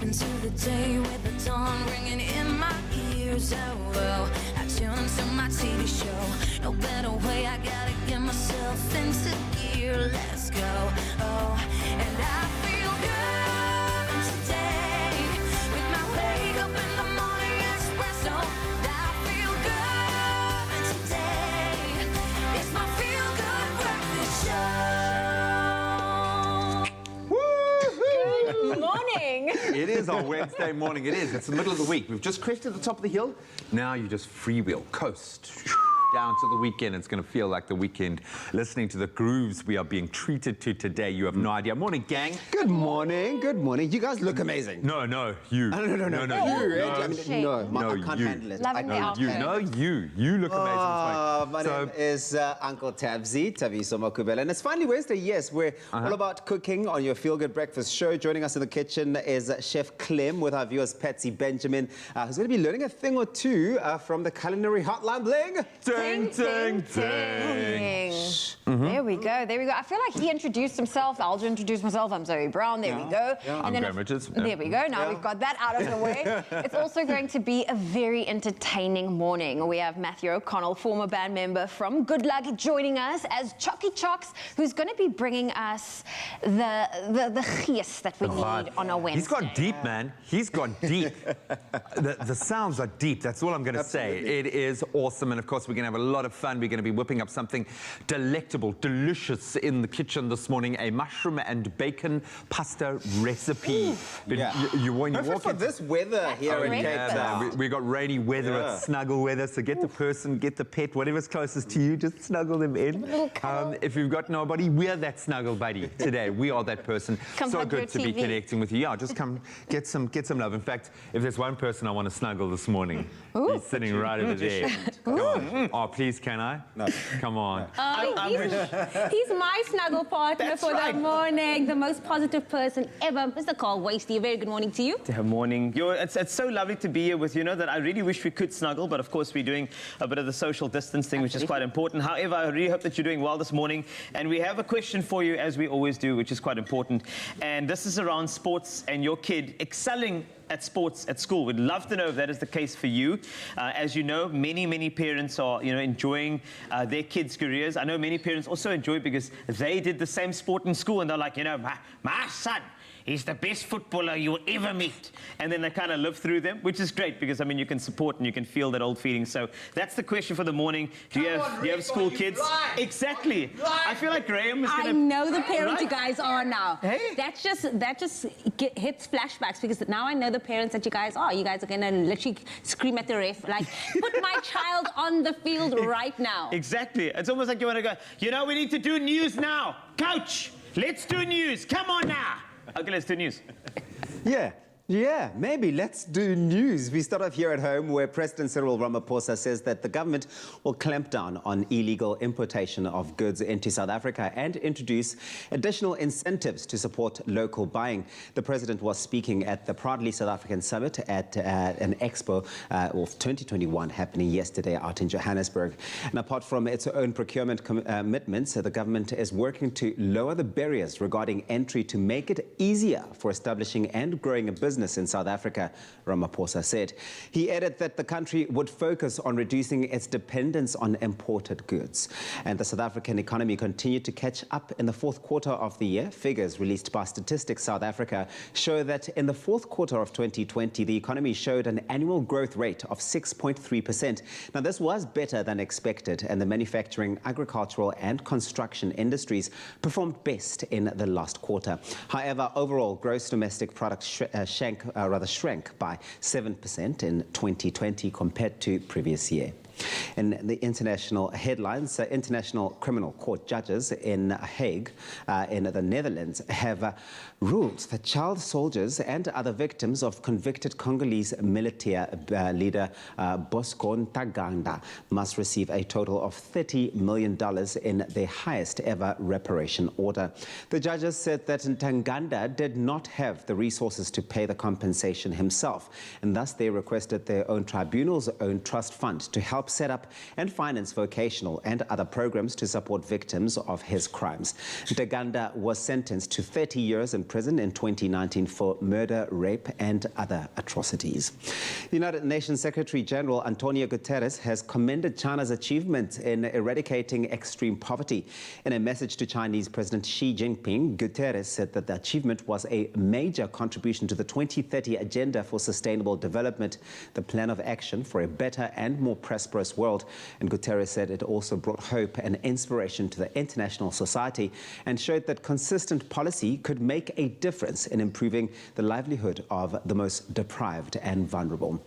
into the day with the dawn ringing in my ears. Oh, well, I tune into my TV show. No better way, I gotta get myself into gear. Let's go. Oh, and I feel good today with my wake up in the morning espresso. I feel good today. It's my feel good breakfast show. Good morning. It is our Wednesday morning. It is. It's the middle of the week. We've just crested the top of the hill. Now you just freewheel, coast down to the weekend. It's going to feel like the weekend. Listening to the grooves we are being treated to today. You have no idea. Morning, gang. Good morning. Good morning. You guys look amazing. No, you. No, you. No, I can't handle it. Loving the outfit. You look amazing this morning. My name is Uncle Tabzi, Taviso Makubela. And it's finally Wednesday, yes. We're all about cooking on your Feel Good Breakfast show. Joining us in the kitchen is Chef Clem with our viewers Patsy Benjamin, who's going to be learning a thing or two from the culinary hotline bling. Ding, ding, ding. There we go. There we go. I feel like he introduced himself. I'll introduce myself. I'm Zoe Brown. There we go. I'm Graham Richards. There we go. Now we've got that out of the way. It's also going to be a very entertaining morning. We have Matthew O'Connell, former band member from Good Luck, joining us as Chocky Chocks, who's going to be bringing us the gees that we need on a Wednesday. He's gone deep, man. He's gone deep. the sounds are deep. That's all I'm going to say. It is awesome. And of course, we're going to have a lot of fun. We're going to be whipping up something delectable, delicious in the kitchen this morning. A mushroom and bacon pasta recipe. You when you Perfect walk for in this weather here in Cape Town. we got rainy weather. It's snuggle weather. So get the person, get the pet, whatever's closest to you, just snuggle them in. If you've got nobody, we're that snuggle buddy today. We are that person. So good to be connecting with you. Yeah, just come get some love. In fact, if there's one person I want to snuggle this morning, he's sitting right over there. Come on. Oh, please, can I? No. Come on. He's my snuggle partner for the morning, the most positive person ever. Mr. Carl Wasty, a very good morning to you. Good morning. It's so lovely to be here with you. Know that I really wish we could snuggle, but of course we're doing a bit of the social distance thing, which is quite important. However, I really hope that you're doing well this morning. And we have a question for you, as we always do, which is quite important. And this is around sports and your kid excelling at sports at school. We'd love to know if that is the case for you. As you know, many parents are enjoying their kids' careers. I know many parents also enjoy because they did the same sport in school and they're like, my son, he's the best footballer you'll ever meet. And then they kind of live through them, which is great because, I mean, you can support and you can feel that old feeling. So that's the question for the morning. Do you have school kids? Exactly. I feel like Graham is going to... I know the parent you guys are now. Hey? That just hits flashbacks because now I know the parents that you guys are. You guys are going to literally scream at the ref, like, put my child on the field right now. Exactly. It's almost like you want to go, we need to do news now. Coach, let's do news. Come on now. Okay, let's do news. Yeah, maybe let's do news. We start off here at home where President Cyril Ramaphosa says that the government will clamp down on illegal importation of goods into South Africa and introduce additional incentives to support local buying. The president was speaking at the Proudly South African Summit at an expo of 2021 happening yesterday out in Johannesburg. And apart from its own procurement commitments, the government is working to lower the barriers regarding entry to make it easier for establishing and growing a business in South Africa, Ramaphosa said. He added that the country would focus on reducing its dependence on imported goods. And the South African economy continued to catch up in the fourth quarter of the year. Figures released by Statistics South Africa show that in the fourth quarter of 2020, the economy showed an annual growth rate of 6.3%. Now, this was better than expected, and the manufacturing, agricultural and construction industries performed best in the last quarter. However, overall gross domestic product shrank by 7% in 2020 compared to previous year. In the international headlines, International Criminal Court judges in Hague, in the Netherlands, have ruled that child soldiers and other victims of convicted Congolese military leader Bosco Ntaganda must receive a total of $30 million in their highest ever reparation order. The judges said that Ntaganda did not have the resources to pay the compensation himself, and thus they requested their own tribunal's own trust fund to help help set up and finance vocational and other programs to support victims of his crimes. Ntaganda was sentenced to 30 years in prison in 2019 for murder, rape, and other atrocities. The United Nations Secretary General Antonio Guterres has commended China's achievement in eradicating extreme poverty. In a message to Chinese President Xi Jinping, Guterres said that the achievement was a major contribution to the 2030 Agenda for Sustainable Development, the plan of action for a better and more prosperous world. And Guterres said it also brought hope and inspiration to the international society and showed that consistent policy could make a difference in improving the livelihood of the most deprived and vulnerable.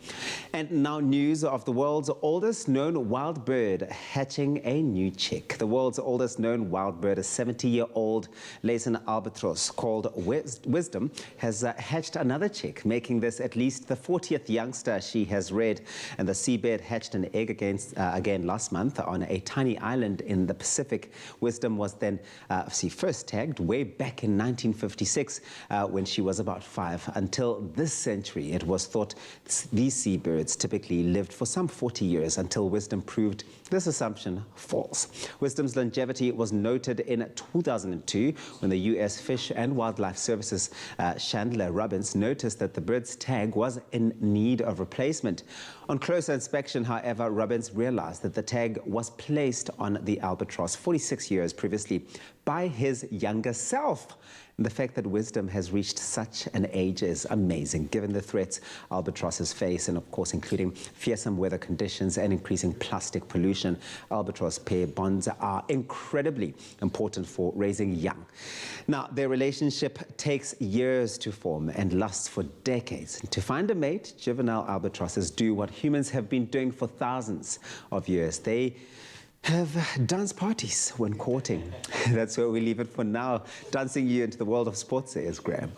And now news of the world's oldest known wild bird hatching a new chick. The world's oldest known wild bird, a 70-year-old Laysan albatross called Wisdom, has hatched another chick, making this at least the 40th youngster she has reared. And the seabird hatched an egg again last month on a tiny island in the Pacific. Wisdom was then first tagged way back in 1956 when she was about 5. Until this century, it was thought these seabirds typically lived for some 40 years until Wisdom proved this assumption false. Wisdom's longevity was noted in 2002 when the U.S. Fish and Wildlife Services Chandler Robbins noticed that the bird's tag was in need of replacement. On closer inspection, however, Robbins realized that the tag was placed on the albatross 46 years previously by his younger self. And the fact that Wisdom has reached such an age is amazing, given the threats albatrosses face, and of course including fearsome weather conditions and increasing plastic pollution. Albatross pair bonds are incredibly important for raising young. Now, their relationship takes years to form and lasts for decades. To find a mate, juvenile albatrosses do what humans have been doing for thousands of years. They have dance parties when courting. That's where we leave it for now. Dancing you into the world of sports, says Graham.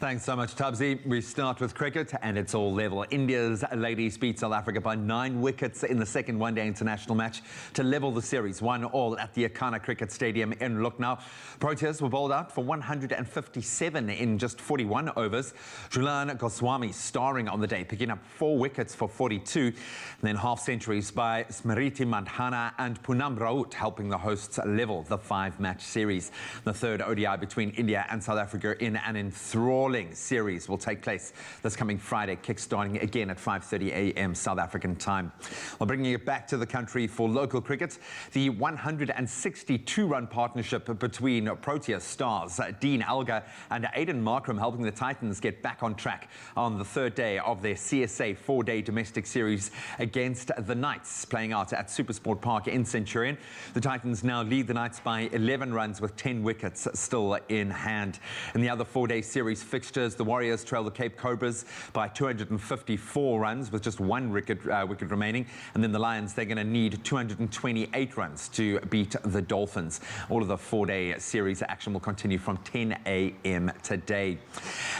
Thanks so much, Tubbsy. We start with cricket, and it's all level. India's ladies beat South Africa by 9 wickets in the second one-day international match to level the series 1-1 at the Ekana Cricket Stadium in Lucknow. Proteas were bowled out for 157 in just 41 overs. Julan Goswami starring on the day, picking up 4 wickets for 42. And then half-centuries by Smriti Mandhana and Poonam Raut, helping the hosts level the 5-match series. The third ODI between India and South Africa in an enthralling series will take place this coming Friday, kick-starting again at 5:30 a.m. South African time. Well, bringing it back to the country for local cricket, the 162-run partnership between Proteas stars Dean Elgar and Aiden Markram helping the Titans get back on track on the third day of their CSA 4-day domestic series against the Knights, playing out at Supersport Park in Centurion. The Titans now lead the Knights by 11 runs with 10 wickets still in hand. In the other 4-day series fixtures, the Warriors trail the Cape Cobras by 254 runs with just 1 wicket remaining. And then the Lions, they're going to need 228 runs to beat the Dolphins. All of the 4-day series action will continue from 10 a.m. today.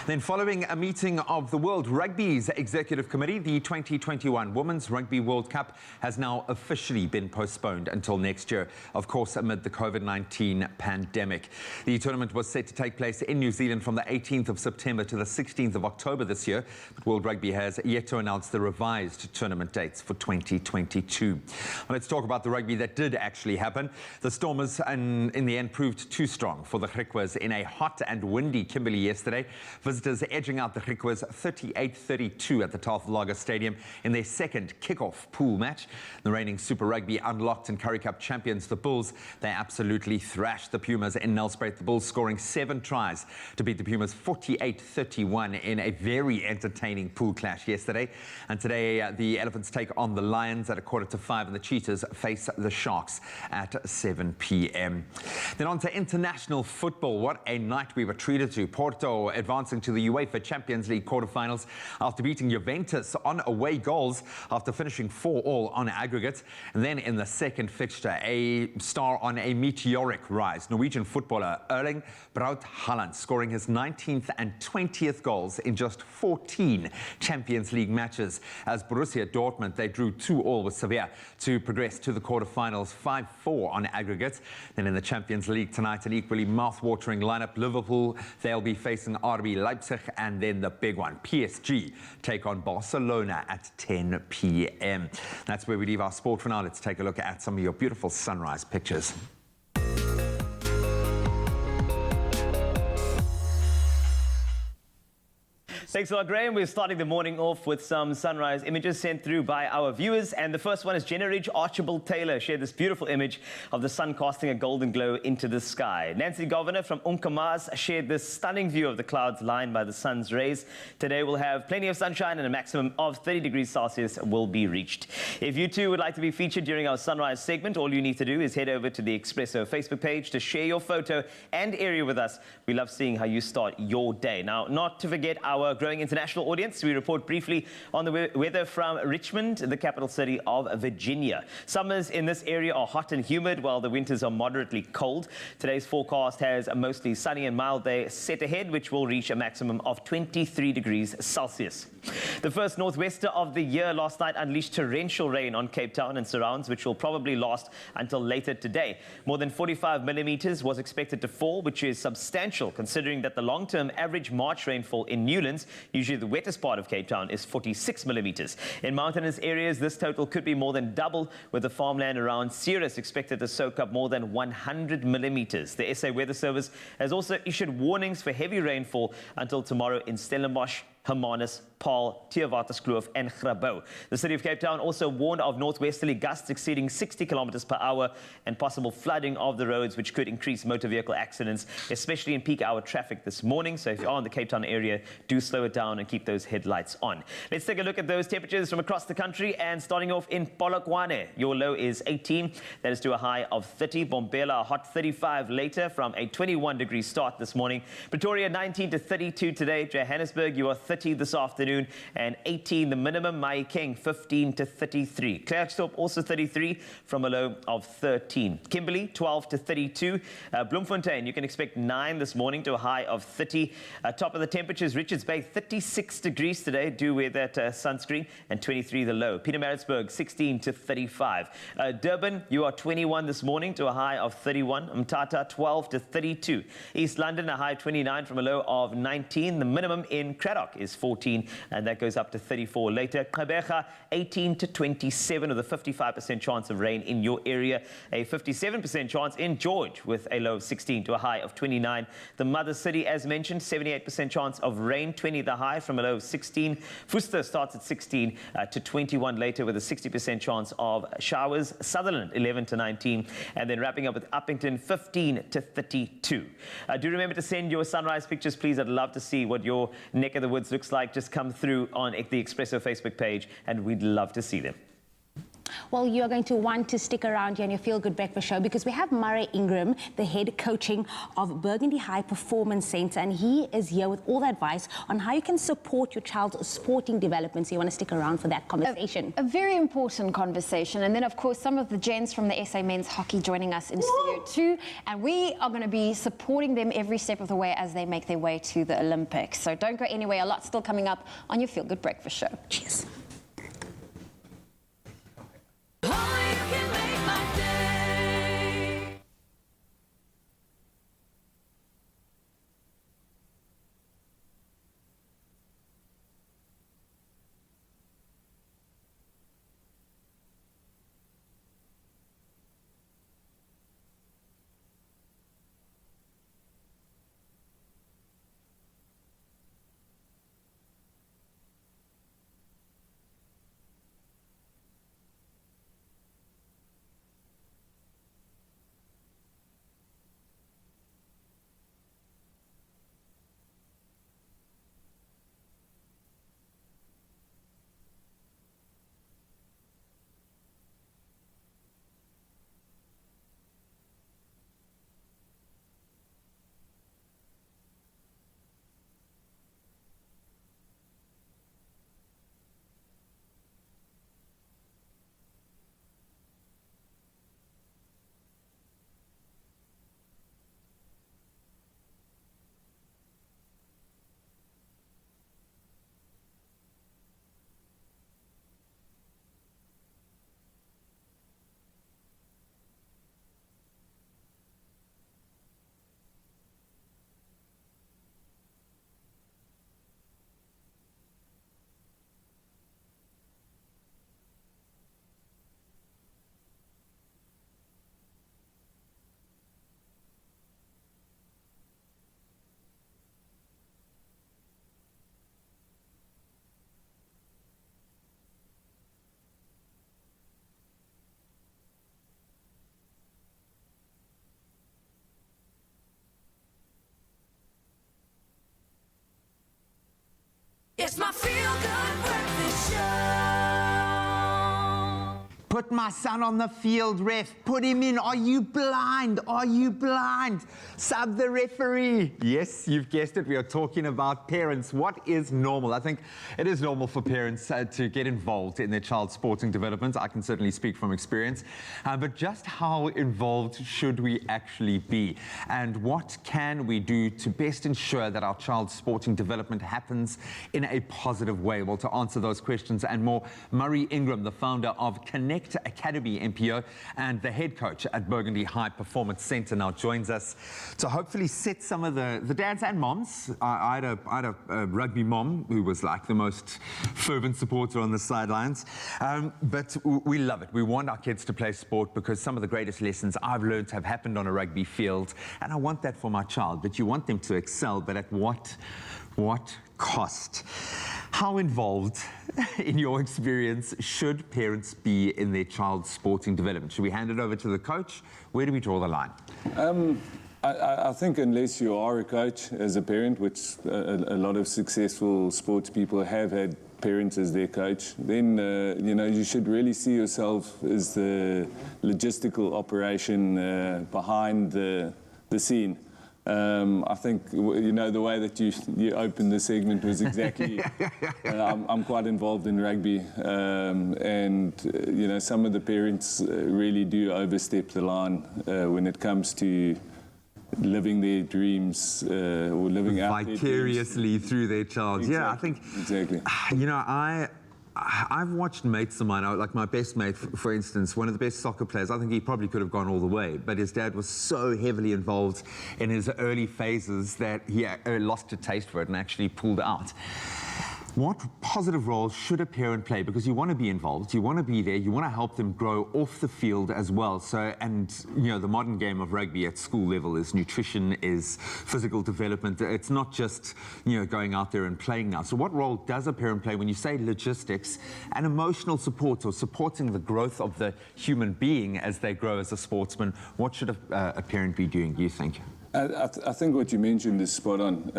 Then following a meeting of the World Rugby's Executive Committee, the 2021 Women's Rugby World Cup has now officially been postponed until next year, of course amid the COVID-19 pandemic. The tournament was set to take place in New Zealand from the 18th of September to the 16th of October this year, but World Rugby has yet to announce the revised tournament dates for 2022. Well, let's talk about the rugby that did actually happen. The Stormers in the end proved too strong for the Griquas in a hot and windy Kimberley yesterday. Visitors edging out the Griquas 38-32 at the Tafellager Stadium in their second kick-off pool match. The reigning Super Rugby unlocked and Currie Cup champions, the Bulls, they absolutely thrashed the Pumas in Nelspruit. The Bulls scoring 7 tries to beat the Pumas 48-31 in a very entertaining pool clash yesterday. And today the Elephants take on the Lions at 4:45 and the Cheetahs face the Sharks at 7 p.m. Then on to international football. What a night we were treated to. Porto advancing to the UEFA Champions League quarterfinals after beating Juventus on away goals after finishing 4-4 on aggregate. And then in the second fixture, a star on a meteoric rise. Norwegian footballer Erling Braut Haaland scoring his 19th and 20th goals in just 14 Champions League matches. As Borussia Dortmund, they drew 2-2 with Sevilla to progress to the quarterfinals, 5-4 on aggregate. Then in the Champions League tonight, an equally mouth-watering lineup. Liverpool, they'll be facing RB Leipzig, and then the big one, PSG, take on Barcelona at 10 p.m. That's where we leave our sport for now. Let's take a look at some of your beautiful sunrise pictures. Thanks a lot, Graham. We're starting the morning off with some sunrise images sent through by our viewers. And the first one is Jenneridge Archibald Taylor shared this beautiful image of the sun casting a golden glow into the sky. Nancy Governor from Umkomaas shared this stunning view of the clouds lined by the sun's rays. Today we'll have plenty of sunshine and a maximum of 30 degrees Celsius will be reached. If you too would like to be featured during our sunrise segment, all you need to do is head over to the Expresso Facebook page to share your photo and area with us. We love seeing how you start your day. Now, not to forget our growing international audience, we report briefly on the weather from Richmond, the capital city of Virginia. Summers in this area are hot and humid, while the winters are moderately cold. Today's forecast has a mostly sunny and mild day set ahead, which will reach a maximum of 23 degrees Celsius. The first northwester of the year last night unleashed torrential rain on Cape Town and surrounds, which will probably last until later today. More than 45 millimeters was expected to fall, which is substantial considering that the long-term average March rainfall in Newlands, usually the wettest part of Cape Town, is 46 millimeters. In mountainous areas, this total could be more than double, with the farmland around Ceres expected to soak up more than 100 millimeters. The SA Weather Service has also issued warnings for heavy rainfall until tomorrow in Stellenbosch, Hermanus, Paarl, Theewaterskloof and Grabouw. The city of Cape Town also warned of northwesterly gusts exceeding 60 kilometers per hour and possible flooding of the roads, which could increase motor vehicle accidents, especially in peak hour traffic this morning. So if you are in the Cape Town area, do slow it down and keep those headlights on. Let's take a look at those temperatures from across the country, and starting off in Polokwane, your low is 18. That is to a high of 30. Bombela, a hot 35 later from a 21-degree start this morning. Pretoria, 19 to 32 today. Johannesburg, you are 30 this afternoon, and 18 the minimum. Mahikeng, 15 to 33. Klerksdorp also 33 from a low of 13. Kimberley, 12 to 32. Bloemfontein, you can expect 9 this morning to a high of 30. Top of the temperatures, Richards Bay, 36 degrees today. Do wear that sunscreen, and 23 the low. Pietermaritzburg, 16 to 35. Durban, you are 21 this morning to a high of 31. Mthatha, 12 to 32. East London, a high of 29 from a low of 19. The minimum in Cradock is 14, and that goes up to 34 later. Gqeberha, 18 to 27 with a 55% chance of rain in your area. A 57% chance in George with a low of 16 to a high of 29. The mother city, as mentioned, 78% chance of rain, 20 the high from a low of 16. Worcester starts at 16 to 21 later with a 60% chance of showers. Sutherland, 11 to 19. And then wrapping up with Uppington, 15 to 32. Do remember to send your sunrise pictures, please. I'd love to see what your neck of the woods looks like. Just come through on the Expresso Facebook page, and we'd love to see them. Well, you are going to want to stick around here on your Feel Good Breakfast show, because we have Murray Ingram, the head coaching of Burgundy High Performance Centre, and he is here with all the advice on how you can support your child's sporting development. So you want to stick around for that conversation. A very important conversation. And then, of course, some of the gents from the SA Men's Hockey joining us in studio too. And we are going to be supporting them every step of the way as they make their way to the Olympics. So don't go anywhere. A lot still coming up on your Feel Good Breakfast show. Cheers. Put my son on the field, ref. Put him in. Are you blind? Are you blind? Sub the referee. Yes, you've guessed it. We are talking about parents. What is normal? I think it is normal for parents to get involved in their child's sporting development. I can certainly speak from experience. But just how involved should we actually be? And what can we do to best ensure that our child's sporting development happens in a positive way? Well, to answer those questions and more, Murray Ingram, the founder of Connect Academy MPO and the head coach at Burgundy High Performance Centre, now joins us to hopefully set some of the dads and moms. I had a rugby mom who was like the most fervent supporter on the sidelines, but we love it. We want our kids to play sport because some of the greatest lessons I've learned have happened on a rugby field, and I want that for my child. But you want them to excel, but at what cost? How involved, in your experience, should parents be in their child's sporting development? Should we hand it over to the coach? Where do we draw the line? I think unless you are a coach as a parent, which a lot of successful sports people have had parents as their coach, then you should really see yourself as the logistical operation behind the scene. I think, the way that you opened the segment was exactly, I'm quite involved in rugby, and some of the parents really do overstep the line when it comes to living their dreams or living out vicariously through their child. Exactly. Yeah, I think, exactly. I've watched mates of mine, like my best mate, for instance, one of the best soccer players. I think he probably could have gone all the way, but his dad was so heavily involved in his early phases that he lost a taste for it and actually pulled out. What positive role should a parent play? Because you want to be involved, you want to be there, you want to help them grow off the field as well. So, and the modern game of rugby at school level is nutrition, is physical development. It's not just, going out there and playing now. So what role does a parent play when you say logistics and emotional support, or supporting the growth of the human being as they grow as a sportsman? What should a parent be doing, do you think? I think what you mentioned is spot on.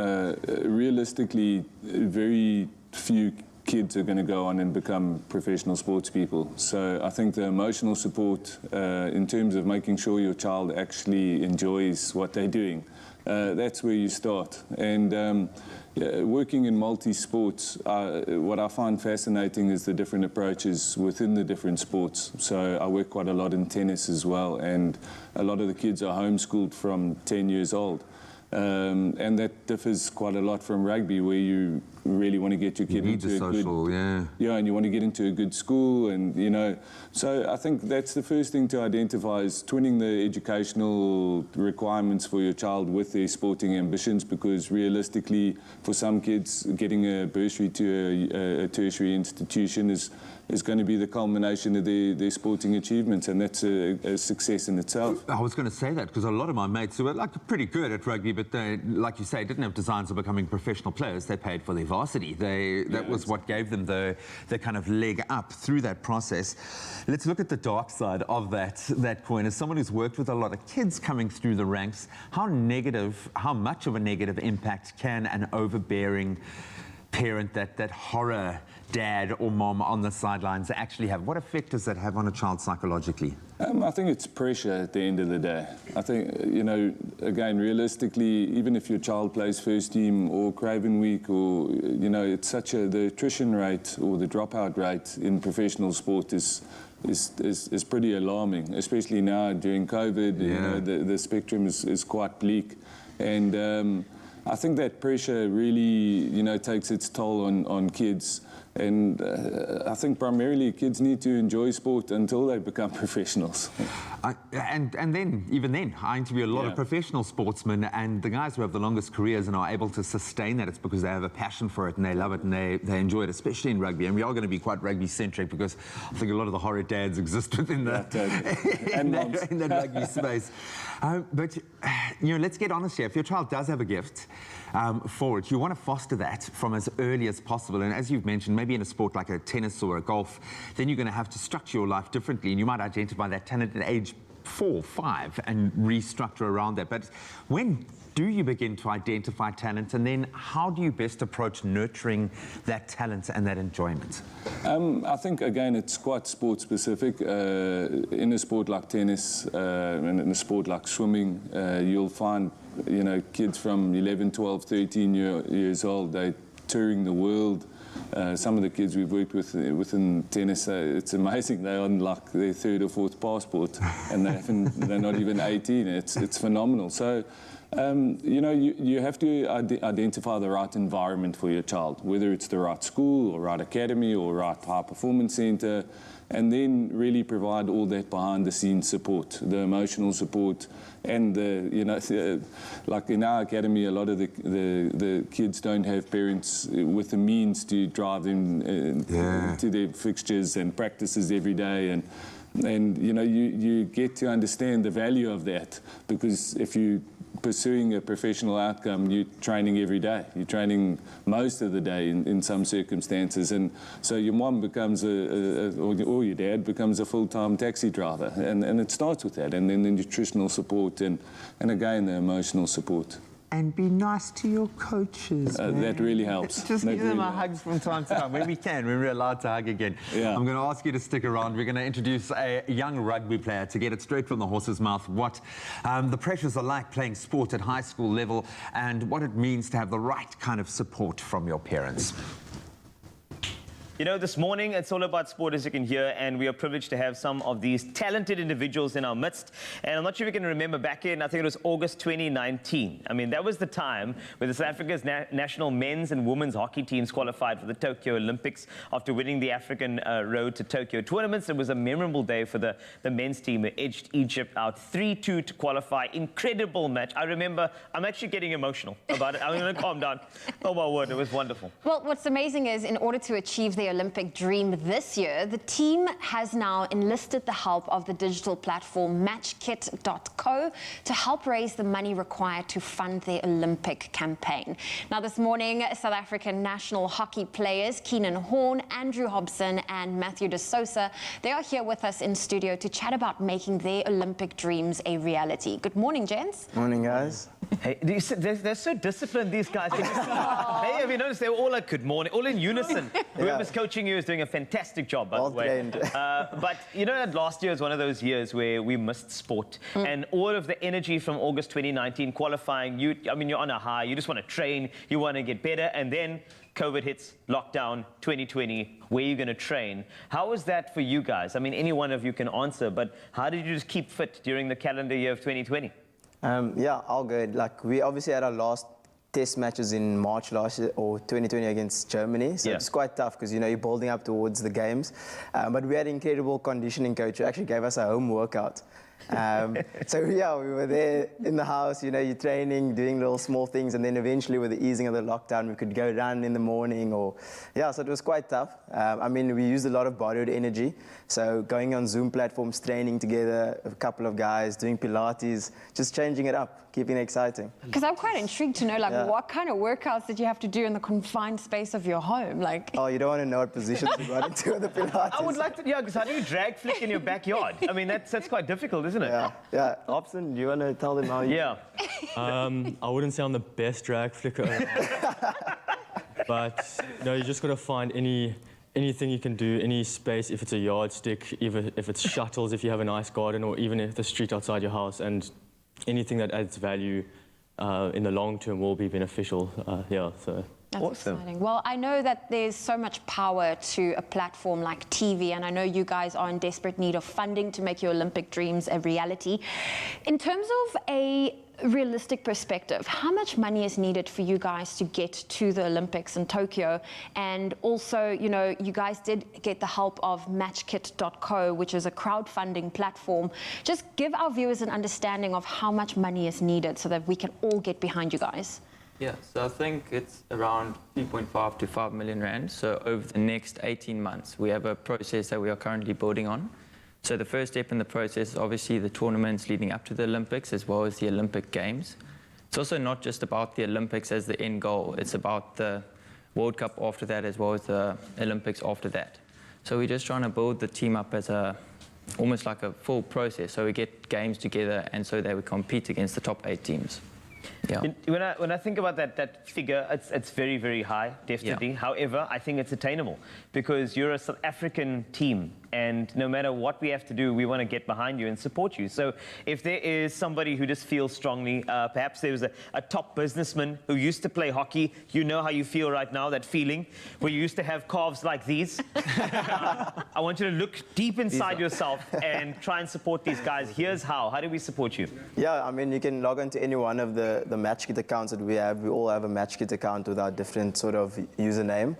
Realistically, very few kids are going to go on and become professional sports people. So I think the emotional support in terms of making sure your child actually enjoys what they're doing, that's where you start. And working in multi-sports, what I find fascinating is the different approaches within the different sports. So I work quite a lot in tennis as well, and a lot of the kids are homeschooled from 10 years old. And that differs quite a lot from rugby, where you really want to get your kid into a good, and you want to get into a good school, and so I think that's the first thing to identify, is twinning the educational requirements for your child with their sporting ambitions, because realistically, for some kids, getting a bursary to a tertiary institution is going to be the culmination of their sporting achievements, and that's a success in itself. I was going to say that, because a lot of my mates who were pretty good at rugby, but they, like you say, didn't have designs of becoming professional players. They paid for their varsity. That was what gave them the kind of leg up through that process. Let's look at the dark side of that coin. As someone who's worked with a lot of kids coming through the ranks, how much of a negative impact can an overbearing parent, that horror dad or mom on the sidelines, actually have? What effect does that have on a child psychologically? I think it's pressure at the end of the day. I think, again, realistically, even if your child plays first team or Craven Week, or, it's such the attrition rate or the dropout rate in professional sport is pretty alarming, especially now during COVID. The spectrum is quite bleak. And I think that pressure really, takes its toll on kids. And I think primarily kids need to enjoy sport until they become professionals. And then, even then, I interview a lot of professional sportsmen, and the guys who have the longest careers and are able to sustain that, it's because they have a passion for it and they love it and they enjoy it, especially in rugby. And we are going to be quite rugby-centric, because I think a lot of the horror dads exist within in that rugby space. But, let's get honest here. If your child does have a gift for it, you want to foster that from as early as possible. And as you've mentioned, maybe in a sport like a tennis or a golf, then you're going to have to structure your life differently, and you might identify that talent at age 4, 5 and restructure around that. But when do you begin to identify talent, and then how do you best approach nurturing that talent and that enjoyment? I think, again, it's quite sport specific. In a sport like tennis and in a sport like swimming, you'll find, kids from 11, 12, 13 years old, they're touring the world. Some of the kids we've worked with within tennis, it's amazing. They're on like their 3rd or 4th passport, and they're not even 18. It's phenomenal. So, you have to identify the right environment for your child, whether it's the right school or right academy or right high performance center, and then really provide all that behind the scenes support, the emotional support, and like in our academy, a lot of the kids don't have parents with the means to drive them to their fixtures and practices every day, and you get to understand the value of that, because if you pursuing a professional outcome, you're training every day. You're training most of the day in some circumstances, and so your mom becomes or your dad becomes a full-time taxi driver, and it starts with that, and then the nutritional support and again the emotional support. And be nice to your coaches. That really helps. Just that give them really a hug from time to time when we can, when we're allowed to hug again. Yeah. I'm going to ask you to stick around. We're going to introduce a young rugby player to get it straight from the horse's mouth, what the pressures are like playing sport at high school level and what it means to have the right kind of support from your parents. This morning, it's all about sport, as you can hear, and we are privileged to have some of these talented individuals in our midst. And I'm not sure if you can remember back in, I think it was August 2019. I mean, that was the time where the South Africa's national men's and women's hockey teams qualified for the Tokyo Olympics after winning the African Road to Tokyo tournaments. It was a memorable day for the men's team. It edged Egypt out 3-2 to qualify. Incredible match. I remember, I'm actually getting emotional about it. I'm going to calm down. Oh, my word, it was wonderful. Well, what's amazing is in order to achieve the Olympic dream this year, the team has now enlisted the help of the digital platform matchkit.co to help raise the money required to fund their Olympic campaign. Now, this morning, South African national hockey players Keenan Horn, Andrew Hobson and Matthew De Sousa, they are here with us in studio to chat about making their Olympic dreams a reality. Good morning, gents. Morning, guys. Hey, they're so disciplined, these guys. Hey, have you noticed they were all like, good morning, all in unison. Whoever's coaching you is doing a fantastic job, by the way. But that last year was one of those years where we missed sport. And all of the energy from August 2019 qualifying, you're on a high, you just want to train, you want to get better, and then COVID hits, lockdown, 2020, where are you going to train? How was that for you guys? I mean, any one of you can answer, but how did you just keep fit during the calendar year of 2020? Yeah, all good. Like, we obviously had our last test matches in March last year, or 2020 against Germany. So it's quite tough because, you're building up towards the games. But we had an incredible conditioning coach who actually gave us a home workout. So yeah, we were there in the house, you're training, doing little small things, and then eventually with the easing of the lockdown, we could go run in the morning so it was quite tough. We used a lot of bodyweight energy, so going on Zoom platforms, training together, a couple of guys, doing Pilates, just changing it up, keeping it exciting. Because I'm quite intrigued to know, what kind of workouts did you have to do in the confined space of your home? Oh, you don't want to know what positions we got into with the Pilates. I would like to, because how do you drag flick in your backyard? I mean, that's quite difficult, isn't it? Yeah. Hobson, do you want to tell them how you... Yeah. I wouldn't say I'm the best drag flicker, but you just got to find anything you can do, any space, if it's a yardstick, even if it's shuttles, if you have a nice garden, or even if the street outside your house, and anything that adds value in the long term will be beneficial. So. That's awesome. Exciting. Well, I know that there's so much power to a platform like TV, and I know you guys are in desperate need of funding to make your Olympic dreams a reality. In terms of a realistic perspective, how much money is needed for you guys to get to the Olympics in Tokyo? And also, you guys did get the help of matchkit.co, which is a crowdfunding platform. Just give our viewers an understanding of how much money is needed so that we can all get behind you guys. Yeah, so I think it's around 3.5 to 5 million rand. So over the next 18 months, we have a process that we are currently building on. So the first step in the process is obviously the tournaments leading up to the Olympics, as well as the Olympic Games. It's also not just about the Olympics as the end goal. It's about the World Cup after that, as well as the Olympics after that. So we're just trying to build the team up as a almost like a full process. So we get games together, and so that we compete against the top 8 teams. Yeah. When I think about that figure, it's very, very high, definitely. Yeah. However, I think it's attainable because you're a South African team, and no matter what we have to do, we want to get behind you and support you. So if there is somebody who just feels strongly, perhaps there was a top businessman who used to play hockey, you know how you feel right now, that feeling where you used to have calves like these. I want you to look deep inside yourself and try and support these guys. Here's how. How do we support you? Yeah, I mean, you can log on to any one of the Match Kit accounts that we have. We all have a Match Kit account with our different sort of username.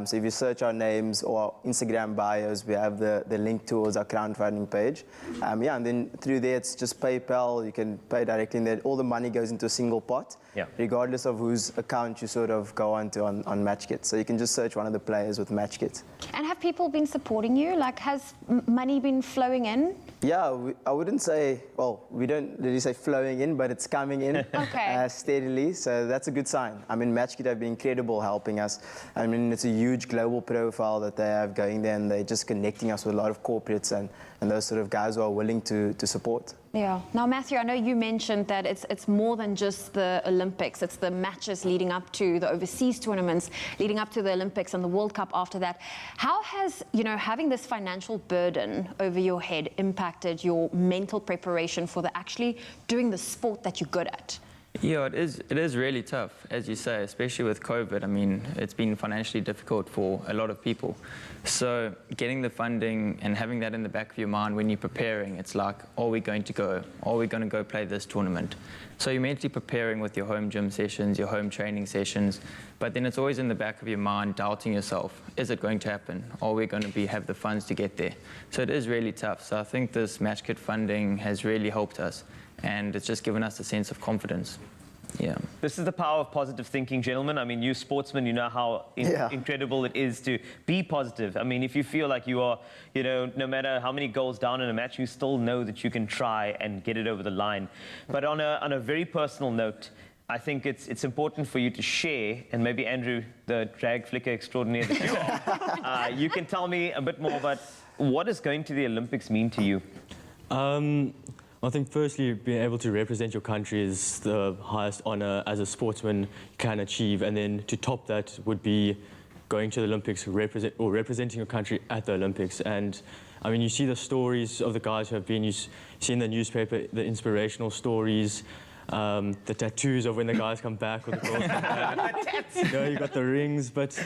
So if you search our names or Instagram bios, we have the link towards our crowdfunding page. Yeah, and then through there, it's just PayPal. You can pay directly in there. All the money goes into a single pot, regardless of whose account you sort of go onto on Match Kit. So you can just search one of the players with Match Kit. And have people been supporting you? Like, has money been flowing in? Yeah, I wouldn't say, well, we don't really say flowing in, but it's coming in steadily. So that's a good sign. I mean, Match Kit have been incredible helping us. I mean, it's a huge global profile that they have going there, and they're just connecting us with a lot of corporates and those sort of guys who are willing to support. Yeah. Now, Matthew, I know you mentioned that it's more than just the Olympics. It's the matches leading up to the overseas tournaments, leading up to the Olympics and the World Cup after that. How has, having this financial burden over your head impacted your mental preparation for actually doing the sport that you're good at? Yeah, it is really tough, as you say, especially with COVID. I mean, it's been financially difficult for a lot of people. So getting the funding and having that in the back of your mind when you're preparing, it's like, are we going to go? Are we going to go play this tournament? So you're mentally preparing with your home gym sessions, your home training sessions, but then it's always in the back of your mind, doubting yourself. Is it going to happen? Are we going to have the funds to get there? So it is really tough. So I think this Match Kit funding has really helped us, and it's just given us a sense of confidence. Yeah. This is the power of positive thinking, gentlemen. I mean, you sportsmen, you know how incredible it is to be positive. I mean, if you feel like you are, no matter how many goals down in a match, you still know that you can try and get it over the line. But on a very personal note, I think it's important for you to share, and maybe Andrew, the drag flicker extraordinaire that you are, you can tell me a bit more about what does going to the Olympics mean to you? I think firstly, being able to represent your country is the highest honor as a sportsman can achieve, and then to top that would be going to the Olympics, representing your country at the Olympics. And I mean, you see the stories of the guys who have been, you see in the newspaper, the inspirational stories, the tattoos of when the guys come back or the girls come back. You got the rings, but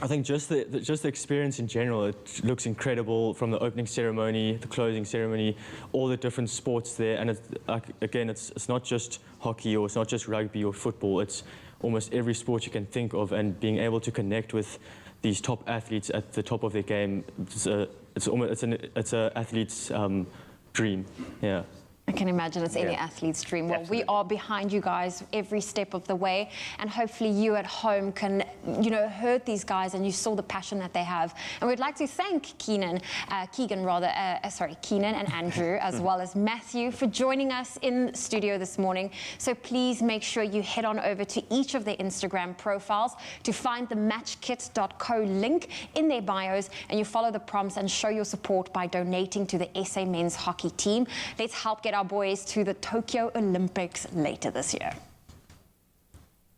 I think just the experience in general, it looks incredible, from the opening ceremony, the closing ceremony, all the different sports there. And it's not just hockey, or it's not just rugby or football. It's almost every sport you can think of, and being able to connect with these top athletes at the top of their game, it's an athlete's dream. Yeah. I can imagine it's any athlete's dream. Well, we are behind you guys every step of the way, and hopefully you at home can, hurt these guys, and you saw the passion that they have. And we'd like to thank Keenan and Andrew, as well as Matthew, for joining us in studio this morning. So please make sure you head on over to each of their Instagram profiles to find the matchkit.co link in their bios, and you follow the prompts and show your support by donating to the SA men's hockey team. Let's help get our boys to the Tokyo Olympics later this year.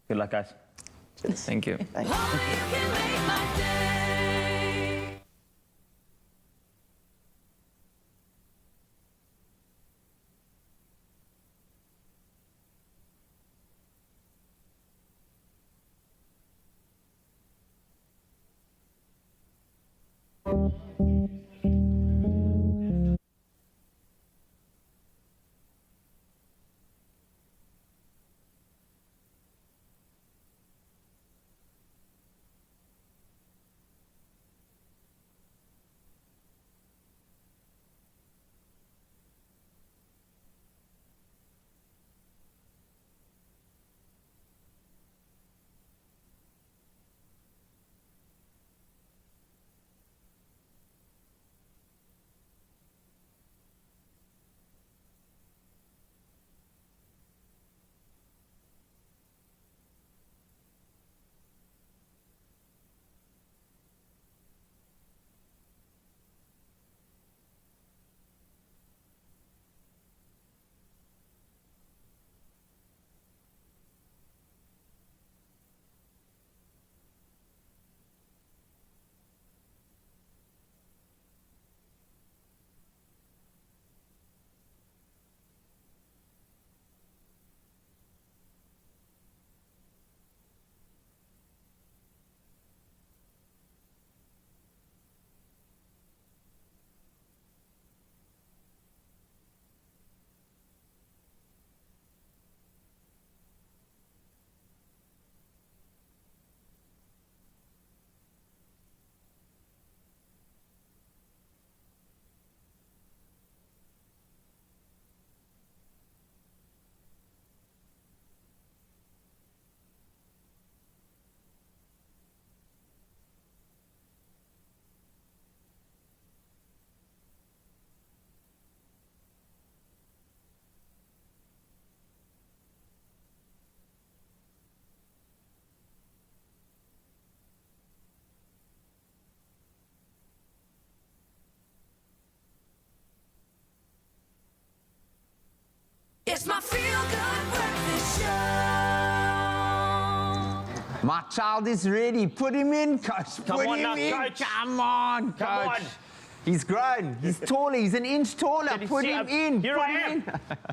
Good luck, guys. Thank you. Thank you. It's my feel-good breakfast show. My child is ready. Put him in, coach. Come Put on him now, in. coach. Come on, coach. Come on. He's grown. He's taller. He's an inch taller. Did you Put see? him in. Here Put I him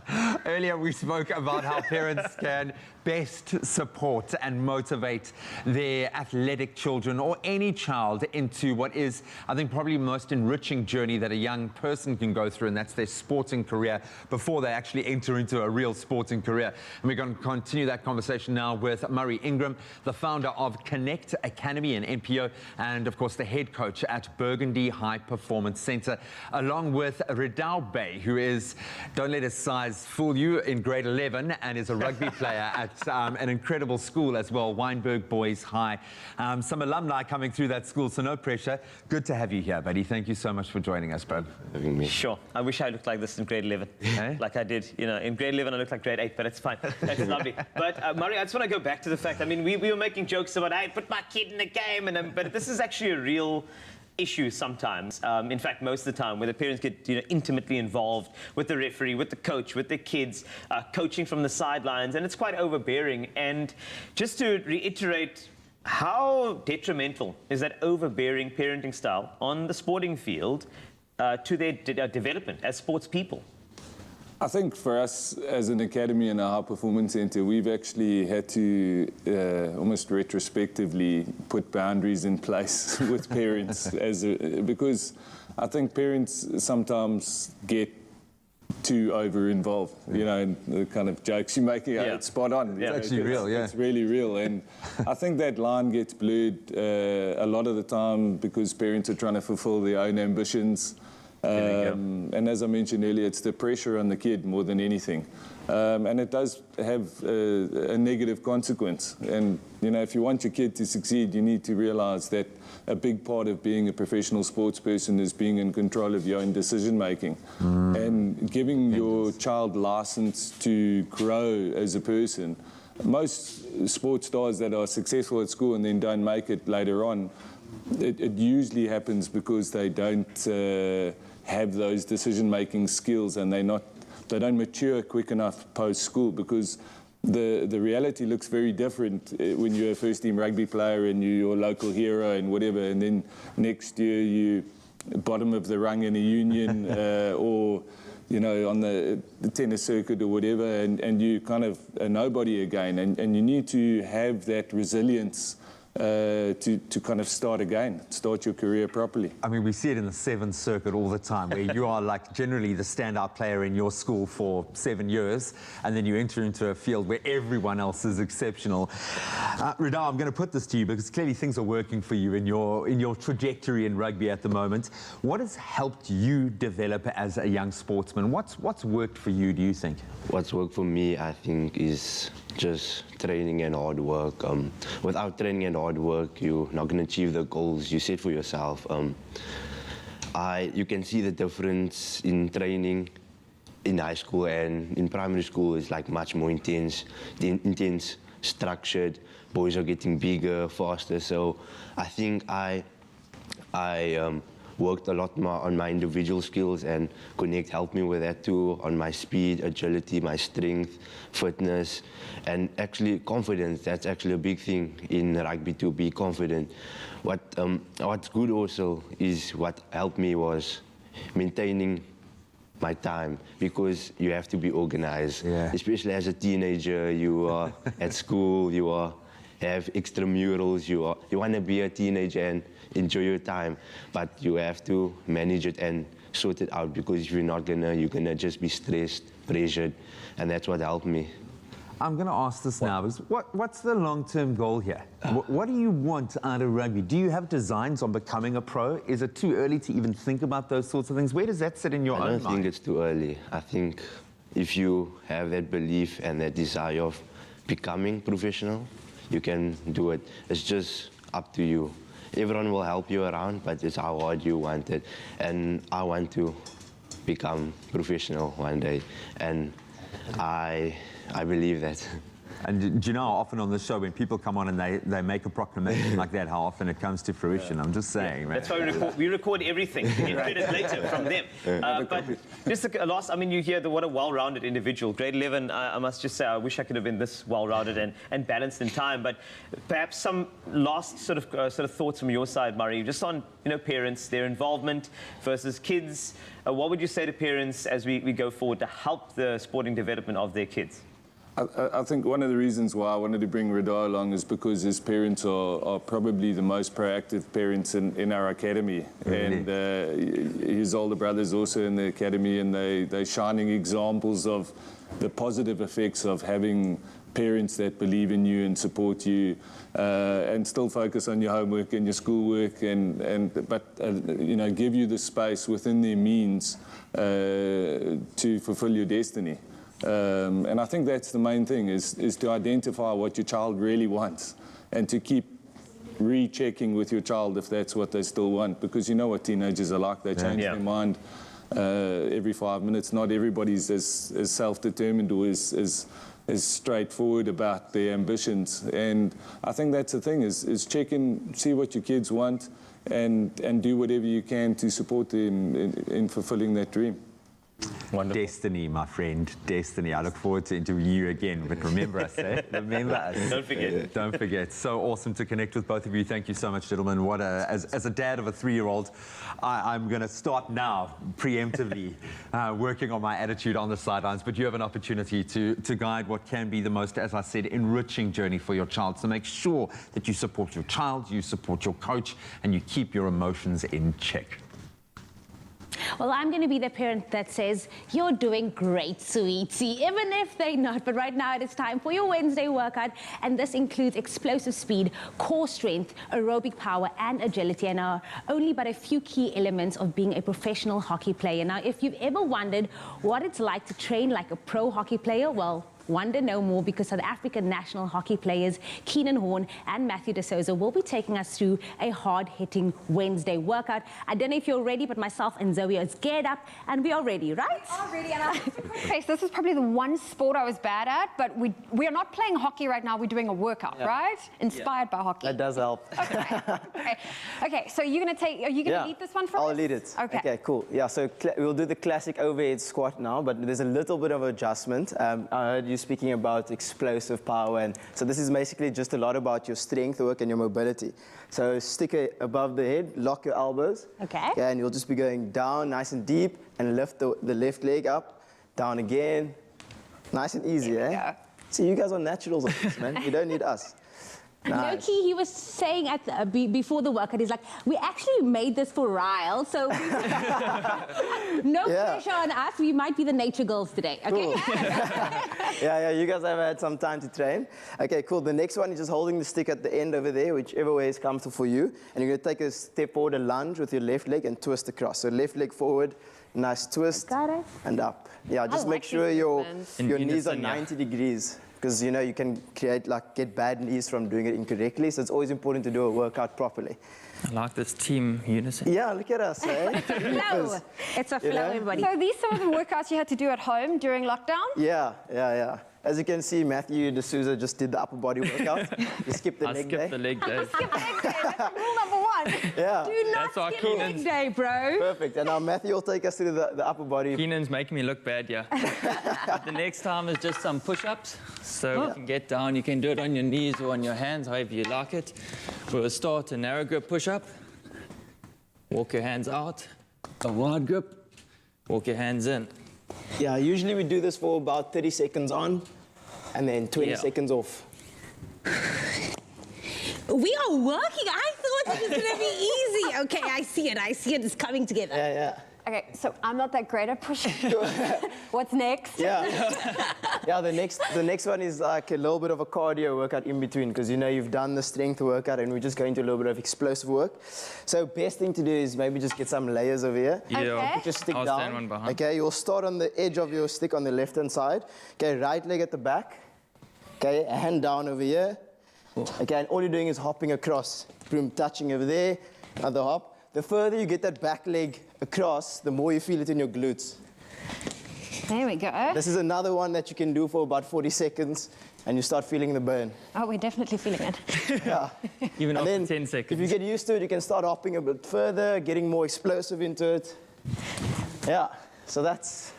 in. Earlier, we spoke about how parents can best support and motivate their athletic children or any child into what is, I think, probably the most enriching journey that a young person can go through, and that's their sporting career before they actually enter into a real sporting career. And we're going to continue that conversation now with Murray Ingram, the founder of Connect Academy and NPO, and of course the head coach at Burgundy High Performance Centre, along with Ridao Bay, who is, don't let his size fool you, in grade 11 and is a rugby player at an incredible school as well, Wynberg Boys High. Some alumni coming through that school, so no pressure. Good to have you here, buddy. Thank you so much for joining us, bro. Having me. Sure. I wish I looked like this in grade 11. Hey? Like I did. You know, in grade 11 I looked like grade 8, but it's fine. That's lovely. But Murray, I just want to go back to the fact, I mean, we were making jokes about, I put my kid in the game, and but this is actually a real issue sometimes. In fact, most of the time, where the parents get intimately involved with the referee, with the coach, with the kids, coaching from the sidelines, and it's quite overbearing. And just to reiterate, how detrimental is that overbearing parenting style on the sporting field to their development as sports people? I think for us as an academy and a high performance centre, we've actually had to almost retrospectively put boundaries in place with parents because I think parents sometimes get too over involved, and the kind of jokes you're making, it's spot on. It's actually real, yeah. It's really real. And I think that line gets blurred a lot of the time because parents are trying to fulfill their own ambitions. And as I mentioned earlier, it's the pressure on the kid more than anything. And it does have a negative consequence. And, if you want your kid to succeed, you need to realize that a big part of being a professional sports person is being in control of your own decision-making. And giving your child license to grow as a person. Most sports stars that are successful at school and then don't make it later on, it usually happens because they don't have those decision-making skills and they don't mature quick enough post-school, because the reality looks very different when you're a first-team rugby player and you're your local hero and whatever, and then next year you bottom of the rung in a union or on the tennis circuit or whatever, and you kind of a nobody again, and you need to have that resilience to kind of start your career properly. I mean, we see it in the 7th Circuit all the time, where you are like generally the standout player in your school for 7 years, and then you enter into a field where everyone else is exceptional. Ridao, I'm going to put this to you because clearly things are working for you in your trajectory in rugby at the moment. What has helped you develop as a young sportsman? What's worked for you, do you think? What's worked for me, I think, is just training and hard work. Without training and hard work, you're not going to achieve the goals you set for yourself. You can see the difference in training in high school and in primary school is like much more intense, structured. Boys are getting bigger, faster. So I think I worked a lot more on my individual skills, and Connect helped me with that too, on my speed, agility, my strength, fitness, and actually confidence. That's actually a big thing in rugby, to be confident. What's good also is what helped me was maintaining my time, because you have to be organized. Yeah. Especially as a teenager, you are at school, you have extramurals, you want to be a teenager and enjoy your time, but you have to manage it and sort it out, because if you're not you're gonna just be stressed, pressured, and that's what helped me. I'm going to ask this now, because what's the long-term goal here? What do you want out of rugby? Do you have designs on becoming a pro? Is it too early to even think about those sorts of things? Where does that sit in your own mind? I don't think it's too early. I think if you have that belief and that desire of becoming professional, you can do it. It's just up to you. Everyone will help you around, but it's how hard you want it. And I want to become professional one day, and I believe that. And do you know how often on the show when people come on and they make a proclamation like that, how often it comes to fruition? I'm just saying, man. That's why we record everything to get credit later from them. But just a last, I mean, you hear what a well-rounded individual. Grade 11, I must just say, I wish I could have been this well-rounded and balanced in time. But perhaps some last sort of thoughts from your side, Murray, just on parents, their involvement versus kids. What would you say to parents as we go forward to help the sporting development of their kids? I think one of the reasons why I wanted to bring Radar along is because his parents are probably the most proactive parents in our academy. Really? And his older brother's also in the academy, and they're shining examples of the positive effects of having parents that believe in you and support you, and still focus on your homework and your schoolwork, but give you the space within their means to fulfill your destiny. And I think that's the main thing, is to identify what your child really wants and to keep rechecking with your child if that's what they still want, because you know what teenagers are like, they change their mind every 5 minutes. Not everybody's as self-determined or as straightforward about their ambitions, and I think that's the thing, is check in, see what your kids want, and do whatever you can to support them in fulfilling that dream. Wonderful. Destiny, my friend, destiny. I look forward to interviewing you again, but remember us, eh? Remember us. Don't forget. Don't forget. So awesome to connect with both of you. Thank you so much, gentlemen. What as a dad of a 3-year-old, I'm going to start now, preemptively, working on my attitude on the sidelines, but you have an opportunity to guide what can be the most, as I said, enriching journey for your child. So make sure that you support your child, you support your coach, and you keep your emotions in check. Well, I'm going to be the parent that says, you're doing great, sweetie, even if they're not. But right now, it is time for your Wednesday workout, and this includes explosive speed, core strength, aerobic power, and agility, and are only but a few key elements of being a professional hockey player. Now, if you've ever wondered what it's like to train like a pro hockey player, well, wonder no more, because South African national hockey players Keenan Horn and Matthew De Souza will be taking us through a hard-hitting Wednesday workout. I don't know if you're ready, but myself and Zoe are geared up, and we are ready, right? We are ready, and I have to confess, this is probably the one sport I was bad at, but we are not playing hockey right now, we're doing a workout, right? Inspired by hockey. That does help. Okay, so are you going to lead this one for us? I'll lead it. Okay, cool. Yeah, so we'll do the classic overhead squat now, but there's a little bit of adjustment. I heard you speaking about explosive power, and so this is basically just a lot about your strength work and your mobility. So stick it above the head, lock your elbows. Okay. And you'll just be going down nice and deep, and lift the left leg up, down again. Nice and easy, eh? See, you guys are naturals of this, man. You don't need us. Nice. Loki, he was saying before the workout, he's like, we actually made this for Ryle, so no pressure on us. We might be the nature girls today, okay? Cool. Yeah, you guys have had some time to train. Okay, cool. The next one is just holding the stick at the end over there, whichever way is comfortable for you. And you're going to take a step forward, a lunge with your left leg, and twist across. So left leg forward, nice twist, and up. Yeah, just make sure your knees are 90 degrees. Because, you can get bad knees from doing it incorrectly. So it's always important to do a workout properly. I like this team unison. Yeah, look at us, eh? Flow. It's a flow, everybody. So these are some of the workouts you had to do at home during lockdown? Yeah. As you can see, Matthew De Souza just did the upper body workout. You skipped the leg day. I skipped the leg day. Skip leg day, that's rule number 1. Yeah. Do not skip leg day, bro. Perfect. And now Matthew will take us through the upper body. Keenan's making me look bad, yeah. The next time is just some push-ups. So you can get down. You can do it on your knees or on your hands, however you like it. We'll start a narrow grip push-up. Walk your hands out. A wide grip. Walk your hands in. Yeah, usually we do this for about 30 seconds on, and then 20 seconds off. We are working. I thought it was going to be easy. Okay, I see it. It's coming together. Yeah. Okay, so I'm not that great at pushing. What's next? Yeah, the next one is like a little bit of a cardio workout in between, because you've done the strength workout and we're just going to a little bit of explosive work. So best thing to do is maybe just get some layers over here. Yeah. Put your stick I'll down. stand one behind. Okay, you'll start on the edge of your stick on the left-hand side. Okay, right leg at the back. Okay, a hand down over here. Okay, and all you're doing is hopping across. Boom, touching over there, another hop. The further you get that back leg across, the more you feel it in your glutes. There we go. This is another one that you can do for about 40 seconds. and you start feeling the burn. Oh, we're definitely feeling it. Yeah. Even And after then 10 seconds. if you get used to it, you can start hopping a bit further, getting more explosive into it. Yeah, so that's...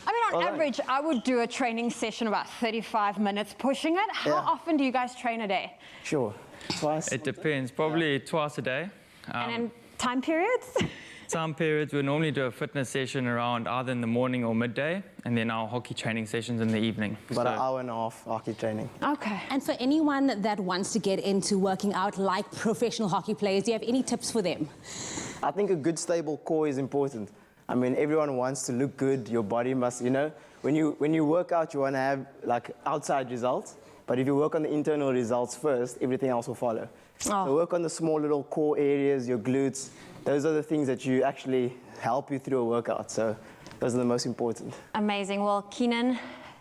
I mean, on All right. average, I would do a training session about 35 minutes pushing it. How Yeah. often do you guys train a day? Sure. Twice. It depends, probably twice a day. And in time periods? Some periods we normally do a fitness session around either in the morning or midday, and then our hockey training sessions in the evening. About an hour and a half hockey training. Okay. And for anyone that wants to get into working out like professional hockey players, do you have any tips for them? I think a good stable core is important. I mean, everyone wants to look good. Your body must, you know, when you work out, you want to have like outside results. But if you work on the internal results first, everything else will follow. Oh. So work on the small little core areas, your glutes. Those are the things that you actually help you through a workout. So those are the most important. Amazing. Well, Keenan,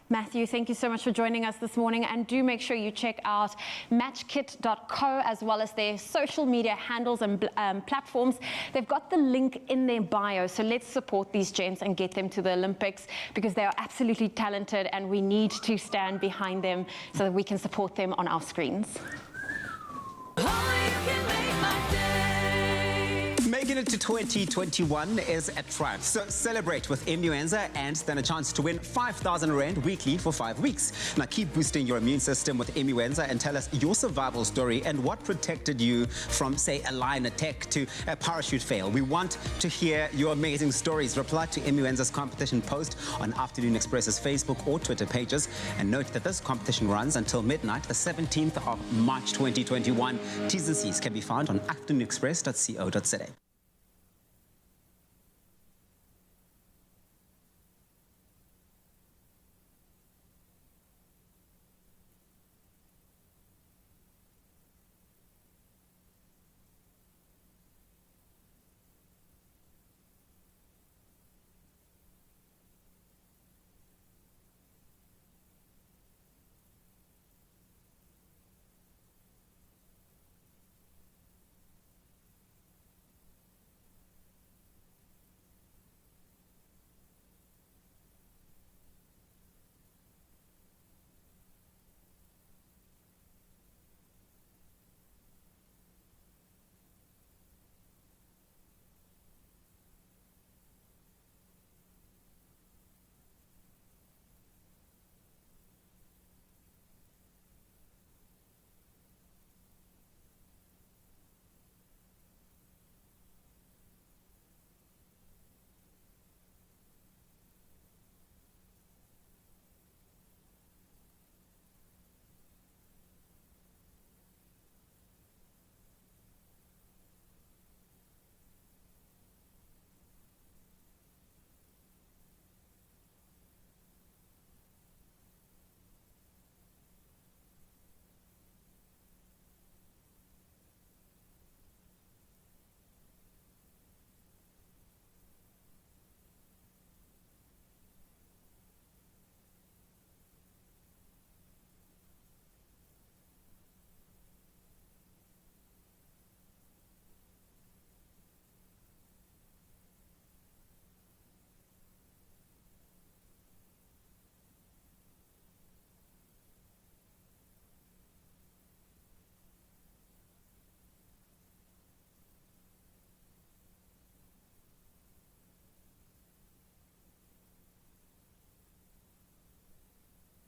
Matthew, thank you so much for joining us this morning. And do make sure you check out matchkit.co as well as their social media handles and platforms. They've got the link in their bio. So let's support these gents and get them to the Olympics because they are absolutely talented and we need to stand behind them so that we can support them on our screens. Oh, you can make my day. Making it to 2021 is a triumph. So celebrate with Immuenza and stand a chance to win 5,000 Rand weekly for 5 weeks. Now keep boosting your immune system with Immuenza and tell us your survival story and what protected you from, say, a lion attack to a parachute fail. We want to hear your amazing stories. Reply to Immuenza's competition post on Afternoon Express's Facebook or Twitter pages. And note that this competition runs until midnight, the 17th of March 2021. T's and C's can be found on afternoonexpress.co.za.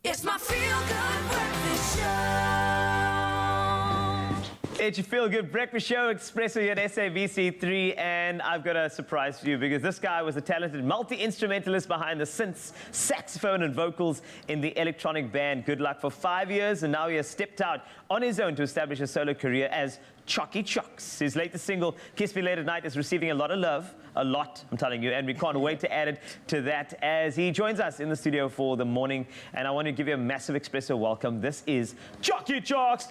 It's my feel-good breakfast show. It's your feel-good breakfast show, Expresso here at SABC3, and I've got a surprise for you because this guy was a talented multi-instrumentalist behind the synths, saxophone and vocals in the electronic band Good Luck for 5 years, and now he has stepped out on his own to establish a solo career as Chucky Chucks. His latest single, Kiss Me Late at Night, is receiving a lot of love. A lot, I'm telling you, and we can't wait to add it to that as he joins us in the studio for the morning. And I want to give you a massive Expresso welcome. This is Chucky Chucks.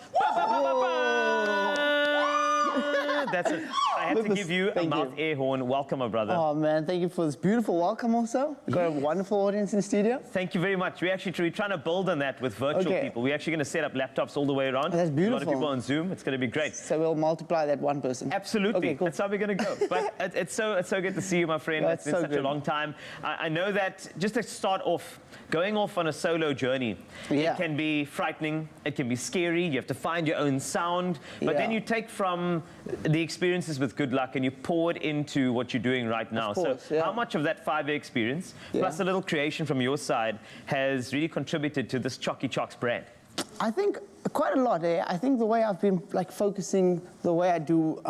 I had to give you a mouth air horn. Welcome, my brother. Oh man, thank you for this beautiful welcome also. We've got a wonderful audience in the studio. Thank you very much. We're trying to build on that with virtual people. We're actually going to set up laptops all the way around. That's beautiful. A lot of people on Zoom. It's going to be great. So we'll multiply that one person. Absolutely. Okay, cool. That's how we're going to go. But it's so good to see you, my friend. Yeah, it's been so such good. a long time. I know that just to start off, going off on a solo journey, it can be frightening. It can be scary. You have to find your own sound. But then you take from the experiences with Good Luck and you pour it into what you're doing right now. Of course, so how much of that 5-year experience, plus a little creation from your side, has really contributed to this Chalky Chalks brand? I think quite a lot. I think the way I've been focusing the way I do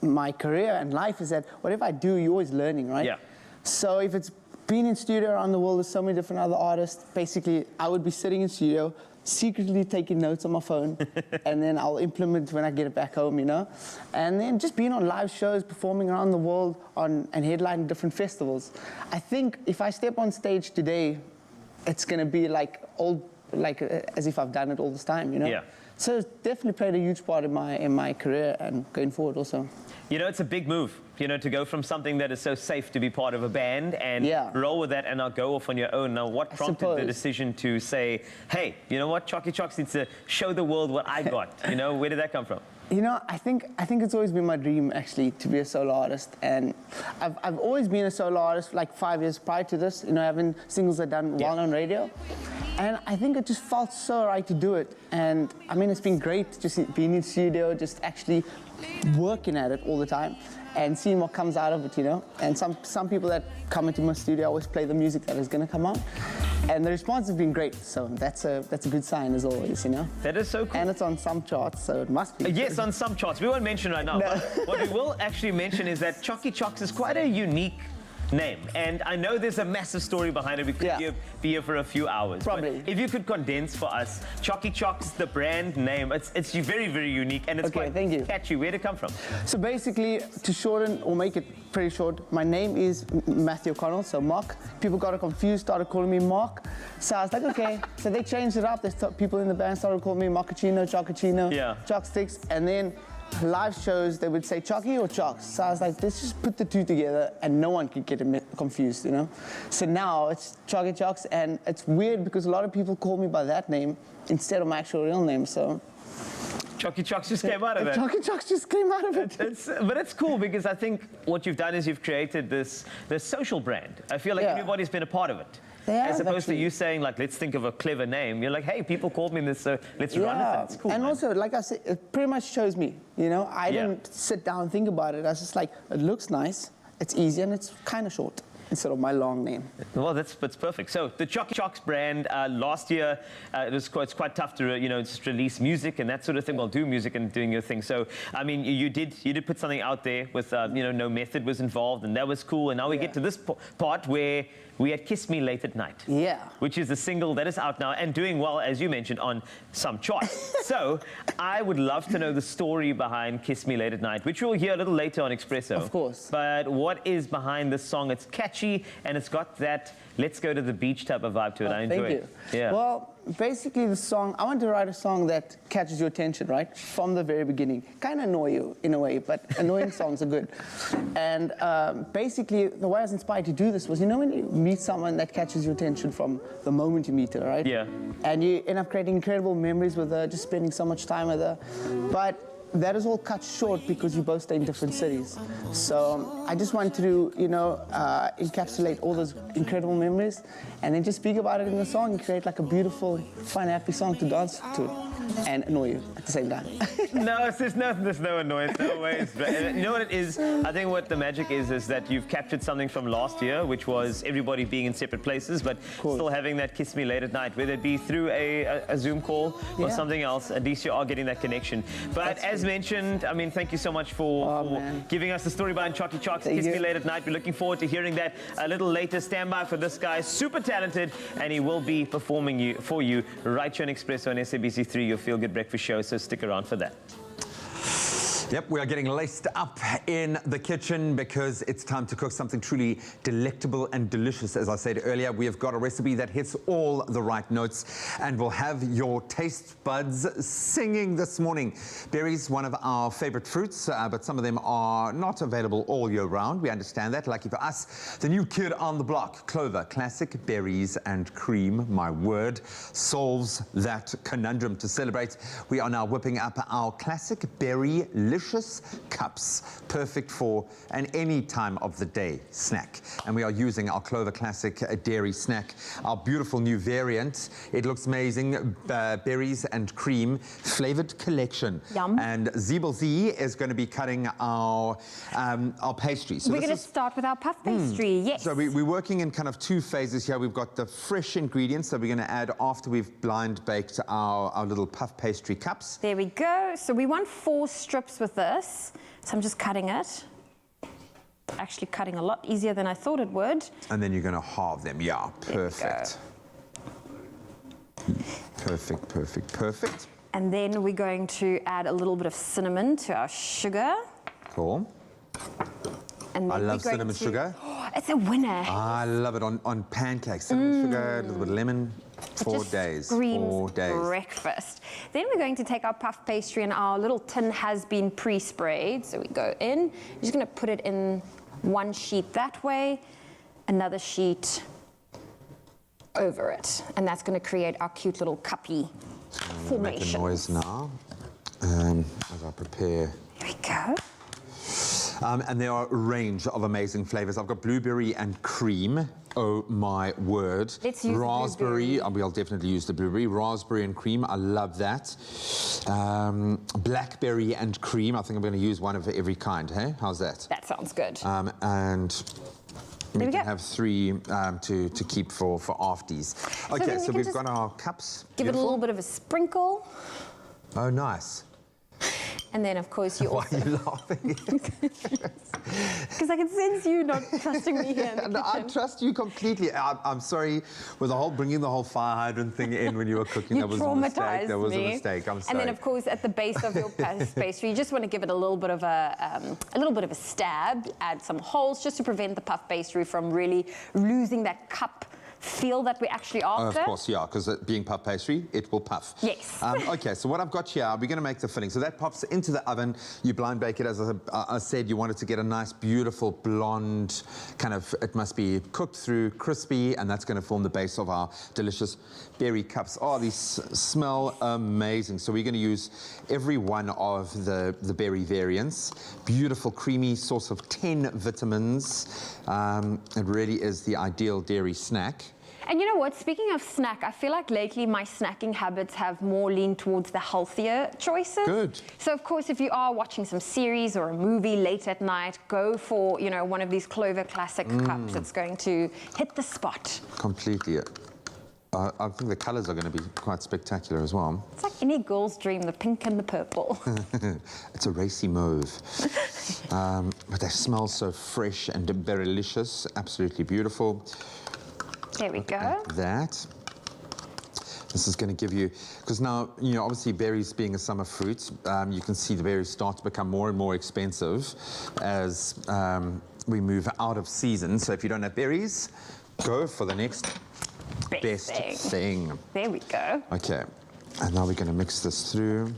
my career and life is that whatever I do, you're always learning, right? Yeah. So if it's being in studio around the world with so many different other artists, basically I would be sitting in studio, secretly taking notes on my phone, and then I'll implement when I get it back home, you know? And then just being on live shows, performing around the world and headlining different festivals. I think if I step on stage today, it's going to be as if I've done it all this time, you know? Yeah. So it's definitely played a huge part in my career and going forward also. You know, it's a big move, you know, to go from something that is so safe to be part of a band and roll with that and now go off on your own. Now, what prompted the decision to say, hey, you know what, Chalky Chalks needs to show the world what I got? You know, where did that come from? You know, I think it's always been my dream, actually, to be a solo artist. And I've always been a solo artist for like 5 years prior to this, you know, having singles that done well on radio. And I think it just felt so right to do it. And I mean, it's been great just being in studio, just actually working at it all the time and seeing what comes out of it, you know. And some people that come into my studio always play the music that is going to come out. And the response has been great, so that's a good sign as always, you know. That is so cool. And it's on some charts, so it must be. Yes, on some charts. We won't mention right now. But what we will actually mention is that Chalky Chalks is quite a unique name. And I know there's a massive story behind it. We could be here for a few hours. Probably. But if you could condense for us, Chalky Chalks, the brand name, it's very, very unique and it's quite catchy. Where did it come from? So basically, to shorten or make it pretty short, my name is Matthew O'Connell, so Mark. People got confused, started calling me Mark. So I was like, okay. So they changed it up. People in the band started calling me Marcachino, Chalkachino, Chalksticks, and then live shows, they would say Chalky or Chalks. So I was like, let's just put the two together and no one could get confused, you know? So now it's Chalky Chalks, and it's weird because a lot of people call me by that name instead of my actual real name, so. Chalky Chalks just came out of it. Chalky Chalks just came out of it. But it's cool because I think what you've done is you've created this social brand. I feel like everybody's been a part of it. As opposed to you saying, like, let's think of a clever name. You're like, hey, people called me this, so let's run with it. It's cool. And also, like I said, it pretty much shows me, you know? I didn't sit down and think about it. I was just like, it looks nice, it's easy, and it's kind of short instead of my long name. Well, that's perfect. So the Chalky Chalks brand, last year, it's quite tough to, you know, just release music and that sort of thing. Well, do music and doing your thing. So, I mean, you did put something out there with, you know, No Method was involved, and that was cool. And now we get to this part where we had Kiss Me Late at Night. Yeah. Which is a single that is out now and doing well, as you mentioned, on some charts. So I would love to know the story behind Kiss Me Late at Night, which we'll hear a little later on Expresso. Of course. But what is behind this song? It's catchy and it's got that let's go to the beach type of vibe to it. I enjoy it. Yeah. Well, basically the song, I want to write a song that catches your attention, right? From the very beginning. Kind of annoy you in a way, but annoying songs are good. And basically the way I was inspired to do this was, you know, when you meet someone that catches your attention from the moment you meet her, right? Yeah. And you end up creating incredible memories with her, just spending so much time with her. But that is all cut short because you both stay in different cities. So I just wanted to, you know, encapsulate all those incredible memories and then just speak about it in the song and create like a beautiful, fun, happy song to dance to and annoy you at the same time. No, there's no annoyance, no ways. But you know what it is? I think what the magic is that you've captured something from last year, which was everybody being in separate places, but still having that Kiss Me Late at Night, whether it be through a Zoom call or something else, at least you are getting that connection. But as mentioned, I mean, thank you so much for giving us the story behind Chalky Chalks, Kiss Me Late at Night. We're looking forward to hearing that a little later. Stand by for this guy, super talented, and he will be performing for you right here on Expresso on SABC3, your Feel Good Breakfast show, so stick around for that. Yep, we are getting laced up in the kitchen because it's time to cook something truly delectable and delicious. As I said earlier, we have got a recipe that hits all the right notes and will have your taste buds singing this morning. Berries, one of our favorite fruits, but some of them are not available all year round. We understand that. Lucky for us, the new kid on the block, Clover, classic berries and cream, my word, solves that conundrum. To celebrate, we are now whipping up our classic berry-licious cups, perfect for an any time of the day snack. And we are using our Clover Classic dairy snack, our beautiful new variant. It looks amazing, berries and cream flavored collection. Yum. And Zebel Z is going to be cutting our pastry. So we're going to start with our puff pastry, yes. So we're working in kind of two phases here. We've got the fresh ingredients that we're going to add after we've blind baked our little puff pastry cups. There we go. So we want 4 strips with this. So I'm just cutting it. Actually cutting a lot easier than I thought it would. And then you're going to halve them. Yeah, perfect. Perfect, perfect, perfect. And then we're going to add a little bit of cinnamon to our sugar. Cool. And I then love we're going cinnamon to- sugar. It's a winner. I love it on pancakes. Cinnamon sugar, a little bit of lemon. 4 days. Screams 4 days. breakfast. Then we're going to take our puff pastry, and our little tin has been pre-sprayed. So we go in. You're just going to put it in one sheet that way, another sheet over it, and that's going to create our cute little cuppy formation. Make a noise now as I prepare. There we go. And there are a range of amazing flavors. I've got blueberry and cream. Oh my word. Let's use raspberry. We'll definitely use the blueberry. Raspberry and cream. I love that. Blackberry and cream. I think I'm going to use one of every kind. Hey, how's that? That sounds good. And we can have 3 to keep for afties. Okay, then so you can we've got our cups. Give it a little bit of a sprinkle. Oh, nice. And then, of course, you also... Why are you laughing? Because I can sense you not trusting me here in the No, I kitchen. trust you completely. I'm sorry with bringing the whole fire hydrant thing in when you were cooking. You That was a mistake. traumatized That was me. a mistake. I'm sorry. And then, of course, at the base of your pastry, you just want to give it a little bit of a stab. Add some holes just to prevent the puff pastry from really losing that cup feel that we're actually after. Of course, yeah, because being puff pastry, it will puff. Yes. Okay, so what I've got here, we're going to make the filling. So that pops into the oven. You blind bake it, as I said, you want it to get a nice, beautiful, blonde, kind of, it must be cooked through, crispy, and that's going to form the base of our delicious berry cups. Oh, these smell amazing. So we're going to use every one of the berry variants. Beautiful, creamy source of 10 vitamins. It really is the ideal dairy snack. And you know what? Speaking of snack, I feel like lately my snacking habits have more leaned towards the healthier choices. Good. So, of course, if you are watching some series or a movie late at night, go for, you know, one of these Clover Classic cups. It's going to hit the spot. Completely. I think the colours are going to be quite spectacular as well. It's like any girl's dream, the pink and the purple. It's a racy mauve. But they smell so fresh and very delicious. Absolutely beautiful. There we go. Like that. This is going to give you, because now, you know, obviously berries being a summer fruit, you can see the berries start to become more and more expensive as we move out of season. So if you don't have berries, go for the next best thing. There we go. Okay, and now we're going to mix this through.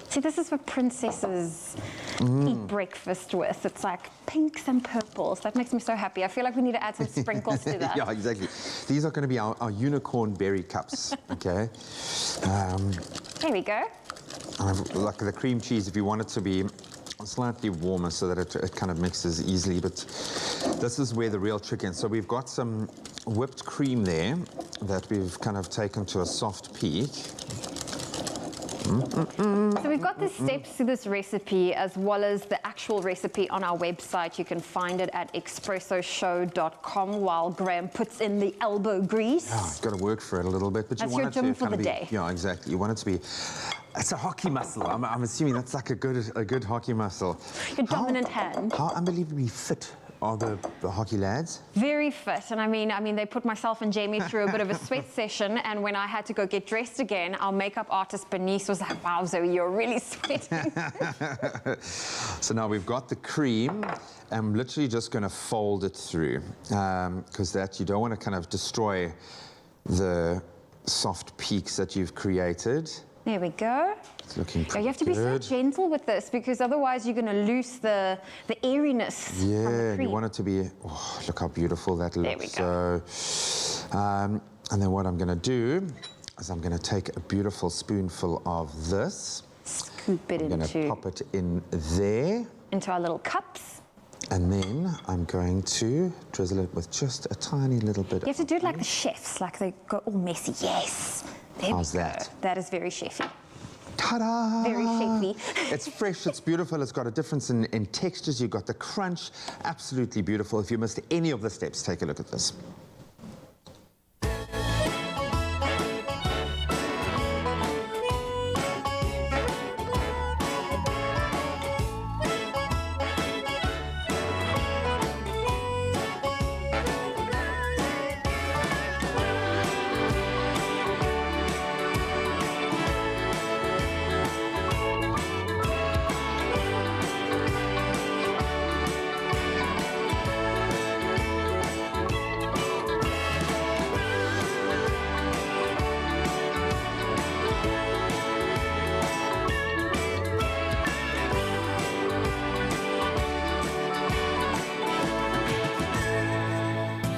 See, this is what princesses eat breakfast with. It's like pinks and purples. That makes me so happy. I feel like we need to add some sprinkles to that. Yeah, exactly. These are going to be our unicorn berry cups, okay? There we go. Like the cream cheese, if you want it to be slightly warmer so that it kind of mixes easily, but this is where the real trick is. So we've got some whipped cream there that we've kind of taken to a soft peak. So we've got the steps to this recipe as well as the actual recipe on our website. You can find it at expressoshow.com while Graham puts in the elbow grease. Yeah, you've got to work for it a little bit, but That's you want your it gym to for kind the of be, day. Yeah, exactly. You want it to be. It's a hockey muscle. I'm assuming that's like a good hockey muscle. Your dominant hand. How unbelievably fit are the hockey lads? Very fit, and I mean, they put myself and Jamie through a bit of a sweat session, and when I had to go get dressed again, our makeup artist Bernice was like, "Wow, Zoe, you're really sweating." So now we've got the cream. I'm literally just going to fold it through, because you don't want to kind of destroy the soft peaks that you've created. There we go. It's looking pretty You have to be so good. gentle with this, because otherwise you're going to lose the airiness from the Yeah, and you cream. want it to be, oh, look how beautiful that looks. There we go. So, and then what I'm going to do is I'm going to take a beautiful spoonful of this. Scoop it I'm going to pop it in there. into our little cups. And then I'm going to drizzle it with just a tiny little bit. You have to do it like the chefs, like they go all messy. Yes. There How's we go. that? That is very chefy. Ta-da! Very chefy. It's fresh, it's beautiful, it's got a difference in textures, you've got the crunch, absolutely beautiful. If you missed any of the steps, take a look at this.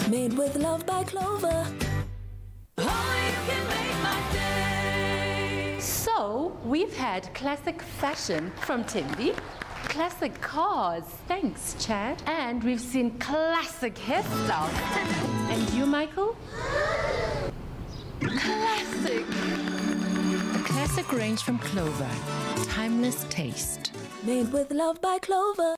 Made with love by Clover. Oh, you can make my day. So, we've had classic fashion from Timby, classic cars, thanks Chad, and we've seen classic hairstyles. And you, Michael? Classic. The classic range from Clover. Timeless taste. Made with love by Clover.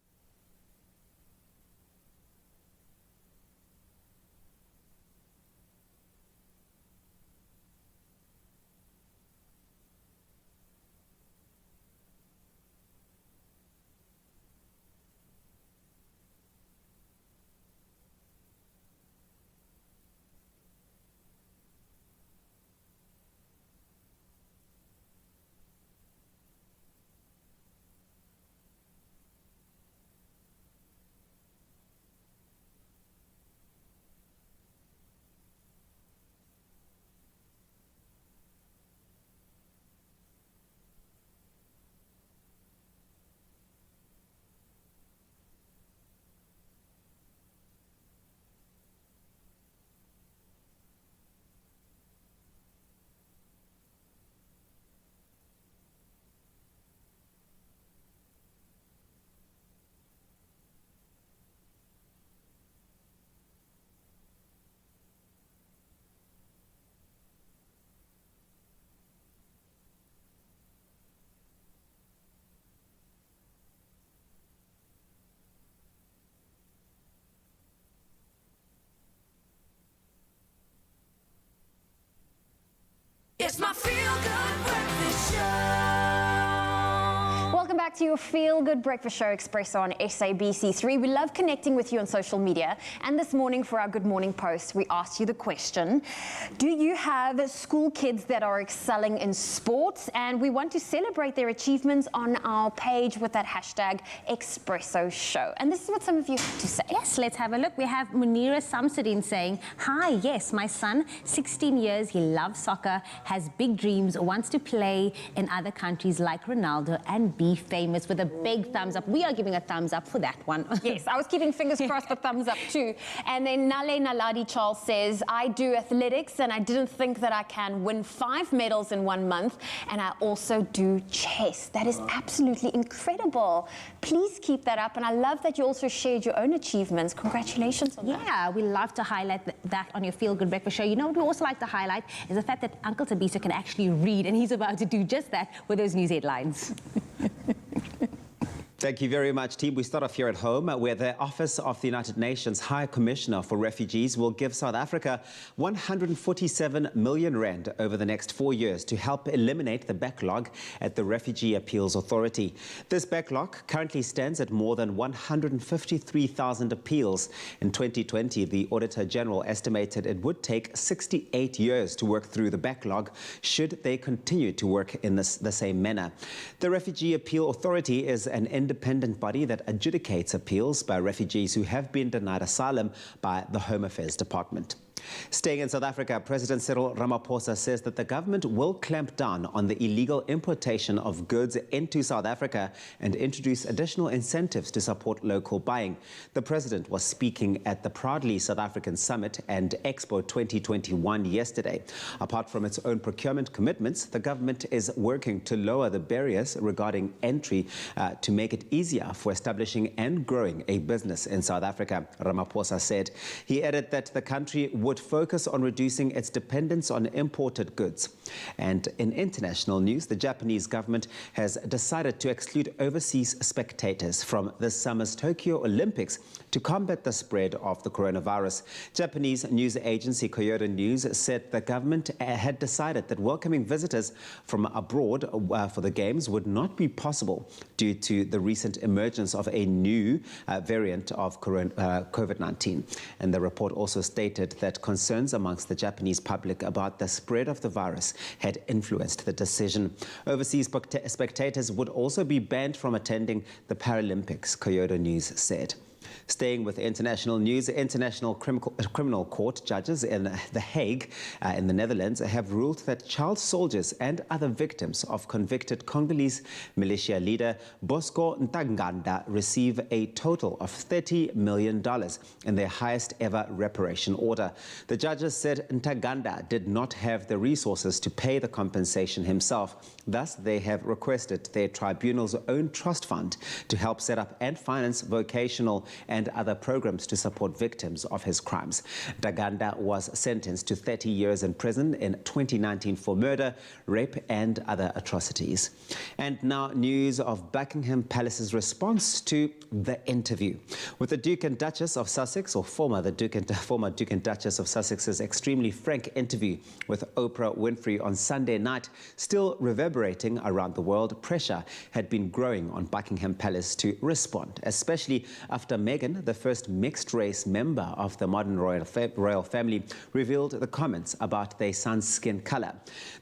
It's my feel-good breakfast show. Welcome back to your Feel Good Breakfast Show, Expresso on SABC3. We love connecting with you on social media. And this morning for our Good Morning Post, we asked you the question, do you have school kids that are excelling in sports? And we want to celebrate their achievements on our page with that hashtag Expresso Show. And this is what some of you have to say. Yes, let's have a look. We have Munira Samsudin saying, hi, yes, my son, 16 years, he loves soccer, has big dreams, wants to play in other countries like Ronaldo and be famous, with a big thumbs up. We are giving a thumbs up for that one. Yes, I was keeping fingers crossed for thumbs up too. And then Nale Naladi Charles says, I do athletics and I didn't think that I can win 5 medals in 1 month, and I also do chess. That is absolutely incredible. Please keep that up, and I love that you also shared your own achievements. Congratulations on that. Yeah, we love to highlight that on your Feel Good Breakfast Show. You know what we also like to highlight is the fact that Uncle Tabiso can actually read, and he's about to do just that with those news headlines. Thank you very much, team. We start off here at home, where the Office of the United Nations High Commissioner for Refugees will give South Africa 147 million rand over the next 4 years to help eliminate the backlog at the Refugee Appeals Authority. This backlog currently stands at more than 153,000 appeals. In 2020, the Auditor General estimated it would take 68 years to work through the backlog should they continue to work in the same manner. The Refugee Appeal Authority is an independent body that adjudicates appeals by refugees who have been denied asylum by the Home Affairs Department. Staying in South Africa, President Cyril Ramaphosa says that the government will clamp down on the illegal importation of goods into South Africa and introduce additional incentives to support local buying. The president was speaking at the Proudly South African Summit and Expo 2021 yesterday. Apart from its own procurement commitments, the government is working to lower the barriers regarding entry to make it easier for establishing and growing a business in South Africa, Ramaphosa said. He added that the country would focus on reducing its dependence on imported goods. And in international news, the Japanese government has decided to exclude overseas spectators from this summer's Tokyo Olympics to combat the spread of the coronavirus. Japanese news agency Kyodo News said the government had decided that welcoming visitors from abroad for the games would not be possible due to the recent emergence of a new variant of COVID-19. And the report also stated that concerns amongst the Japanese public about the spread of the virus had influenced the decision. Overseas spectators would also be banned from attending the Paralympics, Kyodo News said. Staying with international news, International Criminal Court judges in The Hague in the Netherlands have ruled that child soldiers and other victims of convicted Congolese militia leader Bosco Ntaganda receive a total of $30 million in their highest ever reparation order. The judges said Ntaganda did not have the resources to pay the compensation himself. Thus, they have requested their tribunal's own trust fund to help set up and finance vocational and other programs to support victims of his crimes. Ntaganda was sentenced to 30 years in prison in 2019 for murder, rape and other atrocities. And now news of Buckingham Palace's response to The Interview. With the Duke and Duchess of Sussex, or former Duke and Duchess of Sussex's extremely frank interview with Oprah Winfrey on Sunday night still reverberating around the world, pressure had been growing on Buckingham Palace to respond, especially after Meghan, the first mixed-race member of the modern royal family, revealed the comments about their son's skin color.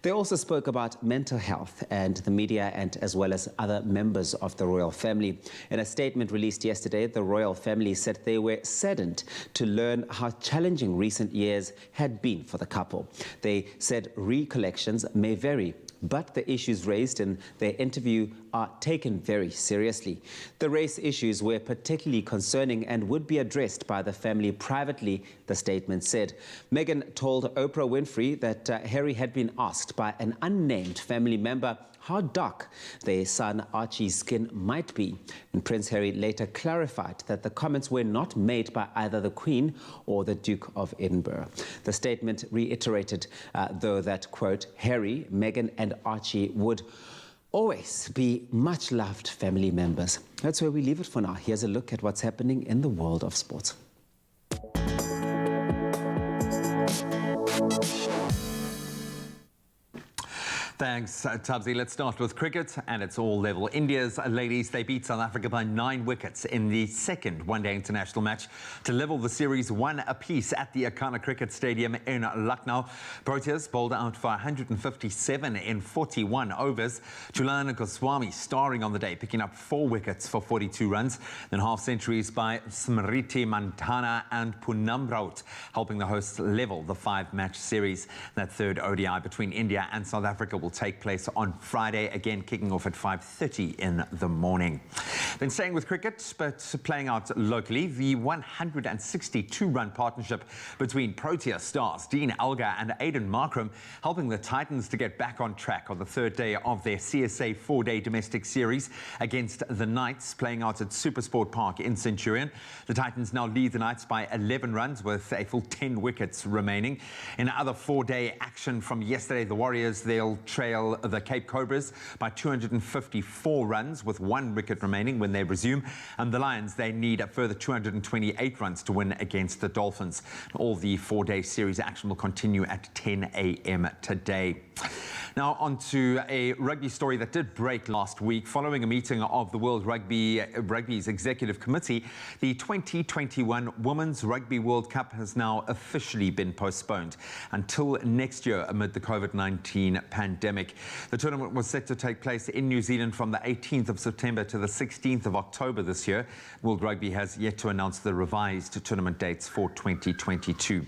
They also spoke about mental health and the media, and as well as other members of the royal family. In a statement released yesterday, the royal family said they were saddened to learn how challenging recent years had been for the couple. They said recollections may vary, but the issues raised in their interview are taken very seriously. The race issues were particularly concerning and would be addressed by the family privately, the statement said. Meghan told Oprah Winfrey that Harry had been asked by an unnamed family member how dark their son Archie's skin might be. And Prince Harry later clarified that the comments were not made by either the Queen or the Duke of Edinburgh. The statement reiterated, though, that, quote, Harry, Meghan and Archie would always be much loved family members. That's where we leave it for now. Here's a look at what's happening in the world of sports. Thanks, Tubbsy. Let's start with cricket, and it's all level. India's ladies, they beat South Africa by 9 wickets in the second one-day international match to level the series 1 apiece at the Akana Cricket Stadium in Lucknow. Proteas bowled out for 157 in 41 overs. Chulana Goswami starring on the day, picking up 4 wickets for 42 runs. Then half-centuries by Smriti Mandhana and Poonam Raut, helping the hosts level the 5-match series. That third ODI between India and South Africa will take place on Friday, again kicking off at 5:30 in the morning. Then staying with cricket, but playing out locally, the 162-run partnership between Protea stars Dean Elgar and Aiden Markram, helping the Titans to get back on track on the third day of their CSA 4-day domestic series against the Knights, playing out at Supersport Park in Centurion. The Titans now lead the Knights by 11 runs with a full 10 wickets remaining. In other 4-day action from yesterday, the Warriors, they'll trail trail the Cape Cobras by 254 runs with 1 wicket remaining when they resume. And the Lions, they need a further 228 runs to win against the Dolphins. All the 4-day series action will continue at 10 a.m. today. Now on to a rugby story that did break last week. Following a meeting of the World Rugby's Executive Committee, the 2021 Women's Rugby World Cup has now officially been postponed until next year amid the COVID-19 pandemic. The tournament was set to take place in New Zealand from the 18th of September to the 16th of October this year. World Rugby has yet to announce the revised tournament dates for 2022.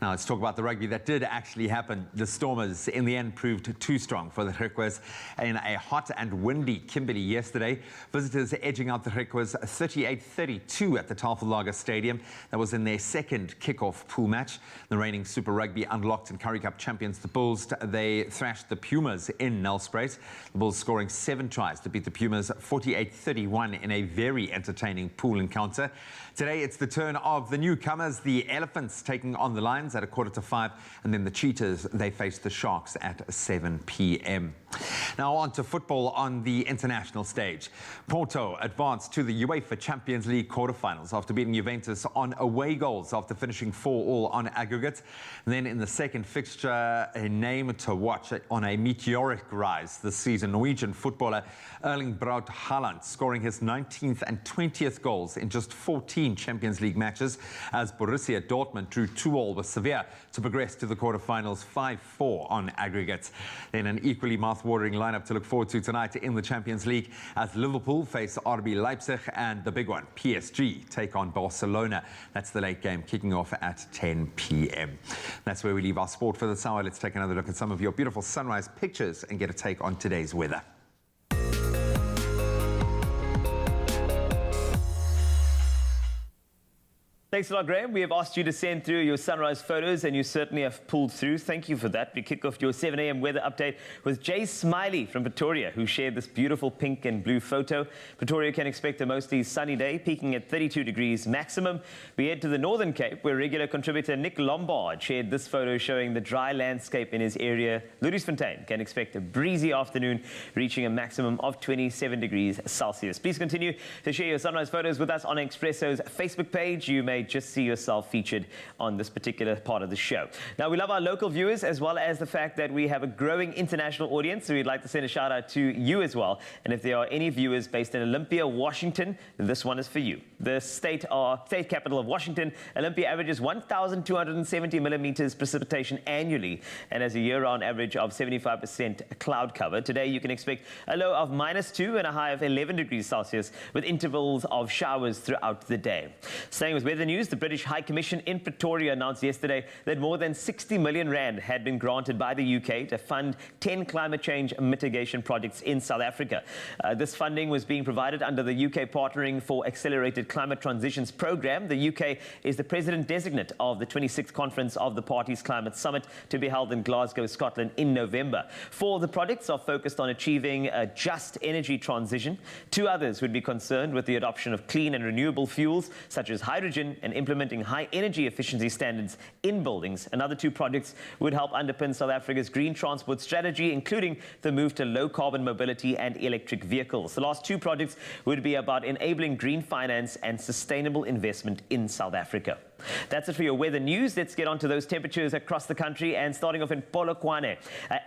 Now let's talk about the rugby that did actually happen. The Stormers in the end proved too strong for the Griquas in a hot and windy Kimberley yesterday. Visitors edging out the Griquas 38-32 at the Tafellager Stadium. That was in their second kick-off pool match. The reigning Super Rugby unlocked and Currie Cup champions, the Bulls, they thrashed the Pumas in Nelspruit. The Bulls scoring 7 tries to beat the Pumas 48-31 in a very entertaining pool encounter. Today it's the turn of the newcomers, the Elephants taking on the Lions at 4:45, and then the Cheetahs, they face the Sharks at 7 p.m. Now on to football on the international stage. Porto advanced to the UEFA Champions League quarterfinals after beating Juventus on away goals after finishing 4-4 on aggregate. And then in the second fixture, a name to watch on a meteoric rise this season, Norwegian footballer Erling Braut Haaland scoring his 19th and 20th goals in just 14 Champions League matches as Borussia Dortmund drew 2-2 with Sevilla to progress to the quarterfinals 5-4 on aggregate. Then an equally mouth-watering lineup to look forward to tonight in the Champions League as Liverpool face RB Leipzig and the big one, PSG, take on Barcelona. That's the late game kicking off at 10 p.m. That's where we leave our sport for this hour. Let's take another look at some of your beautiful sunrise pictures and get a take on today's weather. Thanks a lot, Graham. We have asked you to send through your sunrise photos, and you certainly have pulled through. Thank you for that. We kick off your 7 a.m. weather update with Jay Smiley from Pretoria, who shared this beautiful pink and blue photo. Pretoria can expect a mostly sunny day, peaking at 32 degrees maximum. We head to the Northern Cape, where regular contributor Nick Lombard shared this photo showing the dry landscape in his area. Ludwigsfontein can expect a breezy afternoon, reaching a maximum of 27 degrees Celsius. Please continue to share your sunrise photos with us on Expresso's Facebook page. You may just see yourself featured on this particular part of the show. Now, we love our local viewers as well as the fact that we have a growing international audience, so we'd like to send a shout out to you as well. And if there are any viewers based in Olympia, Washington, this one is for you. The state capital of Washington, Olympia averages 1,270 millimeters precipitation annually and has a year-round average of 75% cloud cover. Today, you can expect a low of -2 and a high of 11 degrees Celsius with intervals of showers throughout the day. Staying with weather news, the British High Commission in Pretoria announced yesterday that more than 60 million rand had been granted by the UK to fund 10 climate change mitigation projects in South Africa. This funding was being provided under the UK Partnering for Accelerated Climate Transitions Programme. The UK is the president-designate of the 26th Conference of the Parties Climate Summit to be held in Glasgow, Scotland in November. 4 of the projects are focused on achieving a just energy transition. 2 others would be concerned with the adoption of clean and renewable fuels, such as hydrogen, and implementing high energy efficiency standards in buildings. Another 2 projects would help underpin South Africa's green transport strategy, including the move to low carbon mobility and electric vehicles. The last 2 projects would be about enabling green finance and sustainable investment in South Africa. That's it for your weather news. Let's get on to those temperatures across the country, and starting off in Polokwane.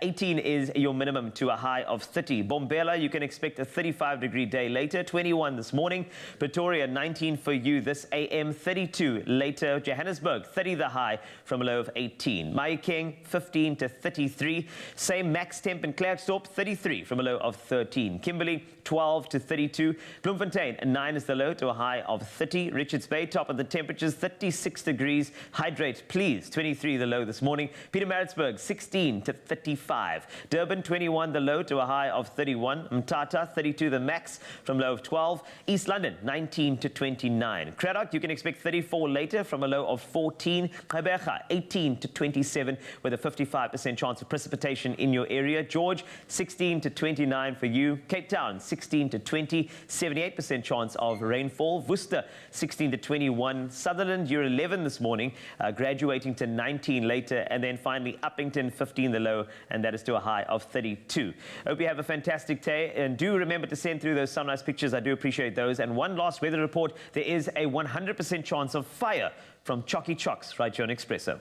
18 is your minimum to a high of 30. Bombela, you can expect a 35-degree day later, 21 this morning. Pretoria, 19 for you this AM, 32 later. Johannesburg, 30 the high from a low of 18. Mahikeng, 15 to 33. Same max temp in Klerksdorp, 33 from a low of 13. Kimberley, 12 to 32. Bloemfontein, 9 is the low to a high of 30. Richards Bay, top of the temperatures, 36 degrees. Hydrate, please, 23 the low this morning. Pietermaritzburg, 16 to 35. Durban, 21 the low to a high of 31. Mthatha, 32 the max from low of 12. East London, 19 to 29. Cradock, you can expect 34 later from a low of 14. Gqeberha, 18 to 27 with a 55% chance of precipitation in your area. George, 16 to 29 for you. Cape Town, 16 to 20, 78% chance of rainfall. Worcester, 16 to 21. Sutherland, you're a 11 this morning, graduating to 19 later, and then finally Uppington 15 the low, and that is to a high of 32. Hope you have a fantastic day, and do remember to send through those sunrise pictures. I do appreciate those. And one last weather report: there is a 100% chance of fire from Chocky Chocks right here on Expresso.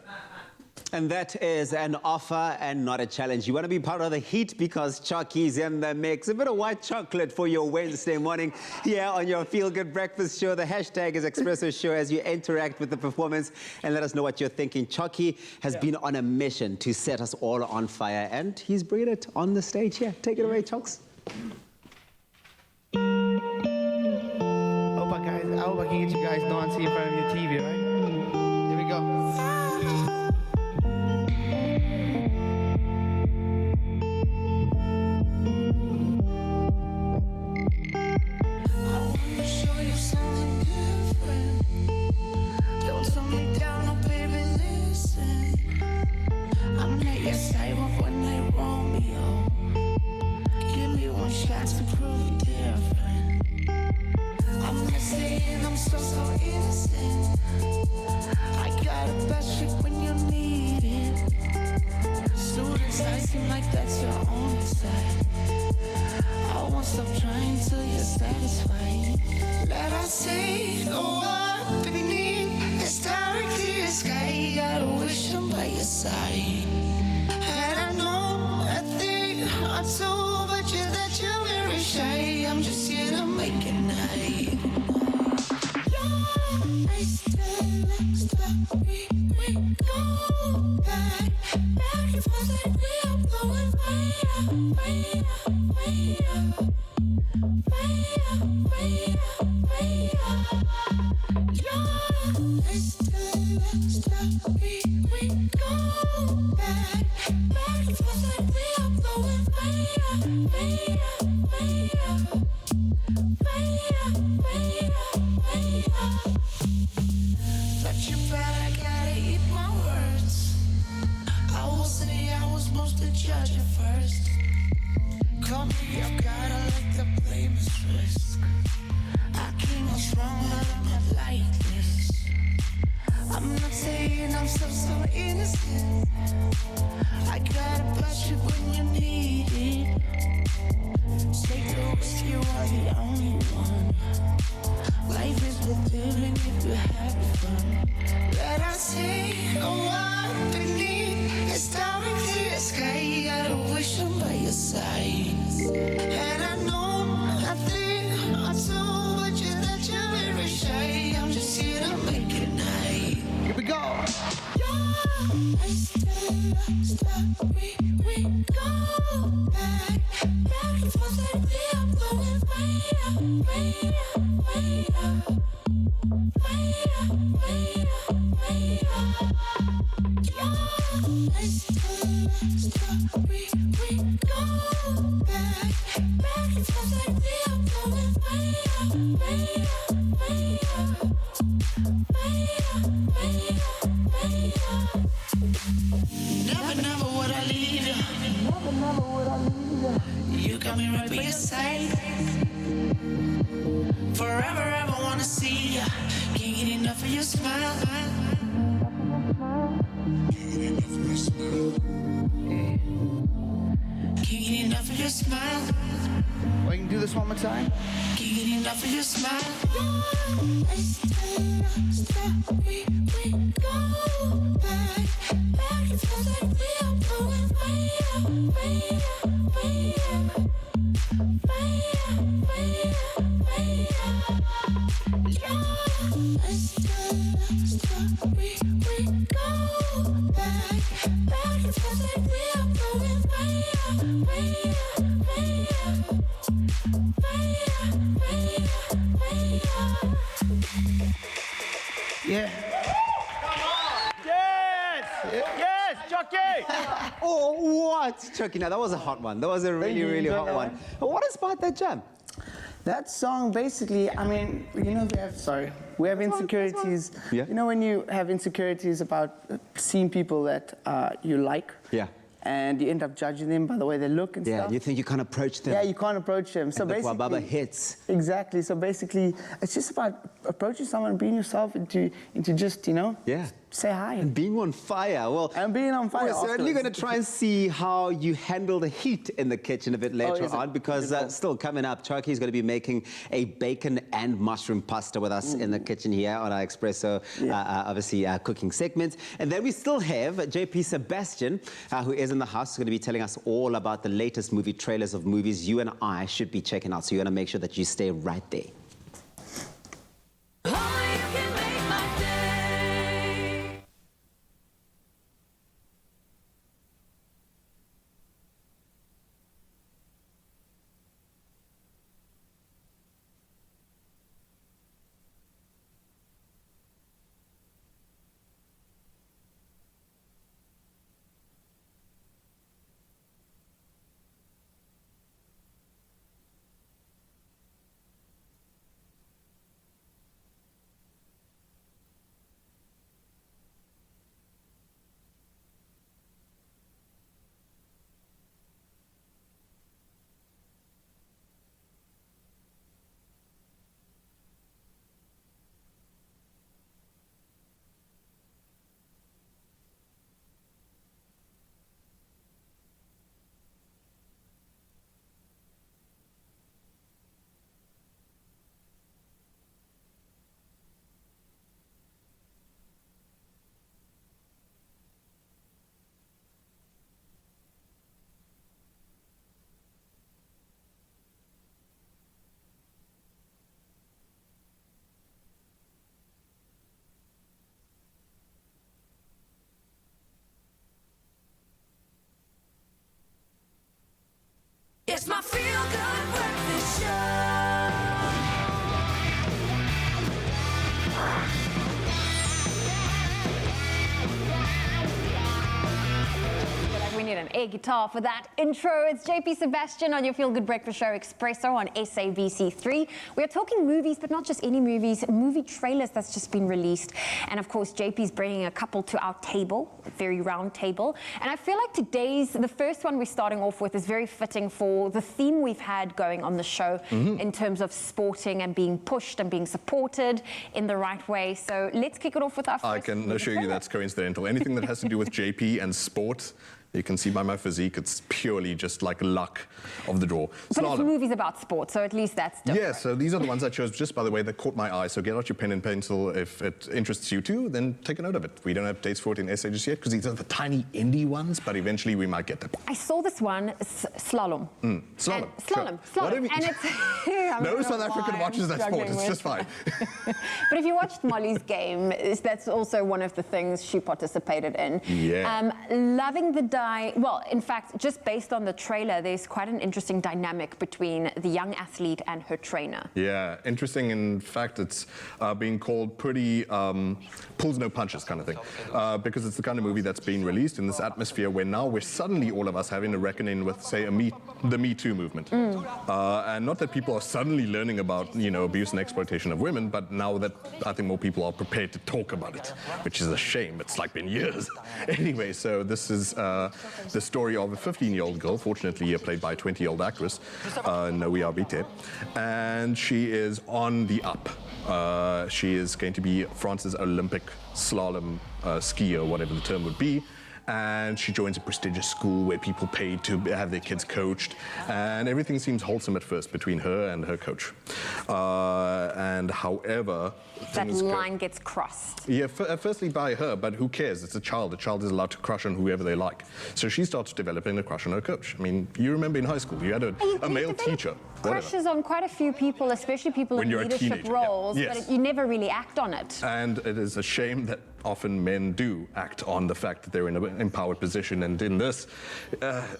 And that is an offer and not a challenge. You want to be part of the heat because Chocky's in the mix. A bit of white chocolate for your Wednesday morning here on your Feel Good Breakfast Show. The hashtag is Expresso Show as you interact with the performance and let us know what you're thinking. Chocky has been on a mission to set us all on fire, and he's bringing it on the stage here. Take it away, Chocks. I hope I can get you guys dancing in front of your TV, right? Here we go. Yeah. Yes! Yes, Chocky! Oh, what? Chocky, now that was a hot one. That was a really, really hot one. But what inspired that jam? That song, basically, I mean, you know, we have insecurities. Yeah. You know, when you have insecurities about seeing people that you like. Yeah. and you end up judging them by the way they look and stuff. Yeah, you think you can't approach them. Yeah, you can't approach them. So and basically, Baba hits. Exactly. So basically, it's just about approaching someone, being yourself, into just, you know, say hi. And being on fire. Well, and being on fire. We're certainly going to try and see how you handle the heat in the kitchen a bit later on, because still coming up, Chucky is going to be making a bacon and mushroom pasta with us in the kitchen here on our Expresso, obviously, cooking segment. And then we still have JP Sebastian, who is in the house, going to be telling us all about the latest movie trailers of movies you and I should be checking out. So you want to make sure that you stay right there. It's my feel-good breakfast show. We need an air guitar for that intro. It's JP Sebastian on your Feel Good Breakfast Show Expresso on SABC3. We're talking movies, but not just any movies, movie trailers that's just been released. And of course, JP's bringing a couple to our table, a very round table. And I feel like the first one we're starting off with is very fitting for the theme we've had going on the show in terms of sporting and being pushed and being supported in the right way. So let's kick it off with our first I can assure you that's coincidental. Anything that has to do with JP and sport, you can see by my physique, it's purely just like luck of the draw. But it's movies about sport, so at least that's different. Yeah, so these are the ones I chose just by the way that caught my eye. So get out your pen and pencil. If it interests you too, then take a note of it. We don't have dates for it in SA just yet because these are the tiny indie ones, but eventually we might get them. I saw this one, slalom. Slalom. Slalom. And it's... No South African watches that sport. It's just fine. But if you watched Molly's game, that's also one of the things she participated in. Yeah. Loving the well, in fact, just based on the trailer, there's quite an interesting dynamic between the young athlete and her trainer. Yeah, interesting. In fact, it's being called pretty pulls no punches kind of thing, because it's the kind of movie that's being released in this atmosphere where now we're suddenly all of us having a reckoning with, say, the Me Too movement. And not that people are suddenly learning about, abuse and exploitation of women, but now that I think more people are prepared to talk about it, which is a shame. It's like been years. Anyway, so this is the story of a 15-year-old girl, fortunately played by a 20-year-old actress, Noe Abite, and she is on the up. She is going to be France's Olympic slalom skier, whatever the term would be. And she joins a prestigious school where people pay to have their kids coached, and everything seems wholesome at first between her and her coach. And however, that line gets crossed. Yeah, firstly by her, but who cares? It's a child. A child is allowed to crush on whoever they like. So she starts developing a crush on her coach. I mean, you remember in high school, you had a male teacher. Crushes on quite a few people, especially people in leadership roles, but you never really act on it. And it is a shame that often men do act on the fact that they're in an empowered position, and in this,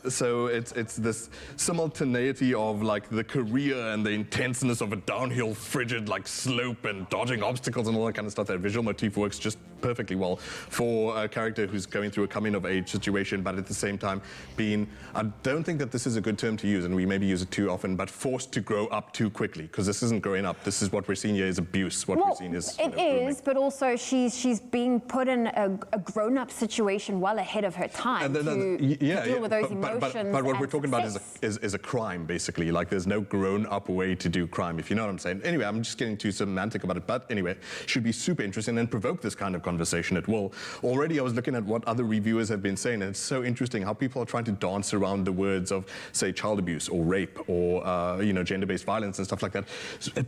so it's this simultaneity of like the career and the intenseness of a downhill frigid like slope and dodging obstacles and all that kind of stuff. That visual motif works just perfectly well for a character who's going through a coming-of-age situation, but at the same time being, I don't think that this is a good term to use, and we maybe use it too often, but forced to grow up too quickly, because this isn't growing up. This is what we're seeing here is abuse. What we're seeing is it is, but also she's being put in a grown-up situation well ahead of her time to deal with those emotions. But what we're talking about is a crime, basically. Like, there's no grown-up way to do crime, if you know what I'm saying. Anyway, I'm just getting too semantic about it, but anyway, should be super interesting and provoke this kind of conversation at will. Already I was looking at what other reviewers have been saying, and it's so interesting how people are trying to dance around the words of, say, child abuse or rape or, you know, gender-based violence and stuff like that,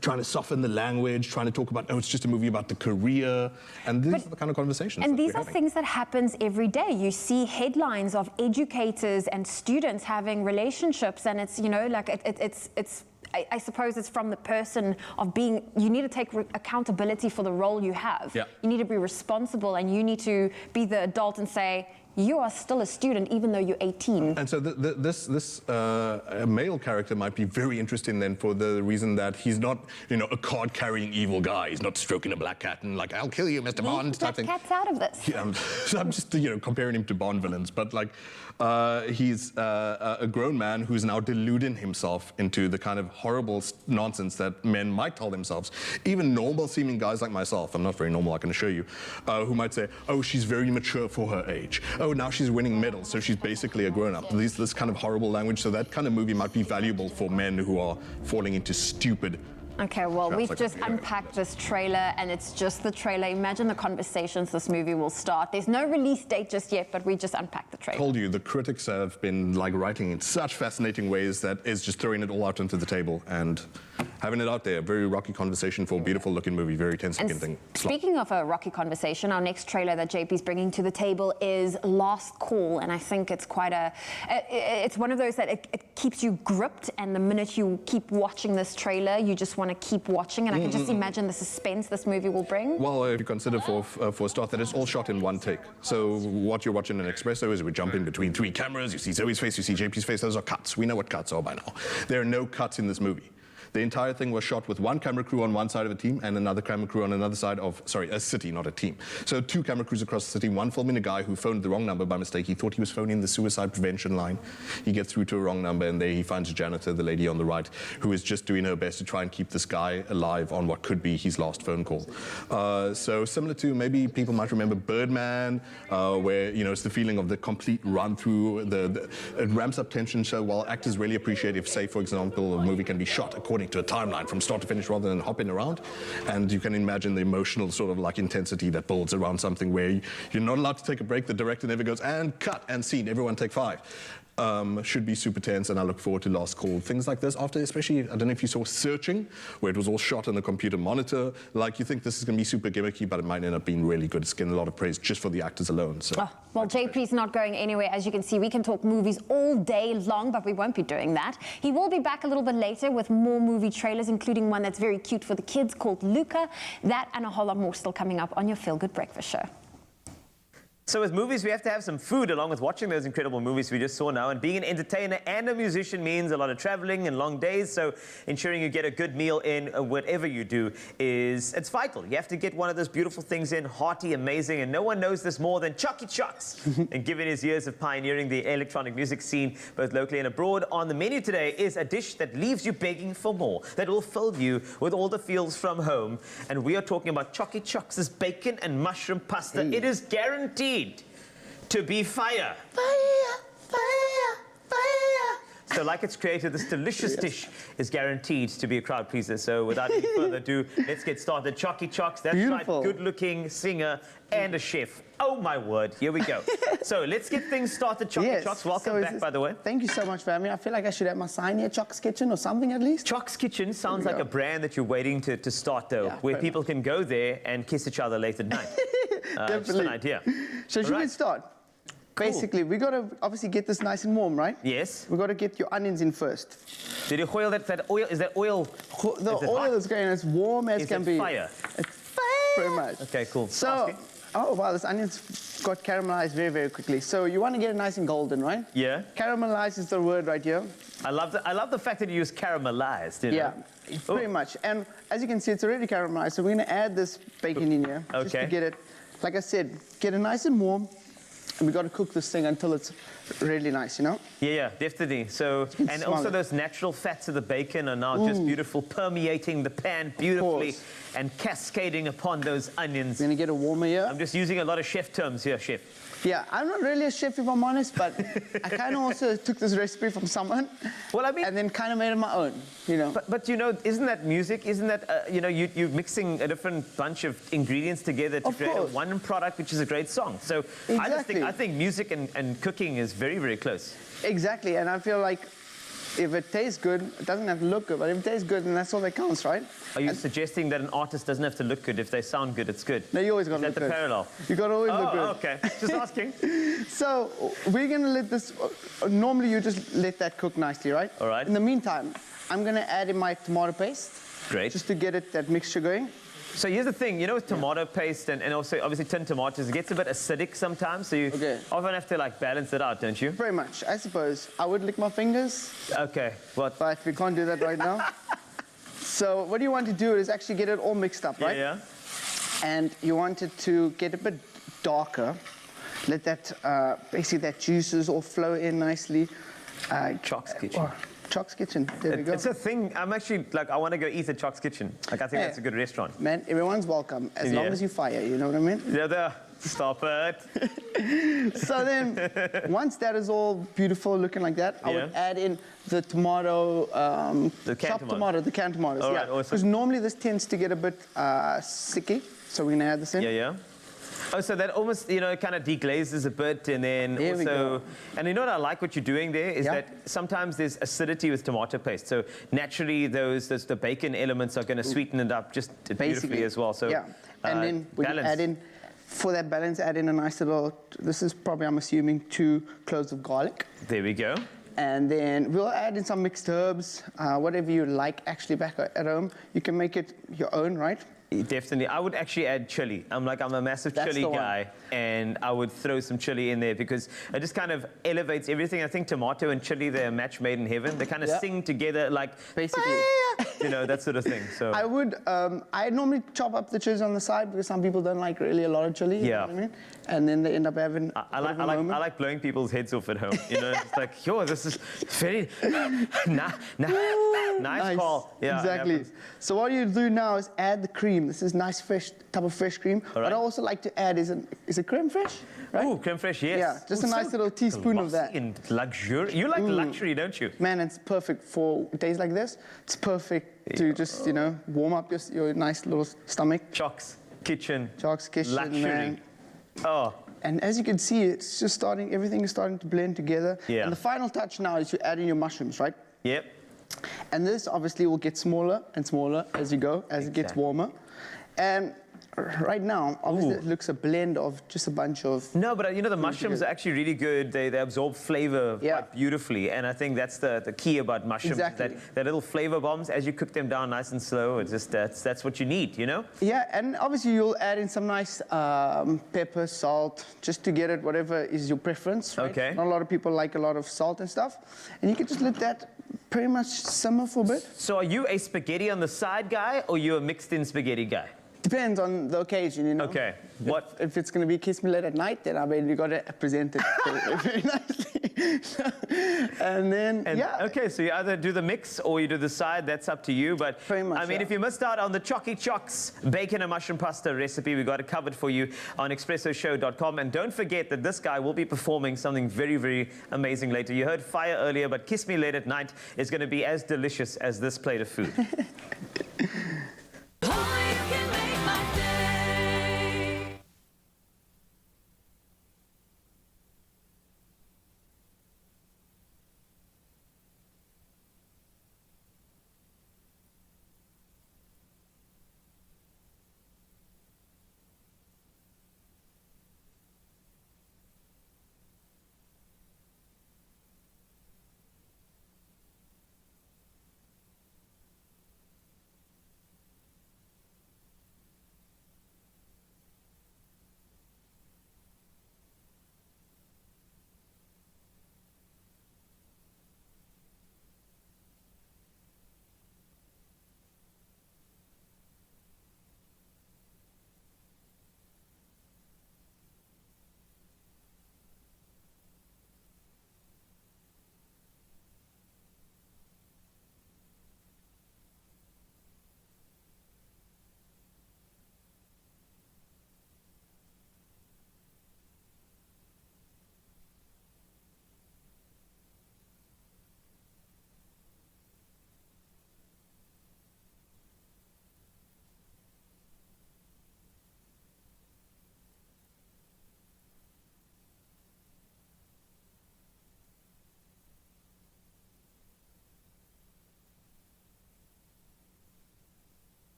trying to soften the language, trying to talk about, oh, it's just a movie about the career, and these are the kind of conversations. And these are things that happens every day. You see headlines of educators and students having relationships, and it's, you know, like I suppose it's from the person of being, you need to take accountability for the role you have. Yeah. You need to be responsible, and you need to be the adult and say, you are still a student even though you're 18. And so this male character might be very interesting then for the reason that he's not, you know, a card-carrying evil guy. He's not stroking a black cat and like, I'll kill you, Mr. Bond type thing. Cat's out of this. Yeah, so I'm just, you know, comparing him to Bond villains, but like he's a grown man who's now deluding himself into the kind of horrible nonsense that men might tell themselves. Even normal-seeming guys like myself, I'm not very normal, I can assure you, who might say, oh, she's very mature for her age. Oh, now she's winning medals, so she's basically a grown-up. This kind of horrible language, so that kind of movie might be valuable for men who are falling into stupid. Okay, well, we've just unpacked this trailer, and it's just the trailer. Imagine the conversations this movie will start. There's no release date just yet, but we just unpacked the trailer. I told you, the critics have been like writing in such fascinating ways that is just throwing it all out onto the table and having it out there. A very rocky conversation for a beautiful-looking movie, very tense-looking thing. Speaking of a rocky conversation, our next trailer that JP's bringing to the table is Last Call, and I think it's quite it's one of those that it keeps you gripped, and the minute you keep watching this trailer, you just want to keep watching, and I can just imagine the suspense this movie will bring. Well, if you consider for a start that it's all shot in one take. So what you're watching in Expresso is we jump in between 3 cameras, you see Zoe's face, you see JP's face, those are cuts. We know what cuts are by now. There are no cuts in this movie. The entire thing was shot with one camera crew on one side of a team and another camera crew on another side of, sorry, a city, not a team. So 2 camera crews across the city, one filming a guy who phoned the wrong number by mistake. He thought he was phoning the suicide prevention line. He gets through to a wrong number, and there he finds a janitor, the lady on the right, who is just doing her best to try and keep this guy alive on what could be his last phone call. So similar to, maybe people might remember Birdman, where, you know, it's the feeling of the complete run through, it ramps up tension, so while actors really appreciate if, say, for example, a movie can be shot according to a timeline from start to finish rather than hopping around. And you can imagine the emotional sort of like intensity that builds around something where you're not allowed to take a break. The director never goes, and cut, and scene, everyone take 5. Should be super tense, and I look forward to Last Call. Things like this, after especially, I don't know if you saw Searching, where it was all shot on the computer monitor. Like, you think this is going to be super gimmicky, but it might end up being really good. It's getting a lot of praise just for the actors alone. So. Well, JP's not going anywhere. As you can see, we can talk movies all day long, but we won't be doing that. He will be back a little bit later with more movie trailers, including one that's very cute for the kids called Luca. That and a whole lot more still coming up on your Feel Good Breakfast Show. So with movies, we have to have some food along with watching those incredible movies we just saw now. And being an entertainer and a musician means a lot of traveling and long days. So ensuring you get a good meal in whatever you do it's vital. You have to get one of those beautiful things in, hearty, amazing. And no one knows this more than Chucky Chucks. And given his years of pioneering the electronic music scene, both locally and abroad, on the menu today is a dish that leaves you begging for more, that will fill you with all the feels from home. And we are talking about Chucky Chucks' bacon and mushroom pasta. It is guaranteed to be fire. Fire, fire, fire. So like it's created, this delicious dish is guaranteed to be a crowd pleaser. So without any further ado, let's get started. Chucky Chucks, that's right, good-looking singer and a chef. Oh my word, here we go. So let's get things started. Chucky Chucks, welcome back, by the way. Thank you so much for having me. I feel like I should have my sign here, Chuck's Kitchen or something at least. Chuck's Kitchen sounds like a brand that you're waiting to start though, where people can go there and kiss each other late at night. Just an idea. So should we start? Basically, we got to obviously get this nice and warm, right? Yes. We got to get your onions in first. Did you oil that oil? Is that oil? The oil is going as warm as can be. Fire? It's fire. Pretty much. Okay, cool. So, oh wow, this onion's got caramelized very, very quickly. So you want to get it nice and golden, right? Yeah. Caramelized is the word right here. I love the fact that you use caramelized. You know? Yeah, pretty much. And as you can see, it's already caramelized. So we're going to add this bacon in here just to get it like I said, get it nice and warm. And we got to cook this thing until it's really nice, you know? Yeah, definitely. So, and also those natural fats of the bacon are now just beautiful, permeating the pan beautifully and cascading upon those onions. We're gonna get it warmer here. I'm just using a lot of chef terms here, chef. Yeah, I'm not really a chef if I'm honest, but I kind of also took this recipe from someone. Well, I mean, and then kind of made it my own, you know. But you know, isn't that music? Isn't that you know, you're mixing a different bunch of ingredients together to create one product, which is a great song. So I think music and cooking is very, very close. Exactly, and I feel like if it tastes good, it doesn't have to look good, but if it tastes good, then that's all that counts, right? Are you suggesting that an artist doesn't have to look good? If they sound good, it's good? No, you always got to look good. Is that the parallel? You got to always look good. Oh, okay. Just asking. So we're going to let this, normally you just let that cook nicely, right? All right. In the meantime, I'm going to add in my tomato paste. Great. Just to get that mixture going. So here's the thing, you know, with tomato paste and also obviously tinned tomatoes, it gets a bit acidic sometimes, so you often have to like balance it out, don't you? Very much, I suppose. I would lick my fingers. Okay, what? But we can't do that right now. So what you want to do is actually get it all mixed up, right? Yeah. And you want it to get a bit darker. Let that, basically that juices all flow in nicely. Chocs Kitchen. Chocs Kitchen, there we go. It's a thing, I'm actually, like, I want to go eat at Chocs Kitchen. Like, I think that's a good restaurant. Man, everyone's welcome, as long as you fire, you know what I mean? Yeah, stop it. So then, once that is all beautiful looking like that, I would add in the tomato, the chopped tomato, the canned tomatoes. All right, awesome. Because normally this tends to get a bit sticky, so we're gonna add this in. Yeah. Oh, so that almost, you know, kind of deglazes a bit, and then and you know what I like what you're doing there is that sometimes there's acidity with tomato paste. So naturally, the bacon elements are going to sweeten it up just beautifully as well. So and then we add in, for that balance, add in a nice little. This is probably, I'm assuming, 2 cloves of garlic. There we go. And then we'll add in some mixed herbs, whatever you like actually back at home. You can make it your own, right? Definitely. I would actually add chili. I'm a massive chili guy, and I would throw some chili in there because it just kind of elevates everything. I think tomato and chili, they're a match made in heaven. They kind of sing together like, basically, you know, that sort of thing. So I would, I normally chop up the chilies on the side because some people don't like really a lot of chili. You know what I mean? And then they end up having I like blowing people's heads off at home. You know, it's like, yo, this is very nice call. Yeah, exactly. So what you do now is add the cream. This is nice fresh type of fresh cream. What I also like to add is it creme fraiche? Right? Oh, creme fraiche, yes. Yeah, just a nice little teaspoon of that. And luxury. You like luxury, don't you? Man, it's perfect for days like this. It's perfect to just, you know, warm up your nice little stomach. Chocs Kitchen. Chocs Kitchen, luxury. man. Oh. And as you can see, it's just starting, everything is starting to blend together. Yeah. And the final touch now is you add in your mushrooms, right? Yep. And this obviously will get smaller and smaller as you go, as it gets warmer. And right now, obviously, it looks a blend of just a bunch of... No, but you know, the mushrooms are actually really good. They absorb flavor quite beautifully. And I think that's the key about mushrooms. Exactly. That little flavor bombs, as you cook them down nice and slow, it's just, that's what you need, you know? Yeah, and obviously you'll add in some nice pepper, salt, just to get it whatever is your preference, right? Okay. Not a lot of people like a lot of salt and stuff. And you can just let that pretty much simmer for a bit. So are you a spaghetti on the side guy, or you a mixed-in spaghetti guy? Depends on the occasion, you know. Okay. What if it's going to be kiss me late at night? Then I mean you got to present it very nicely. And then okay, so you either do the mix or you do the side. That's up to you. But pretty much, I mean, if you missed out on the Chocky Chocs bacon and mushroom pasta recipe, we got it covered for you on ExpressoShow.com. And don't forget that this guy will be performing something very, very amazing later. You heard fire earlier, but kiss me late at night is going to be as delicious as this plate of food.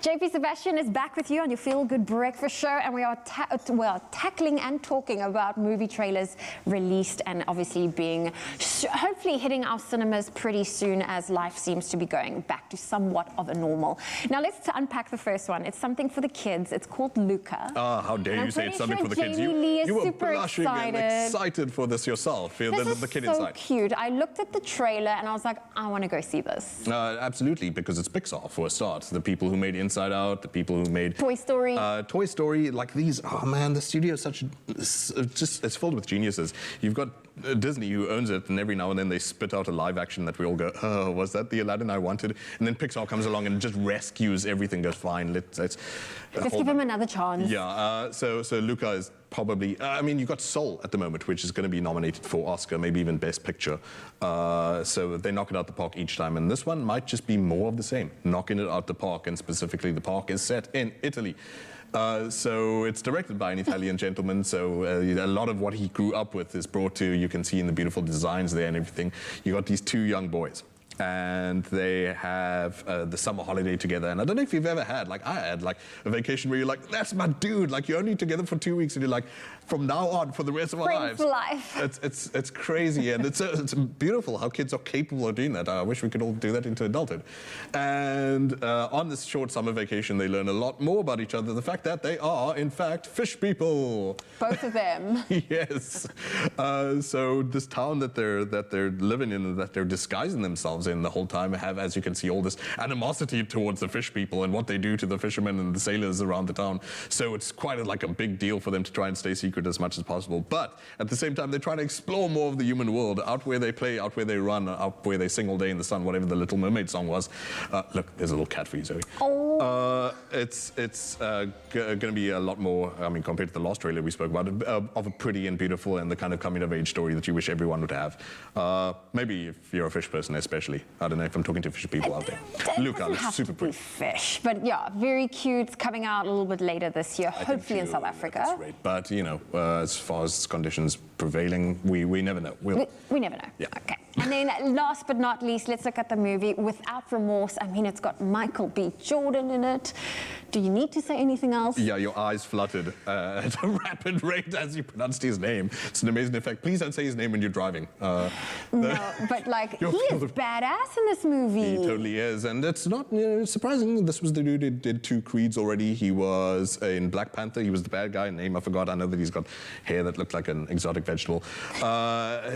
JP Sebastian is back with you on your Feel Good Breakfast Show, and we are tackling and talking about movie trailers released and obviously being hopefully hitting our cinemas pretty soon as life seems to be going back to somewhat of a normal. Now let's unpack the first one. It's something for the kids. It's called Luca. Ah, how dare you say it's something for the kids. You were super blushing and excited for this yourself. This the kid is so inside. cute. I looked at the trailer and I was like, I want to go see this. Absolutely, because it's Pixar for a start. The people who made Inside Out, the people who made Toy Story. Toy Story, like these. Oh man, the studio is it's filled with geniuses. You've got Disney who owns it, and every now and then they spit out a live action that we all go, oh, was that the Aladdin I wanted? And then Pixar comes along and just rescues everything. Goes fine. Let's give him another chance. Yeah. So Luca is probably. I mean, you've got Soul at the moment, which is going to be nominated for Oscar, maybe even Best Picture. So they knock it out the park each time, and this one might just be more of the same, knocking it out the park, and specifically the park is set in Italy. So it's directed by an Italian gentleman, so a lot of what he grew up with is brought to, you can see in the beautiful designs there and everything. You got these two young boys, and they have the summer holiday together. And I don't know if you've ever had, like I had, like a vacation where you're like, that's my dude, like you're only together for 2 weeks, and you're like, from now on, for the rest of our lives. For life. It's crazy, and it's beautiful how kids are capable of doing that. I wish we could all do that into adulthood. And on this short summer vacation, they learn a lot more about each other. The fact that they are, in fact, fish people. Both of them. Yes. So this town that they're living in, that they're disguising themselves in the whole time, have, as you can see, all this animosity towards the fish people and what they do to the fishermen and the sailors around the town. So it's quite like a big deal for them to try and stay secret as much as possible. But at the same time, they try to explore more of the human world, out where they play, out where they run, out where they sing all day in the sun, whatever the Little Mermaid song was. Look, there's a little cat for you, Zoe. Oh. It's going to be a lot more, I mean, compared to the last trailer we spoke about, of a pretty and beautiful and the kind of coming-of-age story that you wish everyone would have. Maybe if you're a fish person especially. I don't know if I'm talking to fish people out there. Luca looks super pretty. Fish, but yeah, very cute. Coming out a little bit later this year, hopefully in South Africa. That's right. But, you know, as far as conditions prevailing, we never know. We never know. Yeah. Okay. And then last but not least, let's look at the movie Without Remorse. I mean, it's got Michael B. Jordan in it. Do you need to say anything else? Yeah, your eyes fluttered at a rapid rate as you pronounced his name. It's an amazing effect. Please don't say his name when you're driving. No, but like, he is badass in this movie. He totally is. And it's not surprising. This was the dude who did 2 Creeds already. He was in Black Panther. He was the bad guy. Name I forgot. I know that he's got hair that looked like an exotic vegetable.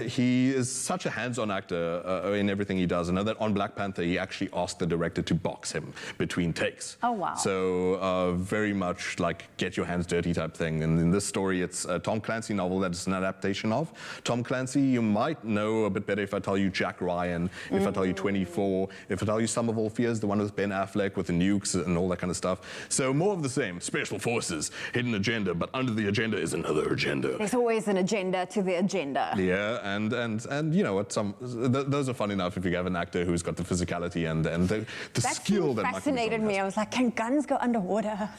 He is such a hands-on actor in everything he does. I know that on Black Panther, he actually asked the director to box him between takes. Oh, wow. So very much like get your hands dirty type thing. And in this story, it's a Tom Clancy novel that is an adaptation of. Tom Clancy, you might know a bit better if I tell you Jack Ryan, if I tell you 24, if I tell you Sum of All Fears, the one with Ben Affleck with the nukes and all that kind of stuff. So more of the same. Special forces, hidden agenda, but under the agenda is another agenda. There's always an agenda to the agenda. Yeah, and you know what? Those are fun enough if you have an actor who's got the physicality and the skill that fascinated me. I was like, can guns go underwater?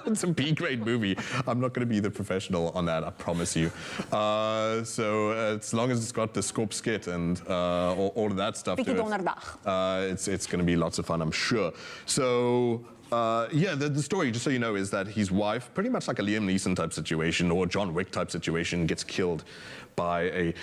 It's a B-grade movie. I'm not going to be the professional on that, I promise you. So as long as it's got the scope skit and all of that stuff to it, it's going to be lots of fun, I'm sure. So yeah, the story, just so you know, is that his wife, pretty much like a Liam Neeson type situation or John Wick type situation, gets killed by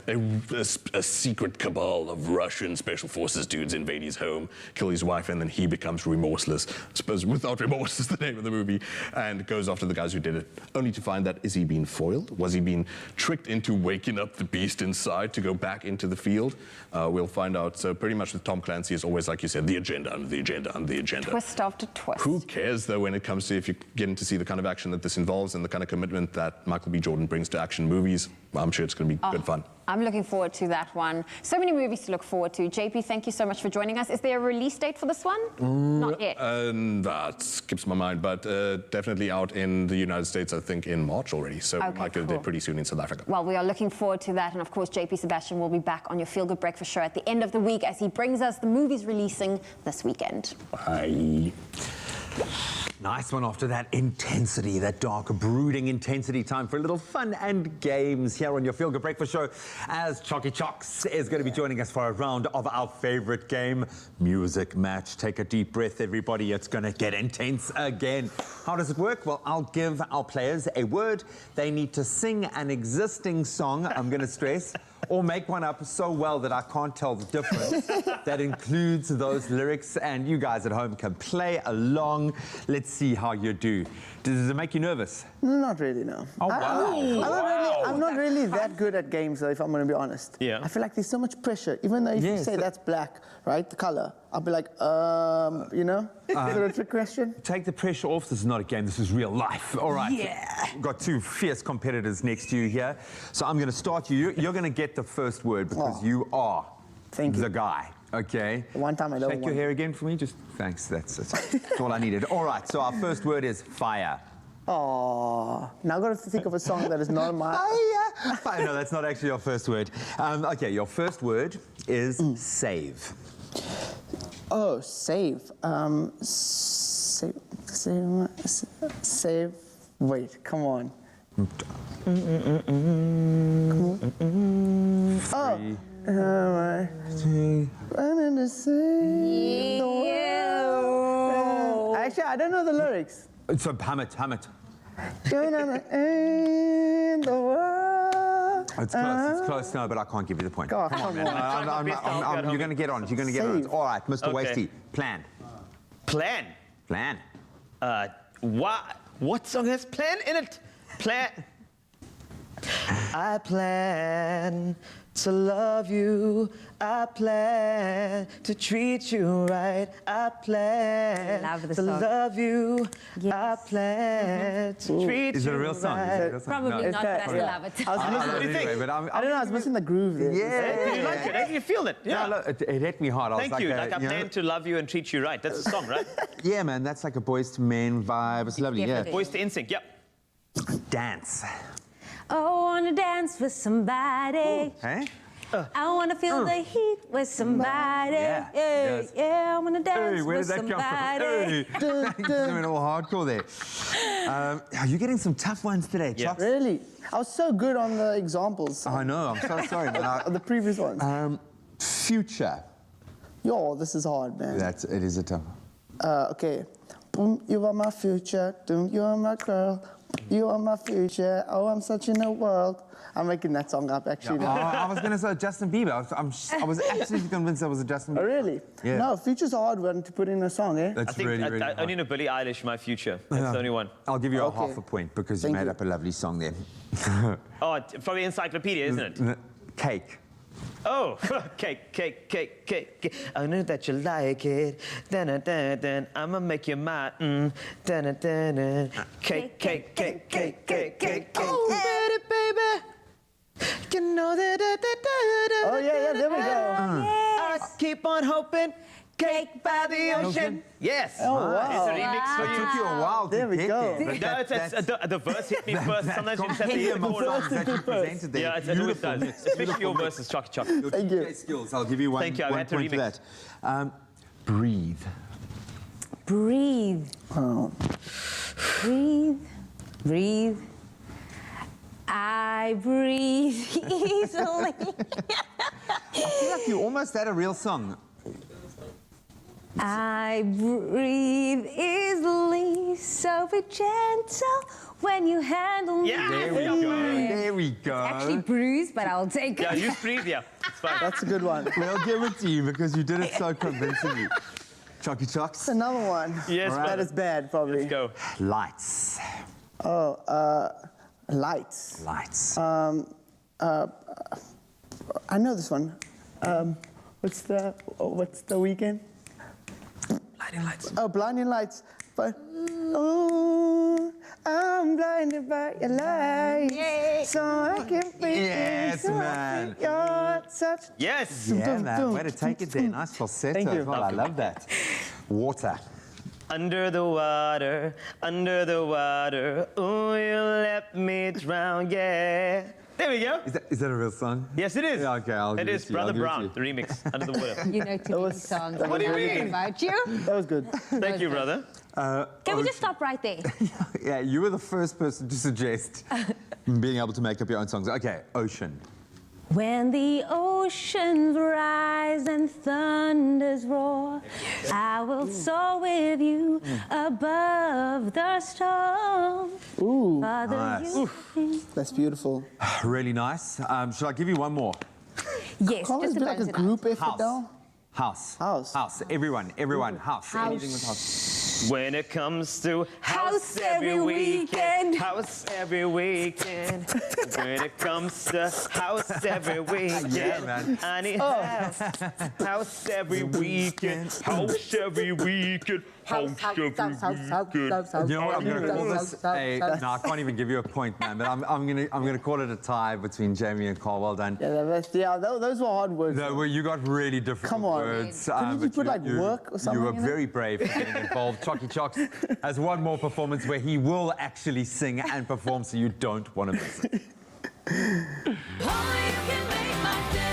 a secret cabal of Russian special forces dudes invade his home, kill his wife, and then he becomes remorseless. I suppose Without Remorse is the name of the movie, and goes after the guys who did it, only to find that, is he being foiled? Was he being tricked into waking up the beast inside to go back into the field? We'll find out. So pretty much with Tom Clancy, it's always, like you said, the agenda under the agenda under the agenda. Twist after twist. Who cares, though, when it comes to if you're getting to see the kind of action that this involves and the kind of commitment that Michael B. Jordan brings to action movies? I'm sure it's going to be good fun. I'm looking forward to that one. So many movies to look forward to. JP, thank you so much for joining us. Is there a release date for this one? Not yet. That skips my mind, but definitely out in the United States, I think, in March already. So we might get it pretty soon in South Africa. Well, we are looking forward to that. And of course, JP Sebastian will be back on your Feel Good Breakfast Show at the end of the week as he brings us the movies releasing this weekend. Bye. Nice one after that intensity, that dark, brooding intensity. Time for a little fun and games here on your Feel Good Breakfast Show, as Chalky Chocks is going to be joining us for a round of our favorite game, Music Match. Take a deep breath, everybody. It's going to get intense again. How does it work? Well, I'll give our players a word. They need to sing an existing song, I'm going to stress, or make one up so well that I can't tell the difference. That includes those lyrics, and you guys at home can play along. Let's see how you do. Does it make you nervous? No, not really, no. Oh, wow. I'm not really that good at games, though, if I'm going to be honest. Yeah. I feel like there's so much pressure. Even though if you say that's black, right, the color, I'll be like, you know? Is it a trick question? Take the pressure off. This is not a game. This is real life. All right. Yeah. We've got two fierce competitors next to you here. So I'm going to start you. You're going to get the first word because you are the guy. Okay. One time I don't Shake your hair again for me. Just thanks. That's all I needed. All right. So our first word is fire. Oh, now I've got to think of a song that is not my... Fire. No, that's not actually your first word. Okay, your first word is save. Oh, save. Save. Wait, come on. Three. Running to save the world. Actually, I don't know the lyrics. So hum it. Going on in the world. It's close now, but I can't give you the point. God, Come on, man. You're going to get on. You're going to get on. All right, Mr. Wasty, plan. Plan? What song has plan in it? Plan. I plan to love you. I plan to treat you right. I plan to love you. I plan to treat you. Is it a real song? Right. Probably not, but I still love it. What do you think? I don't know, I was missing the groove there. Yeah. Did you like it? Did you feel it? Yeah. No, look, it hit me hard. Thank you. Like I plan to love you and treat you right. That's the song, right? Yeah, man. That's like a Boys to Men vibe. It's lovely. Yeah. Boys to NSYNC. Yep. Dance. Oh, I wanna dance with somebody. Hey? I wanna feel the heat with somebody. Yeah, I wanna dance where with did that somebody. come from? Hey. Doing all hardcore there. Are you getting some tough ones today, Chuck? Really? I was so good on the examples. I know. I'm so sorry, man. The previous ones. Future. Yo, this is hard, man. It is a tough one. Okay. Boom, you are my future. Doom, you are my girl. You are my future. Oh, I'm such in the world. I'm making that song up, actually. Yeah. I was going to say Justin Bieber. I was absolutely convinced that was a Justin Bieber. Oh, really? Yeah. No, Future's a hard one to put in a song, eh? That's I think really I hard. only know Billie Eilish, My Future. That's the only one. I'll give you a half a point because you made up a lovely song there. Oh, from the encyclopedia, isn't it? Cake. Oh, cake. I know that you like it. Dun. I'ma make you mine. Dun. Cake. Oh, baby. You know that. Oh, yeah, there we go. I keep on hoping. Cake by the ocean. Yes. Oh, wow. It's a remix for It you. took you a while to There we get go. there. No, the verse hit me first. Sometimes you just have to hear the chorus. that you presented there. Yeah, it always does. Especially your verses, Chuck. Your Thank you. DJ skills. I'll give you one, Thank you, I one had to point for remix. that. Breathe. Breathe. Oh. Breathe. I breathe easily. I feel like you almost had a real song. I breathe easily, so be gentle when you handle me. Yeah. There we go. Actually bruised, but I'll take it. Yeah, you breathe, yeah. It's fine. That's a good one. We'll give it to you because you did it so convincingly. Chucky Chucks. Another one. Yes, That brother. is bad, probably. Let's go. Lights. Oh, lights. Lights. I know this one. What's the weekend? Blinding lights. Oh, blinding lights. But oh, I'm blinded by your light, so I can breathe. Yes, man. You're such. Yes. Yeah, man. Way to take it there. Nice falsetto. Thank you. as well. I love that. Water. Under the water, ooh, you let me drown, yeah. There we go. Is that a real song? Yes, it is. Yeah, okay, I'll It give is to you, Brother I'll give it to Brown, you. the remix, Under the Water. You know too many songs. What do you mean? About you. That was good. Thank you, brother. Can we just stop right there? Yeah, you were the first person to suggest being able to make up your own songs. Okay, Ocean. When the oceans rise and thunders roar, I will soar with you above the storm. Ooh, Father, Nice. you that's beautiful. Really nice. Should I give you one more? Yes, Can't just it to be like balance a it group out. effort now? House. House. House. Everyone. House. Anything with house. When it comes to House every weekend. House every weekend. When it comes to house every weekend. Yeah, man. I need house. House every weekend. House every weekend. House every weekend. You know what? I'm going to call this a... No, I can't even give you a point, man. But I'm going to call it a tie between Jamie and Carl. Well done. Yeah, those were hard words. No, well, you got really difficult Come on. words. Couldn't you but put, like, work or something You were in it? very brave for getting involved. Chalky Chalks has one more performance where he will actually sing and perform, so you don't want to miss it. Only you can make my day.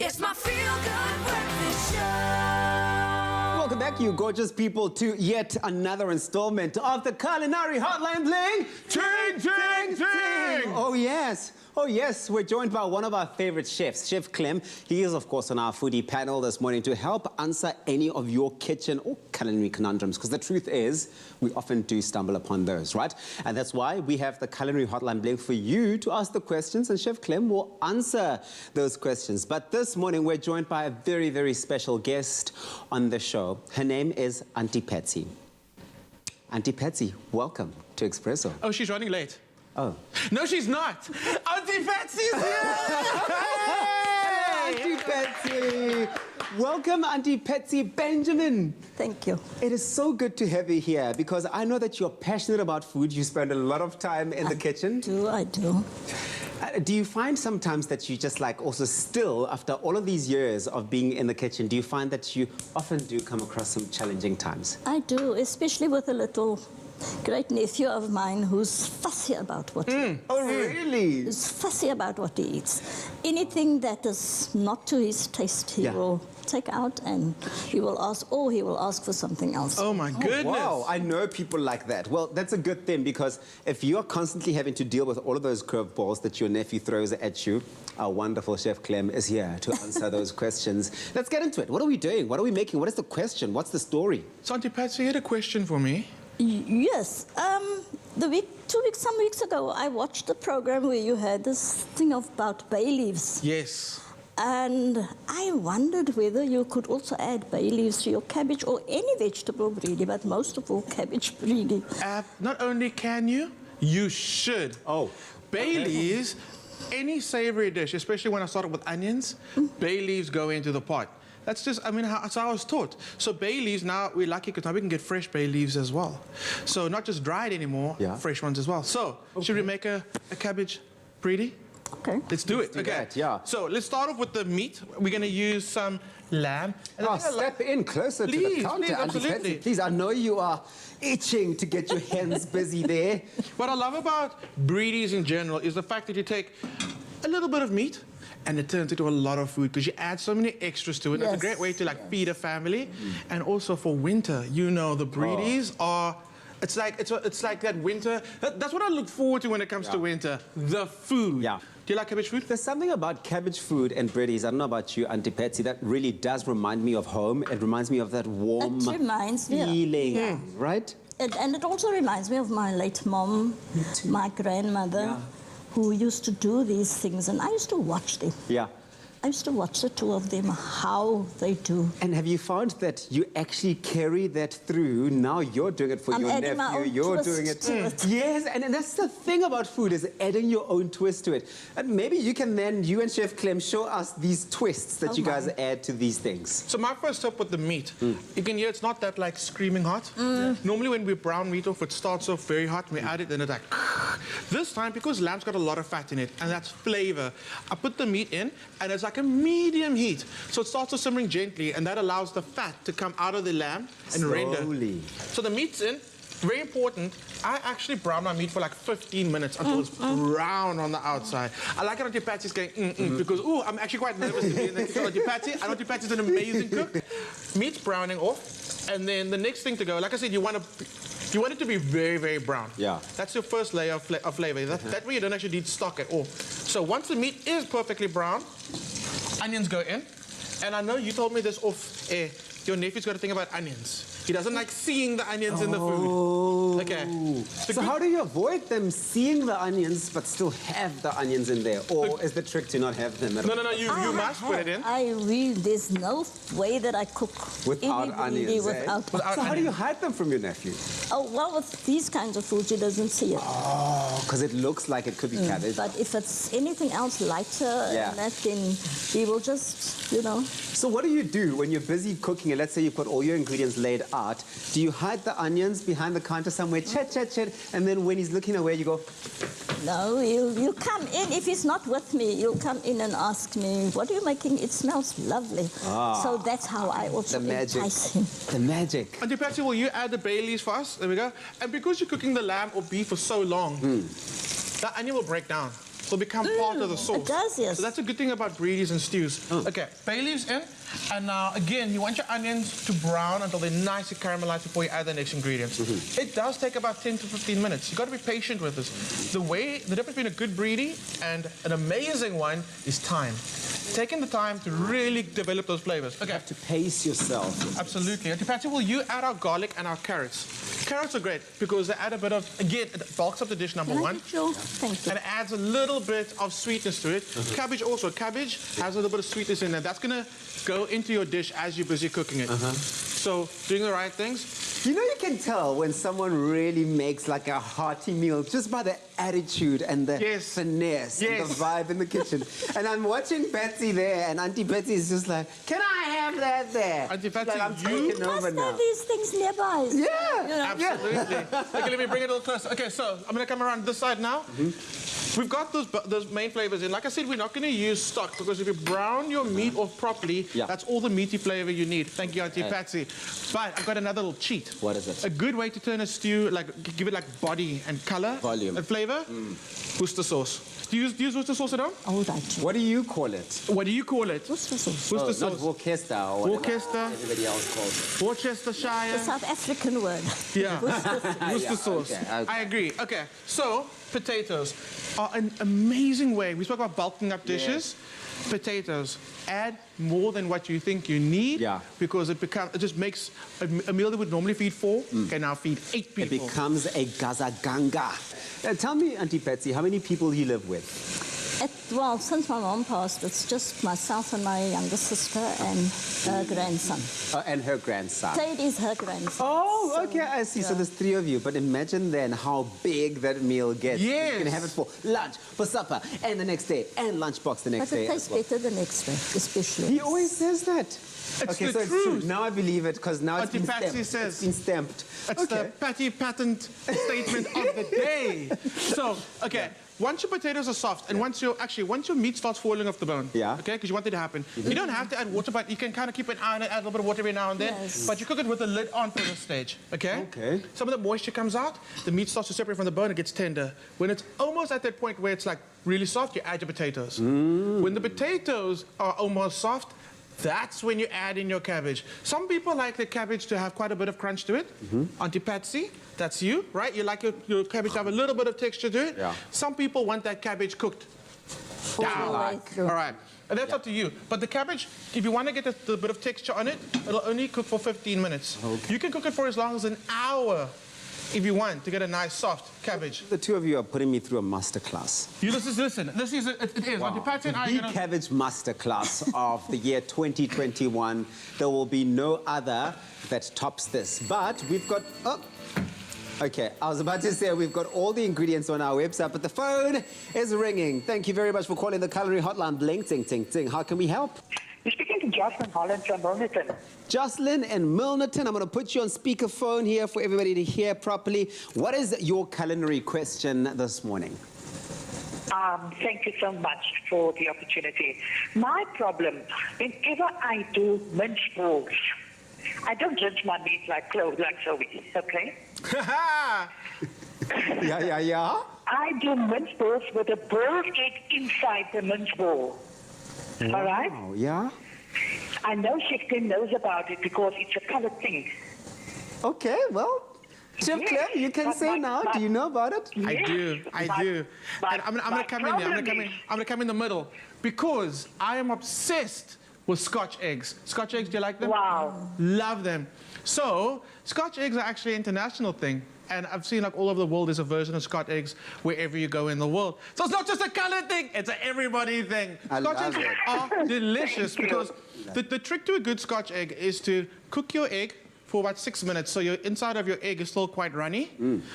It's my feel-good breakfast show. Welcome back, you gorgeous people, to yet another installment of the Culinary Hotline Bling. Ting, ting, ting! Oh yes, we're joined by one of our favorite chefs, Chef Clem. He is, of course, on our foodie panel this morning to help answer any of your kitchen or culinary conundrums, because the truth is, we often do stumble upon those, right? And that's why we have the Culinary Hotline Bling for you to ask the questions, and Chef Clem will answer those questions. But this morning, we're joined by a very, very special guest on the show. Her name is Auntie Patsy. Auntie Patsy, welcome to Expresso. Oh, she's running late. Oh. No, she's not. Auntie Patsy's here! Auntie Patsy! Welcome, Auntie Patsy Benjamin. Thank you. It is so good to have you here because I know that you're passionate about food. You spend a lot of time in the kitchen. I do. Do you find sometimes that you just like also still, after all of these years of being in the kitchen, do you find that you often do come across some challenging times? I do, especially with a little great nephew of mine who's fussy about what he eats. Oh, really? He's fussy about what he eats. Anything that is not to his taste, he will take out, and he will ask for something else. Oh my goodness. Wow, I know people like that. Well, that's a good thing, because if you're constantly having to deal with all of those curveballs that your nephew throws at you, our wonderful Chef Clem is here to answer those questions. Let's get into it. What are we doing? What are we making? What is the question? What's the story? So, Auntie Patsy, you had a question for me? Yes. Some weeks ago, I watched the program where you had this thing about bay leaves. Yes. And I wondered whether you could also add bay leaves to your cabbage or any vegetable breedy, but most of all cabbage breedy. Not only can you, you should. Oh. Bay leaves, any savory dish, especially when I started with onions, bay leaves go into the pot. That's just, that's how I was taught. So bay leaves, now we're lucky because now we can get fresh bay leaves as well. So not just dried anymore, fresh ones as well. So should we make a cabbage breedy? Okay. Let's do it. do that, yeah. So let's start off with the meat. We're going to use some lamb. And step in closer to the counter, please, Auntie absolutely. Patsy. Please, I know you are itching to get your hands busy there. What I love about breedies in general is the fact that you take a little bit of meat and it turns into a lot of food because you add so many extras to it. It's a great way to feed a family. And also for winter, the breedies are... It's like that winter. That's what I look forward to when it comes to winter. The food. Yeah. Do you like cabbage food? There's something about cabbage food and breadies, I don't know about you, Auntie Patsy, that really does remind me of home. It reminds me of that warm feeling, right? And it also reminds me of my late mom, my grandmother, who used to do these things, and I used to watch them. Yeah. I used to watch the two of them, how they do. And have you found that you actually carry that through? Now you're doing it for your adding my nephew. own You're twist doing it. to it. Yes, and that's the thing about food, is adding your own twist to it. And maybe you can then, you and Chef Clem, show us these twists that you guys add to these things. So my first step with the meat, you can hear it's not that screaming hot. Normally when we brown meat off, it starts off very hot. We add it, and it's like... This time, because lamb's got a lot of fat in it, and that's flavor, I put the meat in, and it's like a medium heat. So it starts to simmering gently, and that allows the fat to come out of the lamb and render. So the meat's in. Very important. I actually brown my meat for like 15 minutes until it's brown on the outside. I like it Auntie Patsy's going, because, I'm actually quite nervous to be in the kitchen. Auntie Patsy, and Auntie Patsy's an amazing cook. Meat's browning off, and then the next thing to go, like I said, you want it to be very, very brown. Yeah. That's your first layer of flavor. That way you don't actually need stock at all. So once the meat is perfectly brown, onions go in. And I know you told me this off air. Your nephew's got a thing about onions. He doesn't like seeing the onions in the food. Okay. So how do you avoid them seeing the onions but still have the onions in there? Or is the trick to not have them at all? No, you must put it in. There's no way that I cook without onions. Without so how do you hide them from your nephew? Oh, well, with these kinds of foods, he doesn't see it. Oh, because it looks like it could be cabbage. But if it's anything else lighter, then he will just, So what do you do when you're busy cooking, and let's say you've got all your ingredients laid out? Do you hide the onions behind the counter somewhere, chat, and then when he's looking away, you go... No, you'll come in. If he's not with me, you'll come in and ask me, what are you making? It smells lovely. So that's how I also entice him. The magic. Auntie Patsy, will you add the bay leaves for us? There we go. And because you're cooking the lamb or beef for so long, the onion will break down. It'll become part of the sauce. It does, yes. So that's a good thing about breedies and stews. Okay, bay leaves in. And now, again, you want your onions to brown until they're nicely caramelized before you add the next ingredients. It does take about 10 to 15 minutes. You've got to be patient with this. The difference between a good breedie and an amazing one is time. Taking the time to really develop those flavors. Okay. You have to pace yourself. Absolutely. Auntie Patsy, will you add our garlic and our carrots? Carrots are great because they add a bit of, again, it bulks up the dish, number one. Thank you. And it adds a little bit of sweetness to it. Cabbage also. Cabbage has a little bit of sweetness in there. That's going to go into your dish as you're busy cooking it. So, doing the right things. You know, you can tell when someone really makes like a hearty meal just by the attitude and the finesse and the vibe in the kitchen. And I'm watching Patsy there, and Auntie Patsy is just like, can I have that there? Auntie Patsy, like, I'm taking over now. Have these things nearby. Absolutely. Okay, let me bring it a little closer. Okay, so I'm going to come around this side now. We've got those main flavors in. Like I said, we're not going to use stock because if you brown your meat off properly, that's all the meaty flavor you need. Thank you, Auntie Patsy. But I've got another little cheat. What is it? A good way to turn a stew, like give it like body and color, volume, and flavor. Worcester sauce. Do you use Worcester sauce at all? Oh, right. What do you call it? What do you call it? Worcester sauce. Worcester Not sauce. Worcester or whatever Worcester. everybody else calls it. Worcestershire. The South African word. Yeah. Worcester. Worcester sauce. okay. I agree. Okay. So potatoes are an amazing way. We spoke about bulking up dishes. Potatoes. Add more than what you think you need. Yeah. Because it just makes a meal that would normally feed 4 can now feed 8 people. It becomes a gazaganga. Tell me, Auntie Patsy, how many people you live with? Well, since my mom passed, it's just myself and my younger sister and her grandson. And her grandson. Tate is her grandson. Oh, okay, I see. So there's 3 of you. But imagine then how big that meal gets. Yes. You can have it for lunch, for supper, and the next day, and lunchbox the next But day. it tastes better the next day, especially. He always says that. It's okay, the so it's truth. true. Now I believe it because now it's Auntie been Patsy stamped. says. It's been stamped. It's the Patty patent statement of the day. So, okay, once your potatoes are soft and once your meat starts falling off the bone, okay, because you want it to happen, you don't have to add water, but you can kind of keep an eye on it, add a little bit of water every now and then, but you cook it with the lid on for this stage, okay? Okay. Some of the moisture comes out, the meat starts to separate from the bone, it gets tender. When it's almost at that point where it's like really soft, you add your potatoes. When the potatoes are almost soft, that's when you add in your cabbage. Some people like the cabbage to have quite a bit of crunch to it. Auntie Patsy, that's you, right? You like your cabbage to have a little bit of texture to it. Yeah. Some people want that cabbage cooked down. All right. And that's up to you. But the cabbage, if you want to get the bit of texture on it, it'll only cook for 15 minutes. You can cook it for as long as an hour if you want to get a nice soft cabbage. The 2 of you are putting me through a masterclass. You listen. This is it is. Wow. Auntie Patsy and I The are gonna... cabbage masterclass of the year 2021. There will be no other that tops this. But we've got... Oh. Okay, I was about to say we've got all the ingredients on our website, but the phone is ringing. Thank you very much for calling the culinary hotline. Bling, ting, ting, ting. How can we help? You're speaking to Jocelyn Holland from Milnerton. Jocelyn and Milnerton, I'm going to put you on speakerphone here for everybody to hear properly. What is your culinary question this morning? Thank you so much for the opportunity. My problem, whenever I do mince balls, I don't judge my meat like clothes, like Zoe, okay? Yeah. I do mince balls with a boiled egg inside the mince ball. Wow. All right? Yeah? I know Chef Clem knows about it because it's a colored thing. Okay, well, Chef Clem, you can say now. Do you know about it? I do. And I'm gonna come in there. I'm gonna come in the middle because I am obsessed with Scotch eggs. Scotch eggs, do you like them? Wow. Love them. So, Scotch eggs are actually an international thing. And I've seen like all over the world there's a version of Scotch eggs wherever you go in the world. So it's not just a colored thing, it's an everybody thing. Scotch eggs are delicious because the trick to a good Scotch egg is to cook your egg for about 6 minutes so your inside of your egg is still quite runny.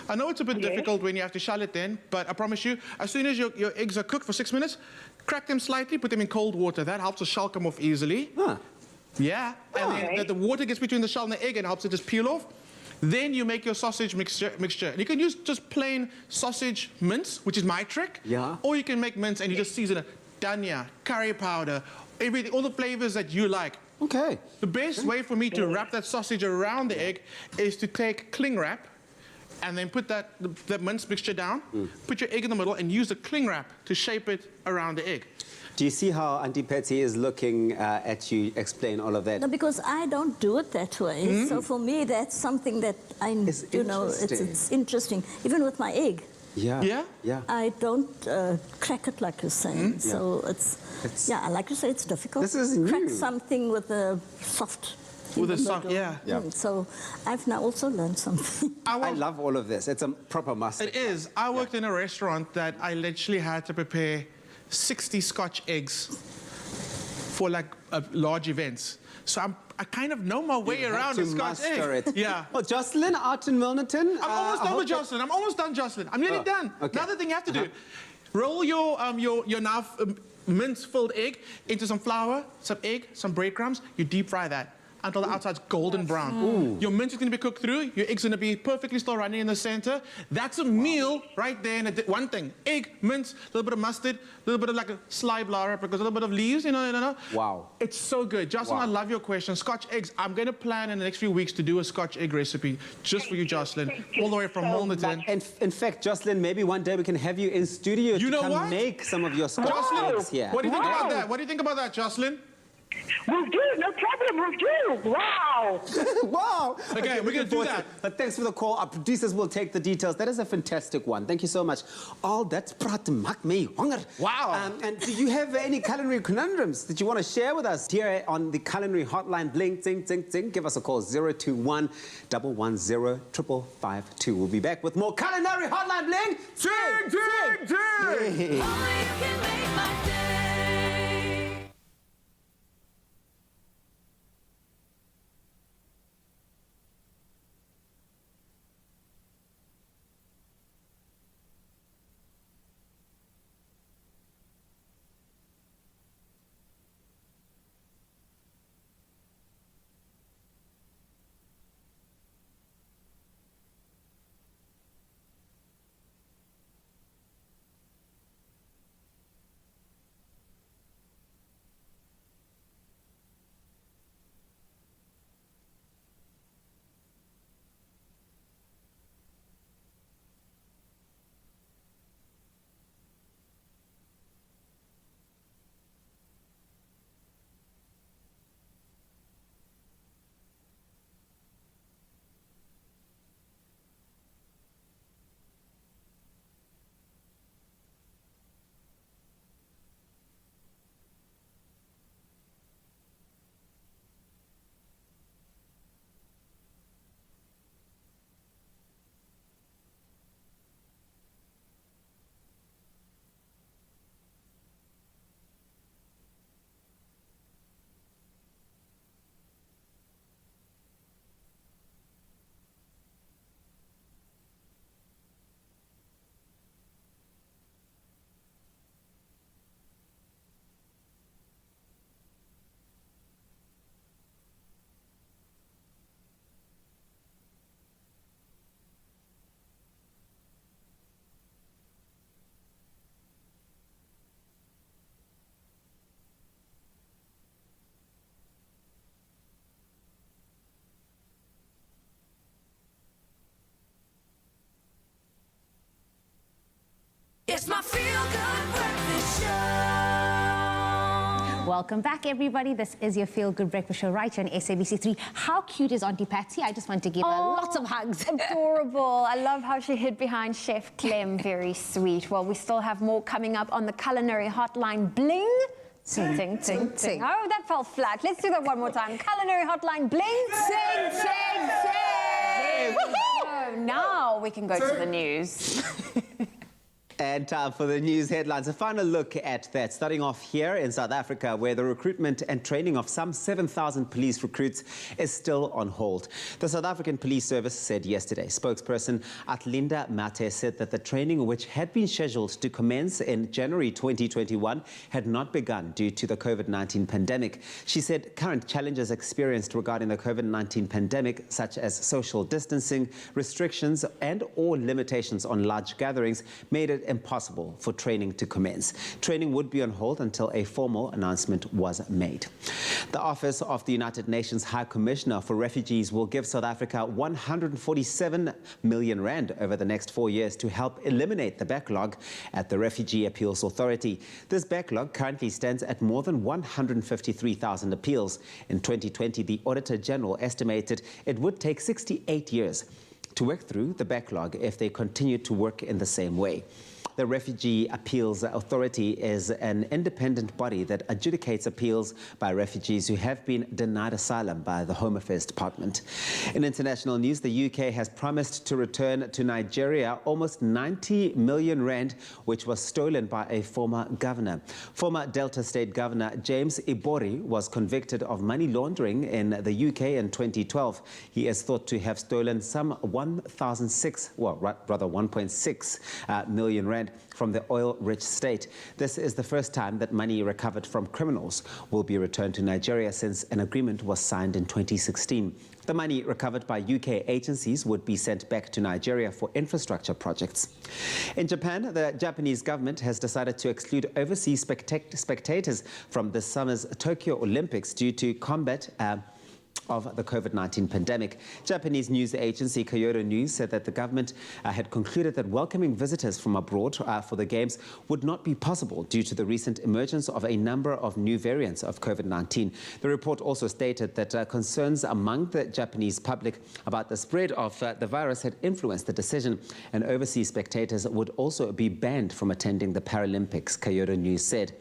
I know it's a bit difficult when you have to shell it then, but I promise you, as soon as your eggs are cooked for 6 minutes, crack them slightly, put them in cold water. That helps the shell come off easily. Yeah, and then the water gets between the shell and the egg and helps it just peel off. Then you make your sausage mixture. And you can use just plain sausage mince, which is my trick. Yeah. Or you can make mince and you just season it. Dhania, curry powder, everything, all the flavors that you like. Okay. The best way for me to wrap that sausage around the egg is to take cling wrap and then put that mince mixture down, put your egg in the middle and use the cling wrap to shape it around the egg. Do you see how Auntie Patsy is looking at you explain all of that? No, because I don't do it that way. So for me, that's something that it's interesting. Even with my egg. Yeah. I don't crack it like you're saying. So it's like you say, it's difficult. This is new. Crack something with a soft. With a soft, yeah. So I've now also learned something. I love all of this. It's a proper must. It is. I worked in a restaurant that I literally had to prepare 60 Scotch eggs for like large events. So I kind of know my way around a Scotch egg. Yeah. Well, Jocelyn, out in Milnerton. I'm almost done with Jocelyn. I'm almost done, Jocelyn. I'm nearly done. Okay. Another thing you have to do, roll your now mince-filled egg into some flour, some egg, some breadcrumbs. You deep fry that. until the outside's golden brown. Your mince is going to be cooked through. Your egg's going to be perfectly still running in the center. That's a meal right there. And one thing, egg, mince, a little bit of mustard, a little bit of like a sly flour, because a little bit of leaves, you know. Wow. It's so good. Jocelyn, I love your question. Scotch eggs. I'm going to plan in the next few weeks to do a Scotch egg recipe just for you, Jocelyn, all the way from Milnerton. In fact, Jocelyn, maybe one day we can have you in studio to come make some of your Scotch eggs here. What do you think about that? What do you think about that, Jocelyn? We'll do, no problem, we'll do. Wow. Wow. Okay, we're going to do that. But thanks for the call. Our producers will take the details. That is a fantastic one. Thank you so much. Oh, that's praat maak my honger. Wow. And do you have any culinary conundrums that you want to share with us here on the culinary hotline? Bling, ting, ting, ting. Give us a call, 021 110 5552. We'll be back with more culinary hotline bling. Ting, ting, ting. It's my feel-good breakfast show. Welcome back, everybody. This is your Feel Good Breakfast Show right here on SABC3. How cute is Auntie Patsy? I just want to give her lots of hugs. Adorable. I love how she hid behind Chef Clem. Very sweet. Well, we still have more coming up on the culinary hotline. Bling. Ting, ting, ting, ting. Oh, that fell flat. Let's do that one more time. Culinary hotline. Bling. Ting, ting, ting. Oh, now we can go to the news. And time for the news headlines. A final look at that. Starting off here in South Africa, where the recruitment and training of some 7,000 police recruits is still on hold. The South African Police Service said yesterday. Spokesperson Atlinda Mate said that the training, which had been scheduled to commence in January 2021, had not begun due to the COVID-19 pandemic. She said current challenges experienced regarding the COVID-19 pandemic, such as social distancing, restrictions and/or limitations on large gatherings, made it impossible for training to commence. Training would be on hold until a formal announcement was made. The Office of the United Nations High Commissioner for Refugees will give South Africa 147 million rand over the next 4 years to help eliminate the backlog at the Refugee Appeals Authority. This backlog currently stands at more than 153,000 appeals. In 2020, the Auditor General estimated it would take 68 years to work through the backlog if they continue to work in the same way. The Refugee Appeals Authority is an independent body that adjudicates appeals by refugees who have been denied asylum by the Home Affairs Department. In international news, the UK has promised to return to Nigeria almost 90 million rand, which was stolen by a former governor. Former Delta State Governor James Ibori was convicted of money laundering in the UK in 2012. He is thought to have stolen some 1.6 million rand. land from the oil-rich state. This is the first time that money recovered from criminals will be returned to Nigeria since an agreement was signed in 2016. The money recovered by UK agencies would be sent back to Nigeria for infrastructure projects. In Japan, the Japanese government has decided to exclude overseas spectators from this summer's Tokyo Olympics due to combat of the COVID-19 pandemic. Japanese news agency Kyodo News said that the government had concluded that welcoming visitors from abroad for the Games would not be possible due to the recent emergence of a number of new variants of COVID-19. The report also stated that concerns among the Japanese public about the spread of the virus had influenced the decision, and overseas spectators would also be banned from attending the Paralympics, Kyodo News said.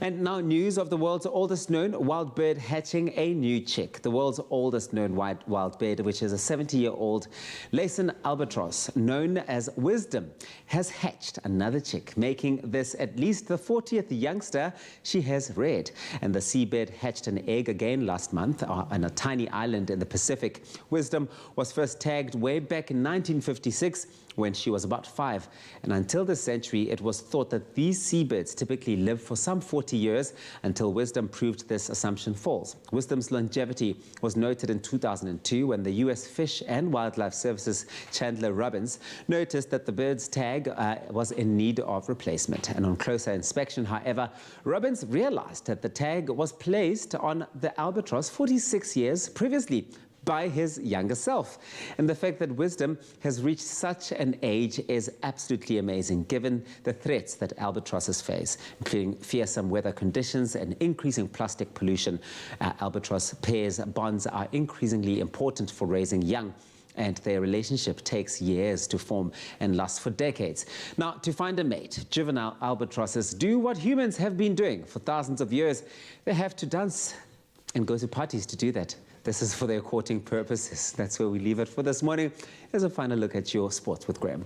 And now news of the world's oldest known wild bird hatching a new chick. The world's oldest known wild bird, which is a 70-year-old Laysan albatross known as Wisdom, has hatched another chick, making this at least the 40th youngster she has reared. And the seabird hatched an egg again last month on a tiny island in the Pacific. Wisdom was first tagged way back in 1956 when she was about 5. And until this century, it was thought that these seabirds typically live for some 40 years until Wisdom proved this assumption false. Wisdom's longevity was noted in 2002 when the U.S. Fish and Wildlife Service's Chandler Robbins noticed that the bird's tag was in need of replacement. And on closer inspection, however, Robbins realized that the tag was placed on the albatross 46 years previously by his younger self. And the fact that Wisdom has reached such an age is absolutely amazing, given the threats that albatrosses face, including fearsome weather conditions and increasing plastic pollution. Albatross pairs bonds are increasingly important for raising young, and their relationship takes years to form and lasts for decades. Now, to find a mate, juvenile albatrosses do what humans have been doing for thousands of years. They have to dance and go to parties to do that. This is for their courting purposes. That's where we leave it for this morning. Here's a final look at your sports with Graham.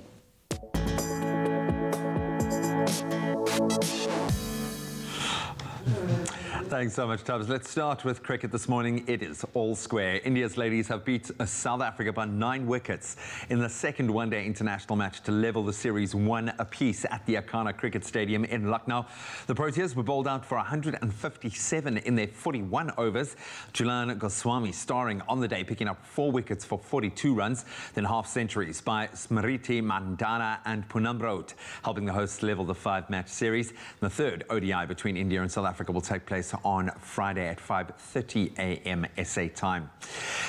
Thanks so much, Tubbs. Let's start with cricket this morning. It is all square. India's ladies have beat South Africa by 9 wickets in the second one-day international match to level the series 1 apiece at the Akana Cricket Stadium in Lucknow. The Proteas were bowled out for 157 in their 41 overs. Julan Goswami starring on the day, picking up 4 wickets for 42 runs, then half-centuries by Smriti Mandana and Poonam Raut, helping the hosts level the 5-match series. The third ODI between India and South Africa will take place on Friday at 5:30 a.m. SA time.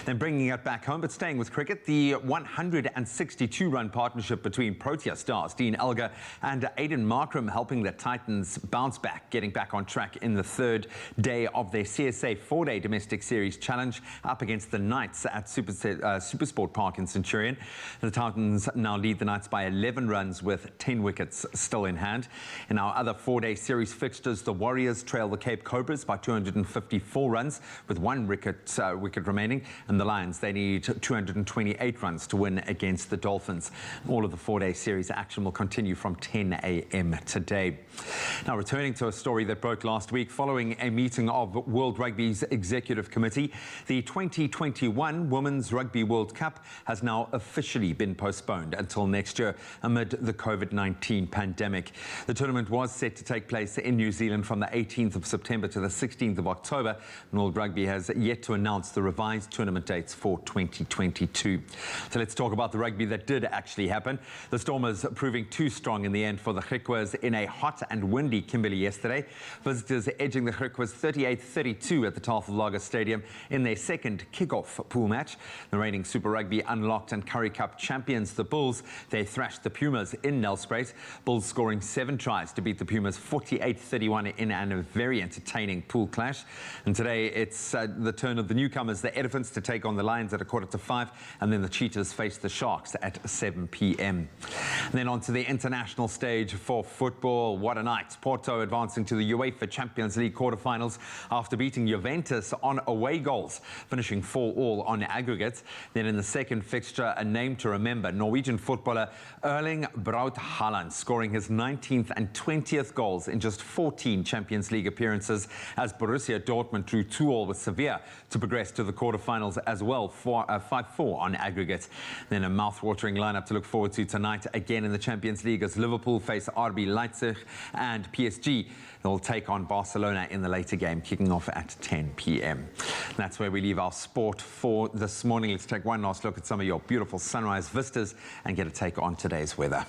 Then bringing it back home, but staying with cricket, the 162-run partnership between Protea stars Dean Elgar and Aiden Markram helping the Titans bounce back, getting back on track in the third day of their CSA 4-day domestic series challenge up against the Knights at Supersport Park in Centurion. The Titans now lead the Knights by 11 runs with 10 wickets still in hand. In our other 4-day series fixtures, the Warriors trail the Cape Cobras by 254 runs with 1 wicket remaining, and the Lions, they need 228 runs to win against the Dolphins. All of the 4-day series action will continue from 10 a.m. today. Now, returning to a story that broke last week following a meeting of World Rugby's Executive Committee, the 2021 Women's Rugby World Cup has now officially been postponed until next year amid the COVID-19 pandemic. The tournament was set to take place in New Zealand from the 18th of September to the 16th of October, and World Rugby has yet to announce the revised tournament dates for 2022. So let's talk about the rugby that did actually happen. The Stormers proving too strong in the end for the Griquas in a hot and windy Kimberley yesterday. Visitors edging the Griquas 38-32 at the Tafelberg Stadium in their second kick-off pool match. The reigning Super Rugby Unlocked and Currie Cup champions, the Bulls, they thrashed the Pumas in Nelspruit. Bulls scoring 7 tries to beat the Pumas 48-31 in a very entertaining pool clash. And today it's the turn of the newcomers, the Elephants, to take on the Lions at 5:15, and then the Cheetahs face the Sharks at 7 p.m. And then on to the international stage for football. What a night. Porto advancing to the UEFA Champions League quarterfinals after beating Juventus on away goals, finishing 4-4 on aggregate. Then in the second fixture, a name to remember, Norwegian footballer Erling Braut Haaland scoring his 19th and 20th goals in just 14 Champions League appearances as Borussia Dortmund drew 2-2 with Sevilla to progress to the quarterfinals as well, 5-4 on aggregate. Then a mouth-watering lineup to look forward to tonight again in the Champions League as Liverpool face RB Leipzig and PSG. They'll take on Barcelona in the later game, kicking off at 10 p.m. That's where we leave our sport for this morning. Let's take one last look at some of your beautiful sunrise vistas and get a take on today's weather.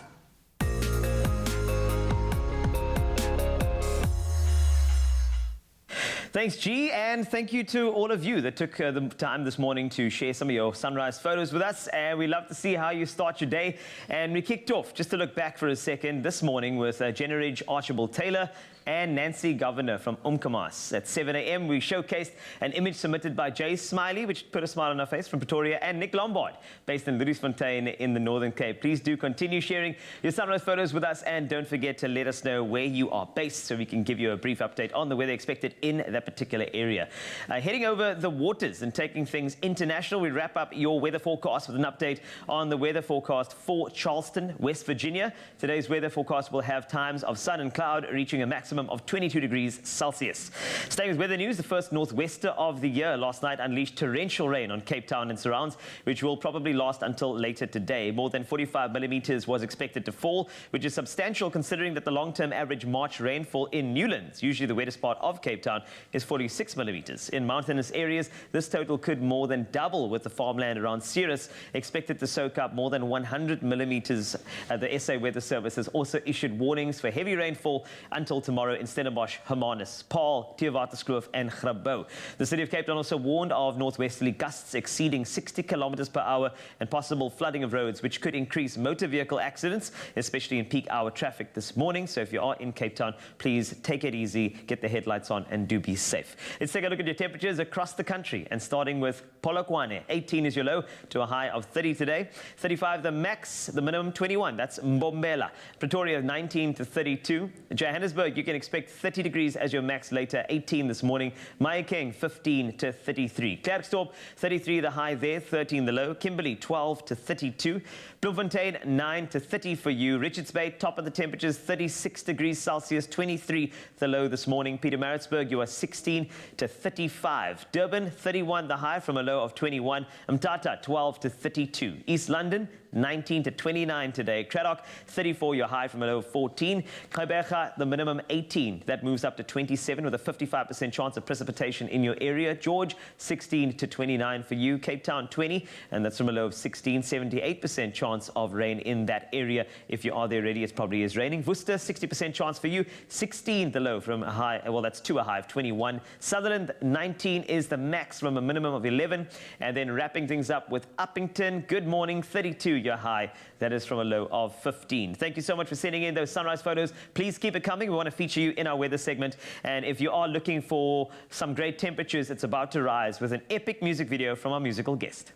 Thanks, G, and thank you to all of you that took the time this morning to share some of your sunrise photos with us. And we love to see how you start your day. And we kicked off, just to look back for a second, this morning with Generage Archibald Taylor and Nancy Governor from Umkomaas. At 7 a.m., we showcased an image submitted by Jay Smiley, which put a smile on her face, from Pretoria, and Nick Lombard, based in Louisfontein in the Northern Cape. Please do continue sharing your sunrise photos with us, and don't forget to let us know where you are based so we can give you a brief update on the weather expected in that particular area. Heading over the waters and taking things international, we wrap up your weather forecast with an update on the weather forecast for Charleston, West Virginia. Today's weather forecast will have times of sun and cloud reaching a maximum of 22 degrees Celsius. Staying with weather news, the first northwester of the year last night unleashed torrential rain on Cape Town and surrounds, which will probably last until later today. More than 45 millimeters was expected to fall, which is substantial considering that the long-term average March rainfall in Newlands, usually the wettest part of Cape Town, is 46 millimeters. In mountainous areas, this total could more than double, with the farmland around Ceres expected to soak up more than 100 millimeters. The SA Weather Service has also issued warnings for heavy rainfall until tomorrow in Stellenbosch, Hermanus, Paarl, Theewaterskloof and Grabouw. The city of Cape Town also warned of northwesterly gusts exceeding 60 kilometers per hour and possible flooding of roads, which could increase motor vehicle accidents, especially in peak hour traffic this morning. So if you are in Cape Town, please take it easy, get the headlights on and do be safe. Let's take a look at your temperatures across the country, and starting with Polokwane, 18 is your low to a high of 30 today. 35 the max, the minimum 21. That's Mbombela. Pretoria 19 to 32. Johannesburg, you can expect 30 degrees as your max later, 18 this morning. Mahikeng 15 to 33. Klerksdorp 33 the high there, 13 the low. Kimberley 12 to 32. Bloemfontein 9 to 30 for you. Richards Bay, top of the temperatures, 36 degrees Celsius, 23 the low this morning. Pietermaritzburg, you are 16 to 35. Durban 31 the high from a low of 21. Mthatha 12 to 32. East London 19 to 29 today. Cradock 34 your high from a low of 14. Gqeberha the minimum 18, that moves up to 27 with a 55% chance of precipitation in your area. George 16 to 29 for you. Cape Town 20, and that's from a low of 16. 78% chance of rain in that area. If you are there already, it probably is raining. Worcester 60% chance for you. 16 the low from a high, well, that's to a high of 21. Sutherland 19 is the max from a minimum of 11. And then wrapping things up with Uppington, good morning, 32 your high, that is from a low of 15. Thank you so much for sending in those sunrise photos. Please keep it coming. We want to feature you in our weather segment. And if you are looking for some great temperatures, it's about to rise with an epic music video from our musical guest.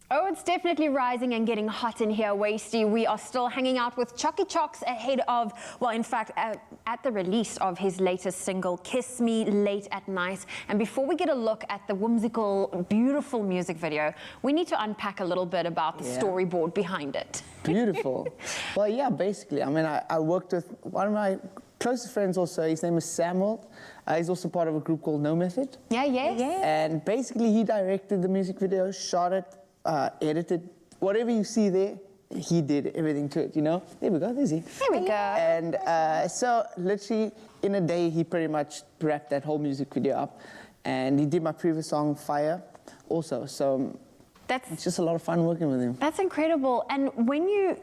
Oh, it's definitely rising and getting hot in here, Wasty. We are still hanging out with Chucky Chalks ahead of, well, in fact, at the release of his latest single, Kiss Me Late at Night. And before we get a look at the whimsical, beautiful music video, we need to unpack a little bit about the storyboard behind it. Beautiful. Well, yeah, basically. I mean, I worked with one of my closest friends also. His name is Samuel. He's also part of a group called No Method. Yeah. And basically, he directed the music video, shot it, edited. Whatever you see there, he did everything to it, you know? There we go, there's he. There we go. And so literally in a day, he pretty much wrapped that whole music video up. And he did my previous song, Fire, also. So it's just a lot of fun working with him. That's incredible. And when you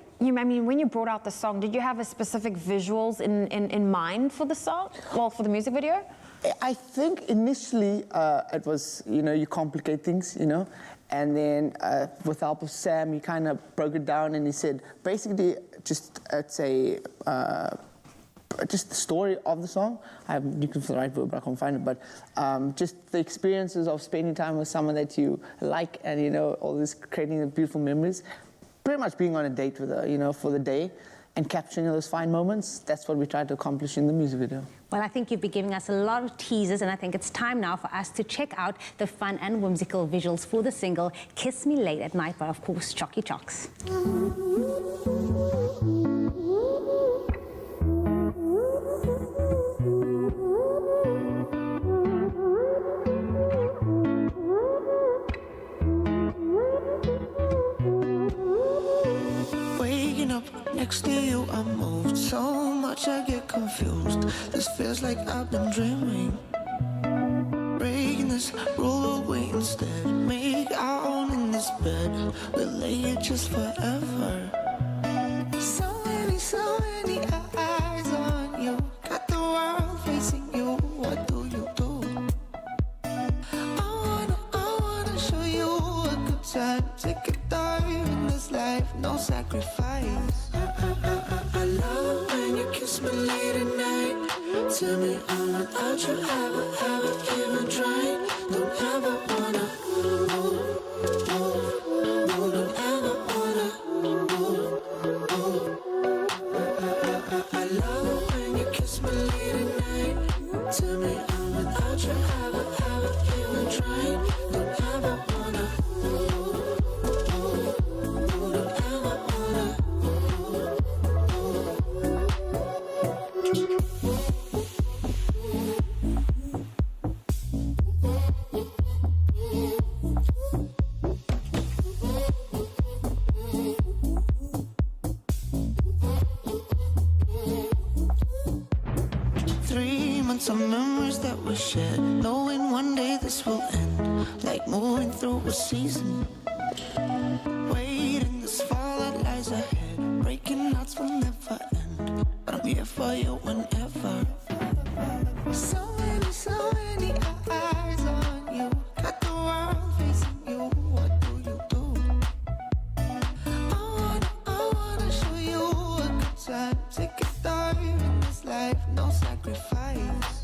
brought out the song, did you have a specific visuals in mind for the song? Well, for the music video? I think initially it was, you complicate things, And then with the help of Sam, he kind of broke it down and he said, basically, just just the story of the song. You can find the right word, but I can't find it. But just the experiences of spending time with someone that you like and, all this creating the beautiful memories. Pretty much being on a date with her, for the day and capturing those fine moments. That's what we tried to accomplish in the music video. Well, I think you've been giving us a lot of teasers, and I think it's time now for us to check out the fun and whimsical visuals for the single Kiss Me Late at Night by, of course, Chucky Chalks. up next to you, I moved so much I get confused. This feels like I've been dreaming. Breaking this rule, we'll wait instead. Make our own in this bed. We'll lay it just forever. So many eyes on you. Got the world facing you. What do you do? I wanna show you a good time. Take a dive in this life, no sacrifice. I love when you kiss me late at night. Tell me I'm without you, ever even tried. Don't ever wanna move. Don't ever wanna move. I love when you kiss me late at night. Tell me I'm without you, ever even tried. Don't ever wanna move. Don't ever wanna move. 3 months of memories that we shared, knowing one day this will end, like moving through a season. Waiting this fall that lies ahead, breaking hearts will never end, but I'm here for you whenever. So many eyes on you, got the world facing you. What do you do? I wanna show you a good time. Take a dive in this life, no sacrifice.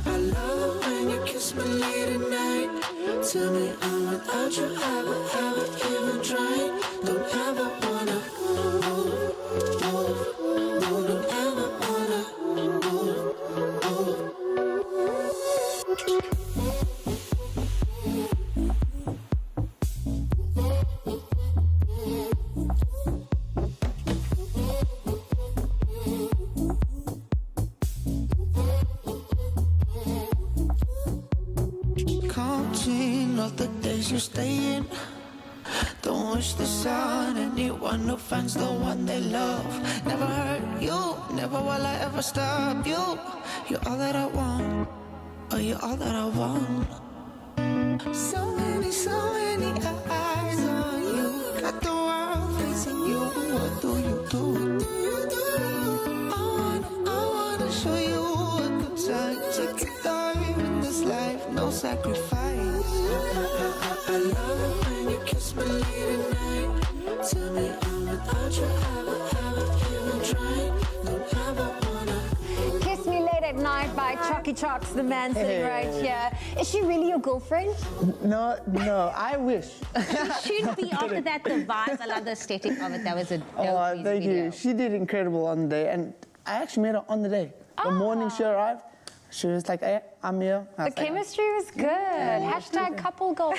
I love when you kiss me late at night. Tell me I'm without you, ever even tried. Don't ever wanna move. Don't ever wanna move. Counting all the days you stay in. Don't wish this on anyone who finds the one they love. Never hurt you, never will I ever stop you. You're all that I want, oh, you're all that I want. So many eyes on you. Got the world facing you. What do you do? I wanna show you a good time. Take a dive in this life, no sacrifice. I love it when you kiss me late at night. Tell me I'm without you, ever even tried. Don't ever wanna. Kiss Me Late at Night by Chalky Chalks, the man sitting right here. Is she really your girlfriend? No, I wish. She should be after that. The vibes, I love the aesthetic of it. That was a dope thank video. you. She did incredible on the day, and I actually met her on the day. The morning she arrived, she was like, "Hey, I'm here." The chemistry was good. Hashtag couple goals.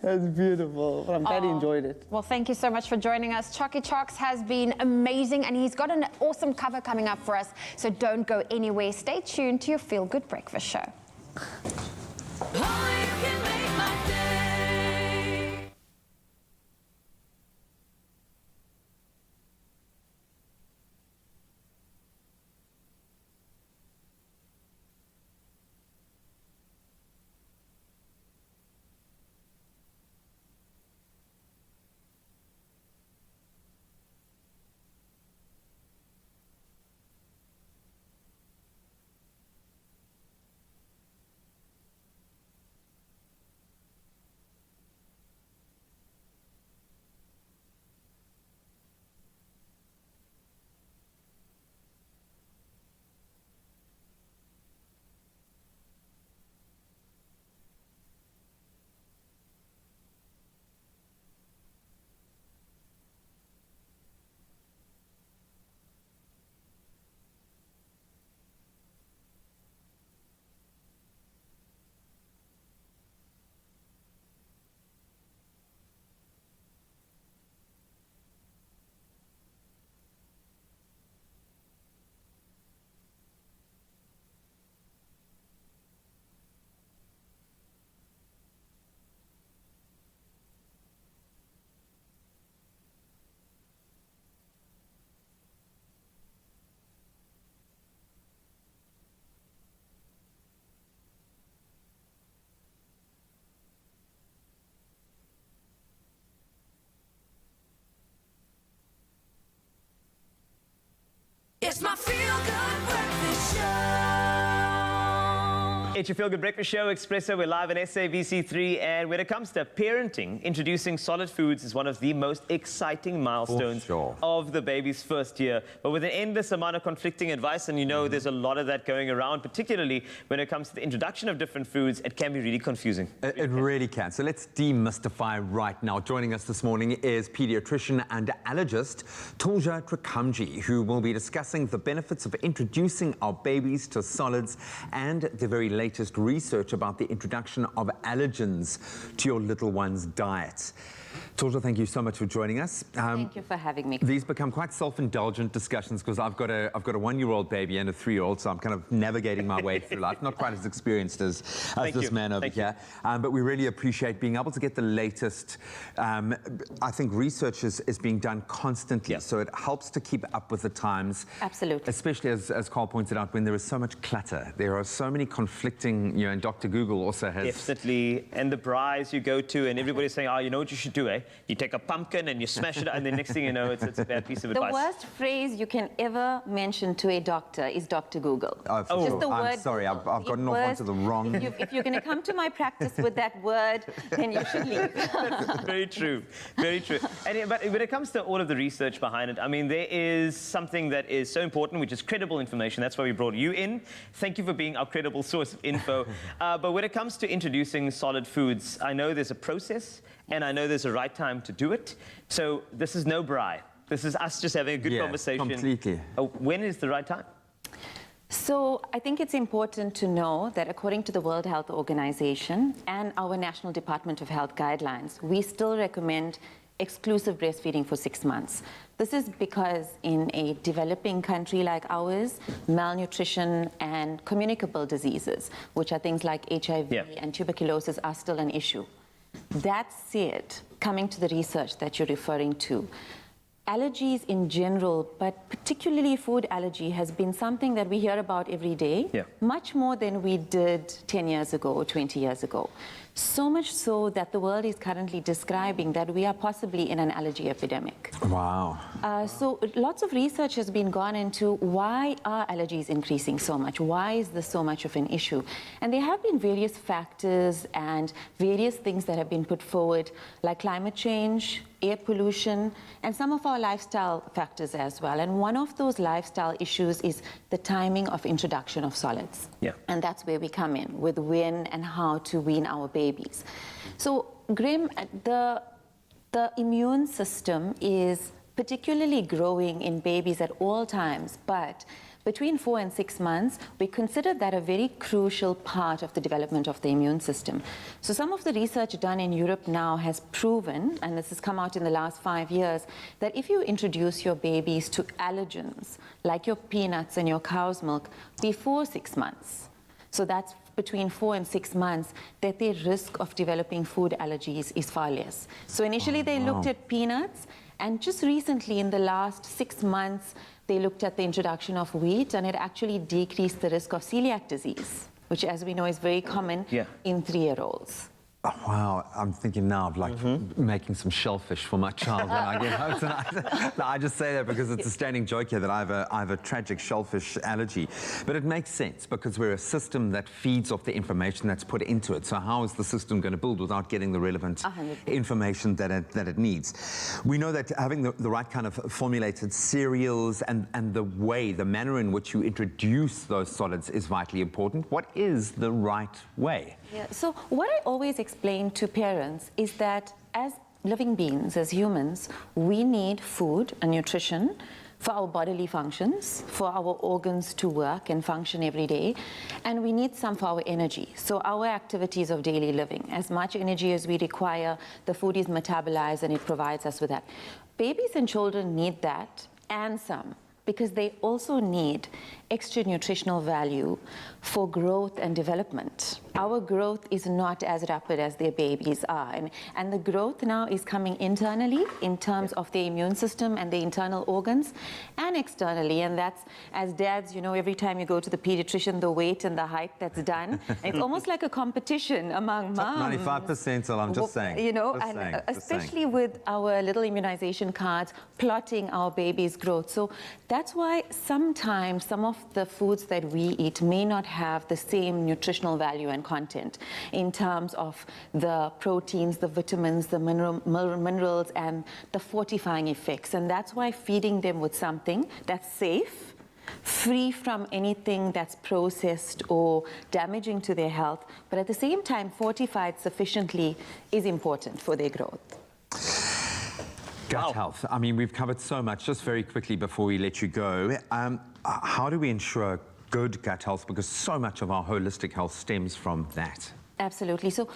That's beautiful. But I'm glad you enjoyed it. Well, thank you so much for joining us. Chalky Chalks has been amazing, and he's got an awesome cover coming up for us. So don't go anywhere. Stay tuned to your Feel Good Breakfast Show. It's your Feel Good Breakfast Show, Expresso. We're live on SABC3. And when it comes to parenting, introducing solid foods is one of the most exciting milestones of the baby's first year. But with an endless amount of conflicting advice, and you know there's a lot of that going around, particularly when it comes to the introduction of different foods, it can be really confusing. It really can. So let's demystify right now. Joining us this morning is pediatrician and allergist Tulja Trikamji, who will be discussing the benefits of introducing our babies to solids and the very latest research about the introduction of allergens to your little one's diet. Tulja, thank you so much for joining us. Thank you for having me. These become quite self-indulgent discussions because I've got a 1-year-old baby and a 3-year-old, so I'm kind of navigating my way through life. Not quite as experienced as this man over here, but we really appreciate being able to get the latest. I think research is being done constantly, so it helps to keep up with the times. Absolutely. Especially as Carl pointed out, when there is so much clutter, there are so many conflicting. You know, and Dr. Google also has definitely, and the braais you go to, and everybody's saying, "Oh, you know what you should do, eh? You take a pumpkin and you smash it, and the next thing you know, it's a bad piece of advice." The worst phrase you can ever mention to a doctor is Dr. Google. Oh, for sure. I'm sorry, I've gotten off onto the wrong. If you're going to come to my practice with that word, then you should leave. Very true, very true. But when it comes to all of the research behind it, I mean, there is something that is so important, which is credible information. That's why we brought you in. Thank you for being our credible source of info. But when it comes to introducing solid foods, I know there's a process, and I know there's a right time to do it. So this is no braai. This is us just having a good conversation. Completely. When is the right time? So I think it's important to know that according to the World Health Organization and our National Department of Health guidelines, we still recommend exclusive breastfeeding for 6 months. This is because in a developing country like ours, malnutrition and communicable diseases, which are things like HIV and tuberculosis, are still an issue. That said, coming to the research that you're referring to, allergies in general, but particularly food allergy, has been something that we hear about every day, much more than we did 10 years ago or 20 years ago. So much so that the world is currently describing that we are possibly in an allergy epidemic. Wow. So lots of research has been gone into why are allergies increasing so much? Why is this so much of an issue? And there have been various factors and various things that have been put forward, like climate change, air pollution, and some of our lifestyle factors as well. And one of those lifestyle issues is the timing of introduction of solids. And that's where we come in, with when and how to wean our babies. So, Grim, the immune system is particularly growing in babies at all times, but between 4 and 6 months, we consider that a very crucial part of the development of the immune system. So some of the research done in Europe now has proven, and this has come out in the last 5 years, that if you introduce your babies to allergens, like your peanuts and your cow's milk, before 6 months, so that's between 4 and 6 months, that their risk of developing food allergies is far less. So initially they looked at peanuts, and just recently in the last 6 months, they looked at the introduction of wheat, and it actually decreased the risk of celiac disease, which, as we know, is very common in 3-year-olds. Oh, wow, I'm thinking now of like making some shellfish for my child when I get home tonight. No, I just say that because it's a standing joke here that I have a tragic shellfish allergy. But it makes sense because we're a system that feeds off the information that's put into it. So how is the system going to build without getting the relevant information that it needs? We know that having the right kind of formulated cereals and the manner in which you introduce those solids is vitally important. What is the right way? Yeah, so what I always explain to parents is that as living beings, as humans, we need food and nutrition for our bodily functions, for our organs to work and function every day, and we need some for our energy. So our activities of daily living, as much energy as we require, the food is metabolized and it provides us with that. Babies and children need that and some, because they also need extra nutritional value for growth and development. Our growth is not as rapid as their babies are. And the growth now is coming internally in terms of the immune system and the internal organs, and externally. And that's, as dads, you know, every time you go to the pediatrician, the weight and the height that's done, it's almost like a competition among moms. 95%, I'm just saying. You know, especially with our little immunization cards plotting our baby's growth. So that's why sometimes some of the foods that we eat may not have the same nutritional value and content in terms of the proteins, the vitamins, the minerals, and the fortifying effects. And that's why feeding them with something that's safe, free from anything that's processed or damaging to their health, but at the same time fortified sufficiently is important for their growth. Gut health. I mean, we've covered so much. Just very quickly before we let you go, how do we ensure good gut health? Because so much of our holistic health stems from that. Absolutely. So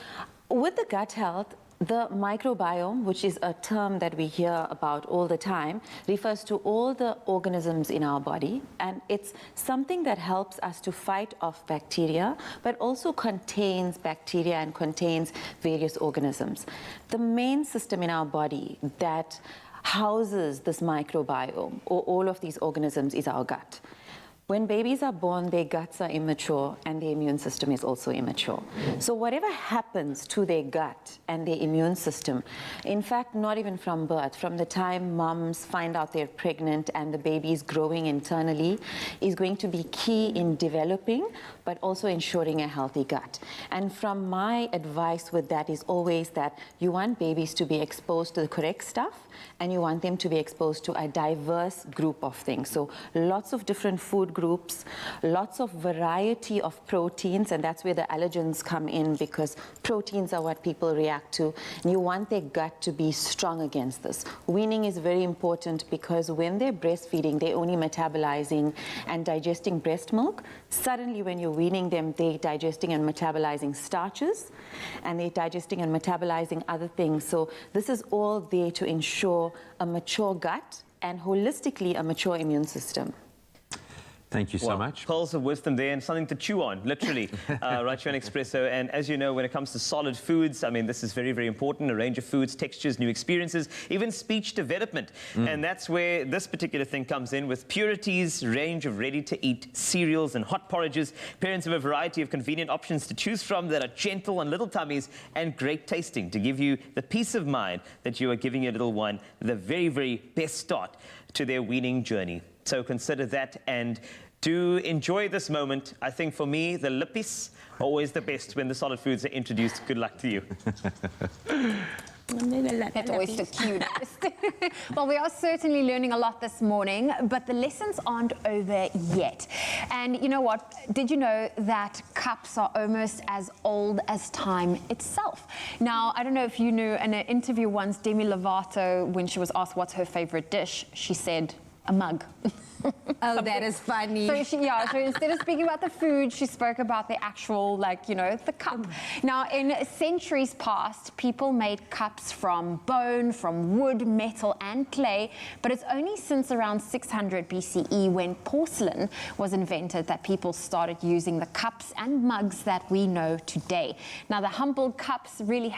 with the gut health, the microbiome, which is a term that we hear about all the time, refers to all the organisms in our body, and it's something that helps us to fight off bacteria, but also contains bacteria and contains various organisms. The main system in our body that houses this microbiome, or all of these organisms, is our gut. When babies are born, their guts are immature and their immune system is also immature. So whatever happens to their gut and their immune system, in fact, not even from birth, from the time moms find out they're pregnant and the baby is growing internally, is going to be key in developing, but also ensuring a healthy gut. And from my advice with that is always that you want babies to be exposed to the correct stuff, and you want them to be exposed to a diverse group of things. So lots of different food groups, lots of variety of proteins, and that's where the allergens come in, because proteins are what people react to. And you want their gut to be strong against this. Weaning is very important because when they're breastfeeding, they're only metabolizing and digesting breast milk. Suddenly, when you're weaning them, they're digesting and metabolizing starches, and they're digesting and metabolizing other things. So this is all there to ensure a mature gut and holistically a mature immune system. Thank you so much. Pearls of wisdom there, and something to chew on, literally, right here on Expresso. And as you know, when it comes to solid foods, I mean, this is very, very important. A range of foods, textures, new experiences, even speech development. And that's where this particular thing comes in with Purity's range of ready-to-eat cereals and hot porridges. Parents have a variety of convenient options to choose from that are gentle on little tummies and great tasting to give you the peace of mind that you are giving your little one the very, very best start to their weaning journey. So consider that and do enjoy this moment. I think for me, the lippies are always the best when the solid foods are introduced. Good luck to you. That's always the cutest. Well, we are certainly learning a lot this morning, but the lessons aren't over yet. And you know what? Did you know that cups are almost as old as time itself? Now, I don't know if you knew, in an interview once, Demi Lovato, when she was asked what's her favorite dish, she said, a mug. Oh, that is funny. So so instead of speaking about the food, she spoke about the actual, the cup. Now, in centuries past, people made cups from bone, from wood, metal, and clay, but it's only since around 600 BCE, when porcelain was invented, that people started using the cups and mugs that we know today. Now, the humble cups really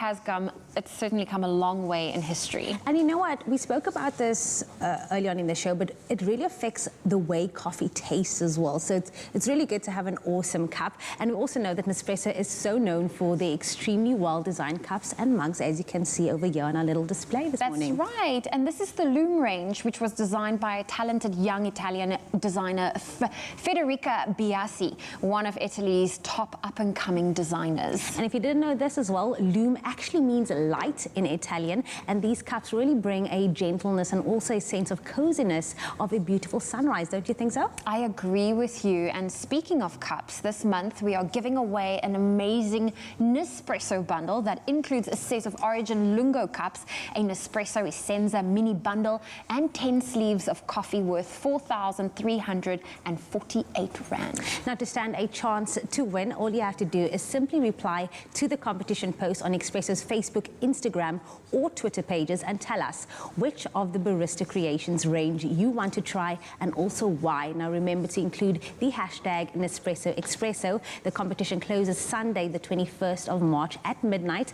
it's certainly come a long way in history. And you know what? We spoke about this early on in the show, but it really affects the way coffee tastes as well. So it's really good to have an awesome cup. And we also know that Nespresso is so known for their extremely well-designed cups and mugs, as you can see over here on our little display this morning. That's right. And this is the Loom range, which was designed by a talented young Italian designer, Federica Biasi, one of Italy's top up-and-coming designers. And if you didn't know this as well, Loom actually means light in Italian, and these cups really bring a gentleness and also a sense of coziness of a beautiful sunrise. Don't you think so? I agree with you. And speaking of cups, this month we are giving away an amazing Nespresso bundle that includes a set of Origin Lungo cups, a Nespresso Essenza mini bundle, and 10 sleeves of coffee worth 4,348 rand. Now, to stand a chance to win, all you have to do is simply reply to the competition post on Expresso's Facebook, Instagram, or Twitter pages and tell us which of the barista creations range you want to try and also why. Now, remember to include the hashtag Nespresso Expresso. The competition closes Sunday, the 21st of March at midnight.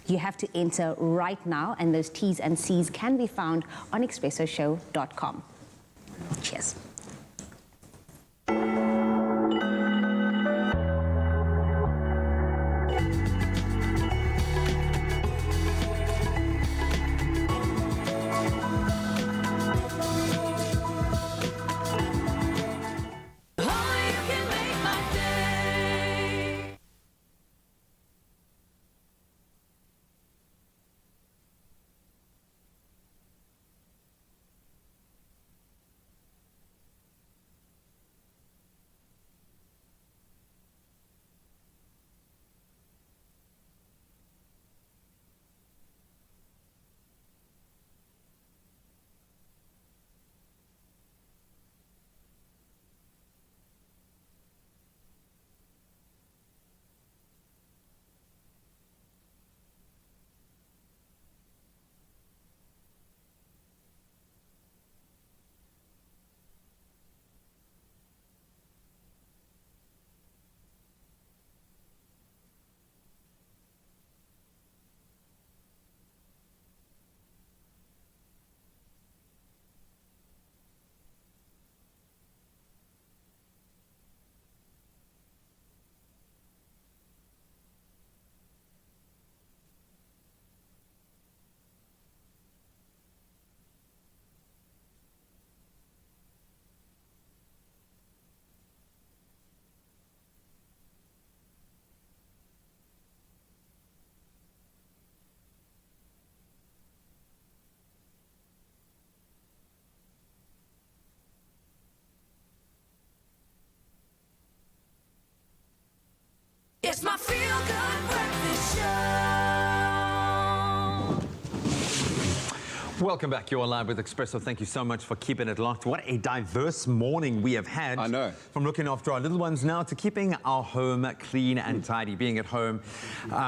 You have to enter right now, and those T's and C's can be found on expressoshow.com. Cheers. It's my feel-good breakfast show. Welcome back. You're live with Expresso. Thank you so much for keeping it locked. What a diverse morning we have had. I know. From looking after our little ones now to keeping our home clean and tidy. Being at home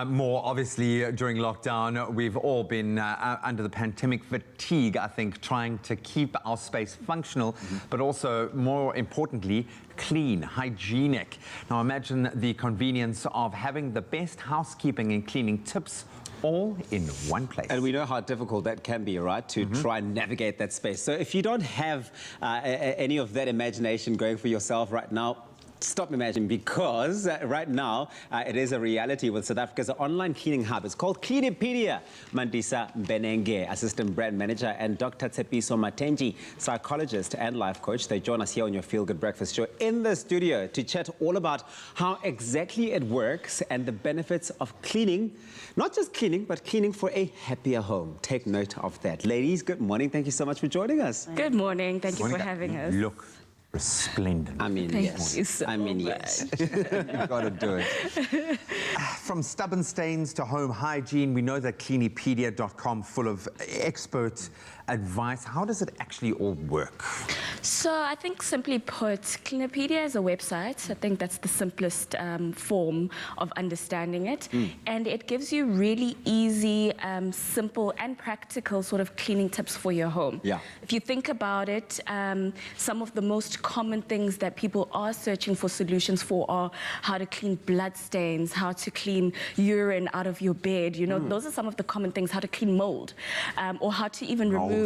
more, obviously, during lockdown. We've all been under the pandemic fatigue, I think, trying to keep our space functional, but also, more importantly, clean, hygienic. Now imagine the convenience of having the best housekeeping and cleaning tips all in one place. And we know how difficult that can be, right, to try and navigate that space. So if you don't have any of that imagination going for yourself right now, stop imagining, because right now it is a reality with South Africa's online cleaning hub. It's called Cleanipedia. Mandisa Benenge, Assistant Brand Manager, and Dr. Tsepiso Matenji, Psychologist and Life Coach. They join us here on your Feel Good Breakfast Show in the studio to chat all about how exactly it works and the benefits of cleaning. Not just cleaning, but cleaning for a happier home. Take note of that. Ladies, good morning. Thank you so much for joining us. Good morning. Thank you for having us. Look resplendent. I mean, Thank you so yes. You've got to do it. From stubborn stains to home hygiene, we know that Cleanipedia.com full of expert advice. How does it actually all work? So I think, simply put, Cleanipedia is a website. I think that's the simplest form of understanding it. And it gives you really easy, simple and practical sort of cleaning tips for your home. Yeah. If you think about it, some of the most common things that people are searching for solutions for are how to clean blood stains, how to clean urine out of your bed. You know, those are some of the common things. How to clean mold, or how to even remove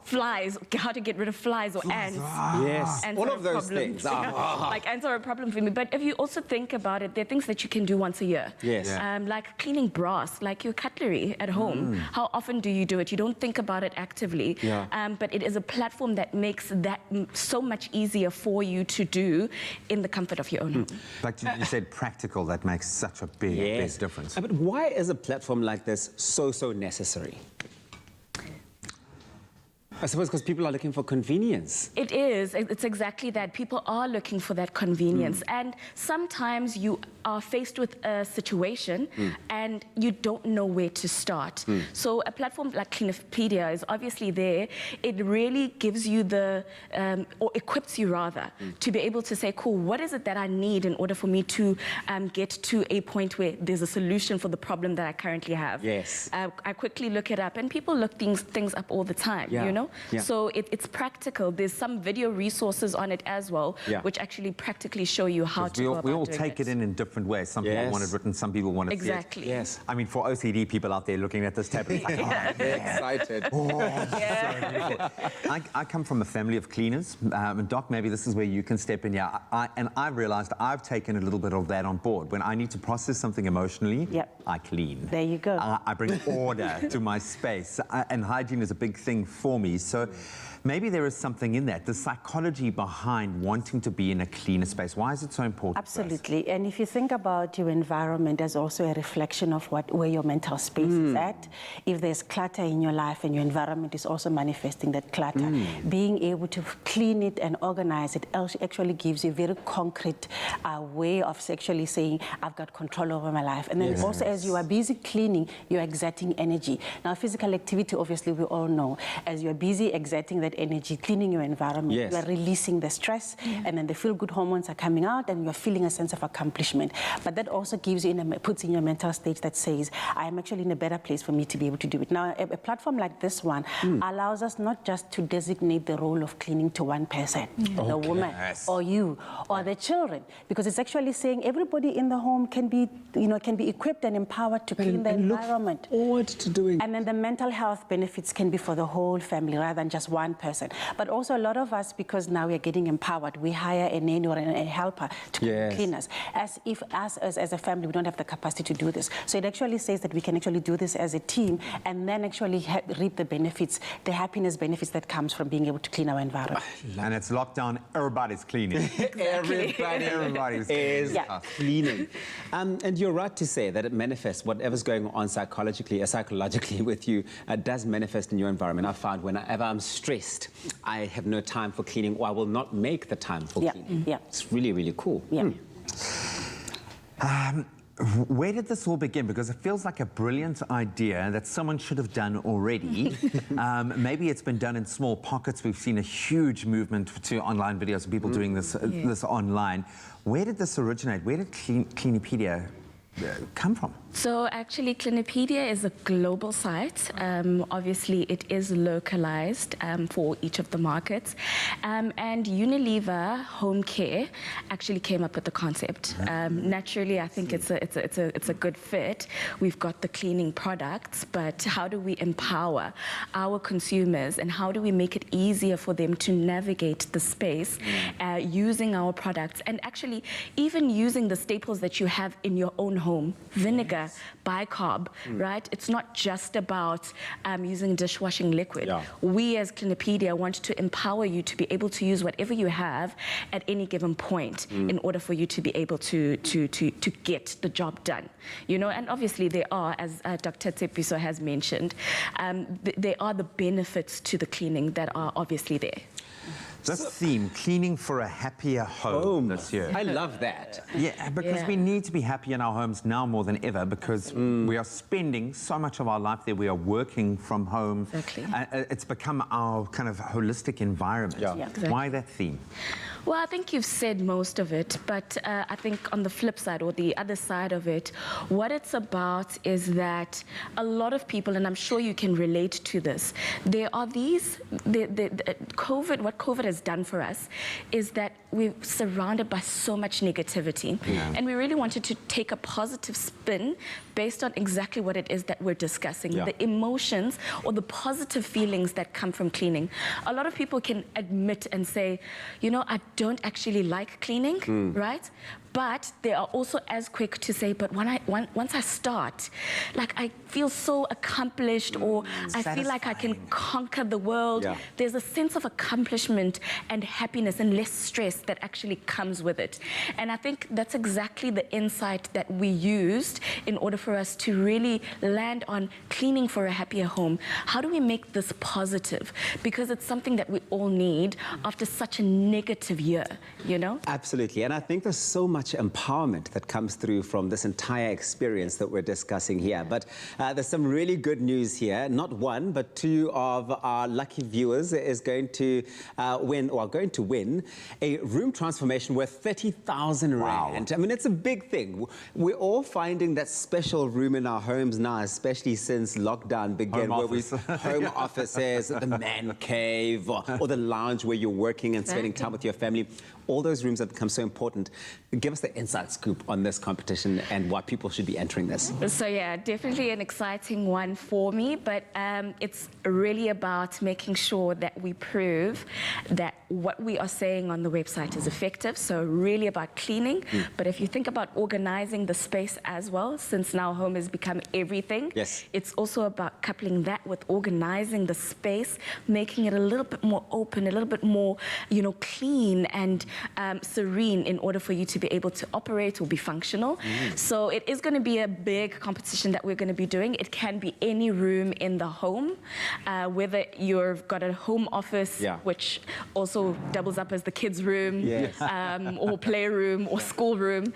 flies, how to get rid of flies or ants. Yes, Ants all are of a those problem. things. Like ants are a problem for me. But if you also think about it, there are things that you can do once a year. Yes. Like cleaning brass, like your cutlery at home. How often do you do it? You don't think about it actively. But it is a platform that makes that so much easier for you to do in the comfort of your own home. Like you said, practical, that makes such a big difference. But why is a platform like this so necessary? I suppose because people are looking for convenience. It is. It's exactly that. People are looking for that convenience. And sometimes you are faced with a situation and you don't know where to start. So a platform like Cleanipedia is obviously there. It really gives you the, or equips you rather, to be able to say, cool, what is it that I need in order for me to get to a point where there's a solution for the problem that I currently have? Yes. I quickly look it up, and people look things up all the time, you know? Yeah. So it's practical. There's some video resources on it as well, which actually practically show you how to go about we all doing take it in different ways. Some people want it written, some people want it exactly. Yes. I mean, for OCD people out there looking at this tab, it's like, excited. I come from a family of cleaners. And Doc, maybe this is where you can step in. Yeah, I've realized I've taken a little bit of that on board. When I need to process something emotionally, I clean. There you go. I bring order to my space. And hygiene is a big thing for me. So maybe there is something in that, the psychology behind wanting to be in a cleaner space. Why is it so important? Absolutely. And if you think about your environment as also a reflection of where your mental space is at, if there's clutter in your life and your environment is also manifesting that clutter, being able to clean it and organize it actually gives you a very concrete way of actually saying, I've got control over my life. And then also, as you are busy cleaning, you're exerting energy. Now, physical activity, obviously, we all know, as you're busy exerting that energy, cleaning your environment, you are releasing the stress, and then the feel-good hormones are coming out, and you're feeling a sense of accomplishment. But that also gives you, puts in your mental state that says, I am actually in a better place for me to be able to do it. Now, a platform like this one allows us not just to designate the role of cleaning to one person, the woman, or you, or the children, because it's actually saying everybody in the home can be, can be equipped and empowered to clean the environment. Look forward to doing. And then the mental health benefits can be for the whole family rather than just one person. But also a lot of us, because now we're getting empowered, we hire a nanny or a helper to clean us, as if us as a family, we don't have the capacity to do this. So it actually says that we can actually do this as a team and then actually reap the benefits, the happiness benefits that comes from being able to clean our environment. And it's lockdown, everybody's cleaning. Everybody is cleaning. And you're right to say that it manifests, whatever's going on psychologically with you, does manifest in your environment. I found whenever I'm stressed, I have no time for cleaning, or I will not make the time for cleaning. It's really, really cool. Where did this all begin? Because it feels like a brilliant idea that someone should have done already. Maybe it's been done in small pockets. We've seen a huge movement to online videos of people doing this, this online. Where did this originate? Where did Cleanipedia come from? So actually, Cleanipedia is a global site. Obviously, it is localized for each of the markets. And Unilever Home Care actually came up with the concept. Naturally, I think it's a good fit. We've got the cleaning products, but how do we empower our consumers and how do we make it easier for them to navigate the space using our products and actually even using the staples that you have in your own home, vinegar, bicarb, right? It's not just about using dishwashing liquid. We as Cleanipedia want to empower you to be able to use whatever you have at any given point in order for you to be able to get the job done. You know, and obviously there are, as Dr. Tsepiso has mentioned, there are the benefits to the cleaning that are obviously there. This theme, cleaning for a happier home this year. I love that. Yeah, because we need to be happy in our homes now more than ever because we are spending so much of our life there. We are working from home. Exactly. It's become our kind of holistic environment. Exactly. Why that theme? Well, I think you've said most of it, but I think on the flip side or the other side of it, what it's about is that a lot of people, and I'm sure you can relate to this, there are these, what COVID has done for us is that we're surrounded by so much negativity. And we really wanted to take a positive spin based on exactly what it is that we're discussing, the emotions or the positive feelings that come from cleaning. A lot of people can admit and say, you know, I don't actually like cleaning, right? But they are also as quick to say, but once I start, like I feel so accomplished or I feel like I can conquer the world. There's a sense of accomplishment and happiness and less stress that actually comes with it. And I think that's exactly the insight that we used in order for us to really land on cleaning for a happier home. How do we make this positive? Because it's something that we all need after such a negative year, you know? Absolutely, and I think there's so much empowerment that comes through from this entire experience that we're discussing here. But there's some really good news here. Not one, but two of our lucky viewers is going to win a room transformation worth 30,000 rand. I mean, it's a big thing. We're all finding that special room in our homes now, especially since lockdown began, home offices, the man cave, or the lounge where you're working and spending time with your family. All those rooms have become so important. Give us the inside scoop on this competition and why people should be entering this. So yeah, definitely an exciting one for me, but it's really about making sure that we prove that what we are saying on the website is effective. So really about cleaning, but if you think about organizing the space as well, since now home has become everything, it's also about coupling that with organizing the space, making it a little bit more open, a little bit more, you know, clean and serene in order for you to be able to operate or be functional. So it is going to be a big competition that we're going to be doing. It can be any room in the home, whether you've got a home office, which also doubles up as the kids' room, or playroom or schoolroom,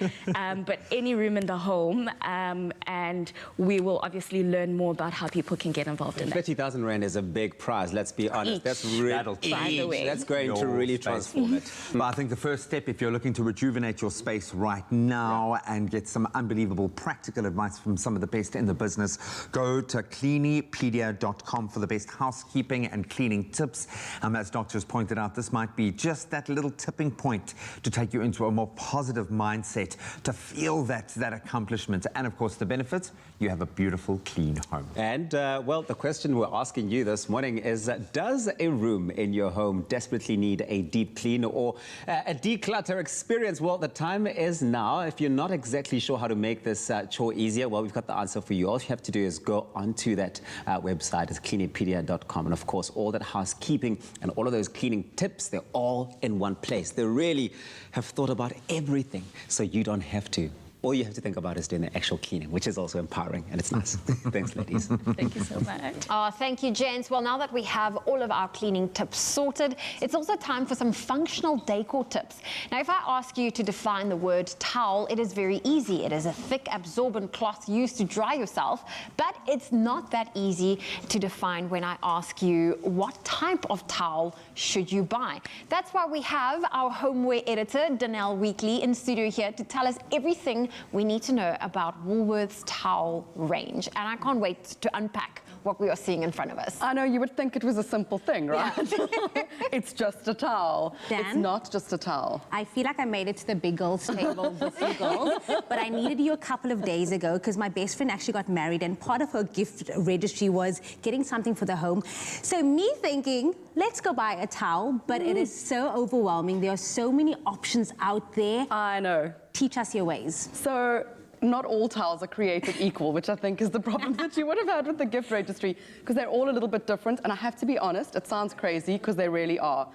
but any room in the home. And we will obviously learn more about how people can get involved in that. 30,000 rand is a big prize, let's be honest. That's really, that's going to really transform it. But I think the first step, if you're looking to rejuvenate your space right now and get some unbelievable practical advice from some of the best in the business, go to cleanipedia.com for the best housekeeping and cleaning tips. As doctors pointed out, this might be just that little tipping point to take you into a more positive mindset, to feel that accomplishment. And of course, the benefits, you have a beautiful, clean home. And well, the question we're asking you this morning is, does a room in your home desperately need a deep clean or a declutter experience? Well, the time is now. If you're not exactly sure how to make this chore easier, well, we've got the answer for you. All you have to do is go onto that website. It's cleanipedia.com. And of course, all that housekeeping and all of those cleaning tips, they're all in one place. They really have thought about everything so you don't have to. all you have to think about is doing the actual cleaning, which is also empowering, and it's nice. Thanks, ladies. Thank you so much. Oh, thank you, gents. Well, now that we have all of our cleaning tips sorted, it's also time for some functional decor tips. Now, if I ask you to define the word towel, it is very easy. It is a thick, absorbent cloth used to dry yourself, but it's not that easy to define when I ask you what type of towel should you buy. That's why we have our homeware editor, Danelle Weekly, in studio here to tell us everything we need to know about Woolworths towel range. And I can't wait to unpack what we are seeing in front of us. I know you would think it was a simple thing, right? Yeah. It's just a towel. Dan? It's not just a towel. I feel like I made it to the big girls table with you girls, but I needed you a couple of days ago because my best friend actually got married and part of her gift registry was getting something for the home. So me thinking, let's go buy a towel, but it is so overwhelming. There are so many options out there. I know. Teach us your ways. So, not all towels are created equal, which I think is the problem that you would have had with the gift registry, because they're all a little bit different. And I have to be honest, it sounds crazy, because they really are.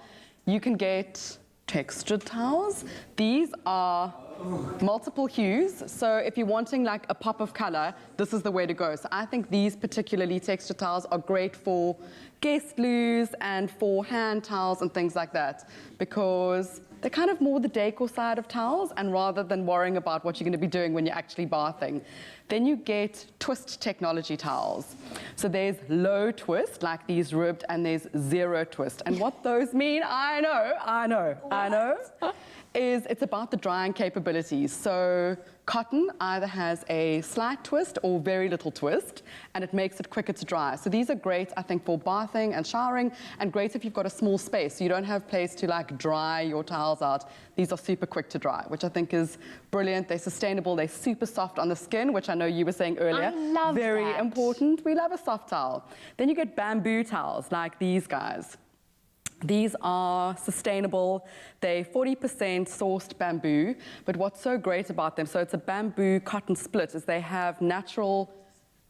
You can get textured towels. These are multiple hues. So if you're wanting like a pop of color, this is the way to go. So I think these particularly textured towels are great for guest loos and for hand towels and things like that, because they're kind of more the decor side of towels, and rather than worrying about what you're going to be doing when you're actually bathing. Then you get twist technology towels. So there's low twist, like these ribbed, and there's zero twist. And what those mean, I know, is it's about the drying capabilities. So cotton either has a slight twist or very little twist, and it makes it quicker to dry. So these are great, I think, for bathing and showering, and great if you've got a small space, so you don't have place to like dry your towels out. These are super quick to dry, which I think is brilliant. They're sustainable, they're super soft on the skin, which I know you were saying earlier. I love Very that. important. We love a soft towel. Then you get bamboo towels like these guys. These are sustainable. They're 40% sourced bamboo, but what's so great about them, so it's a bamboo cotton split, is they have natural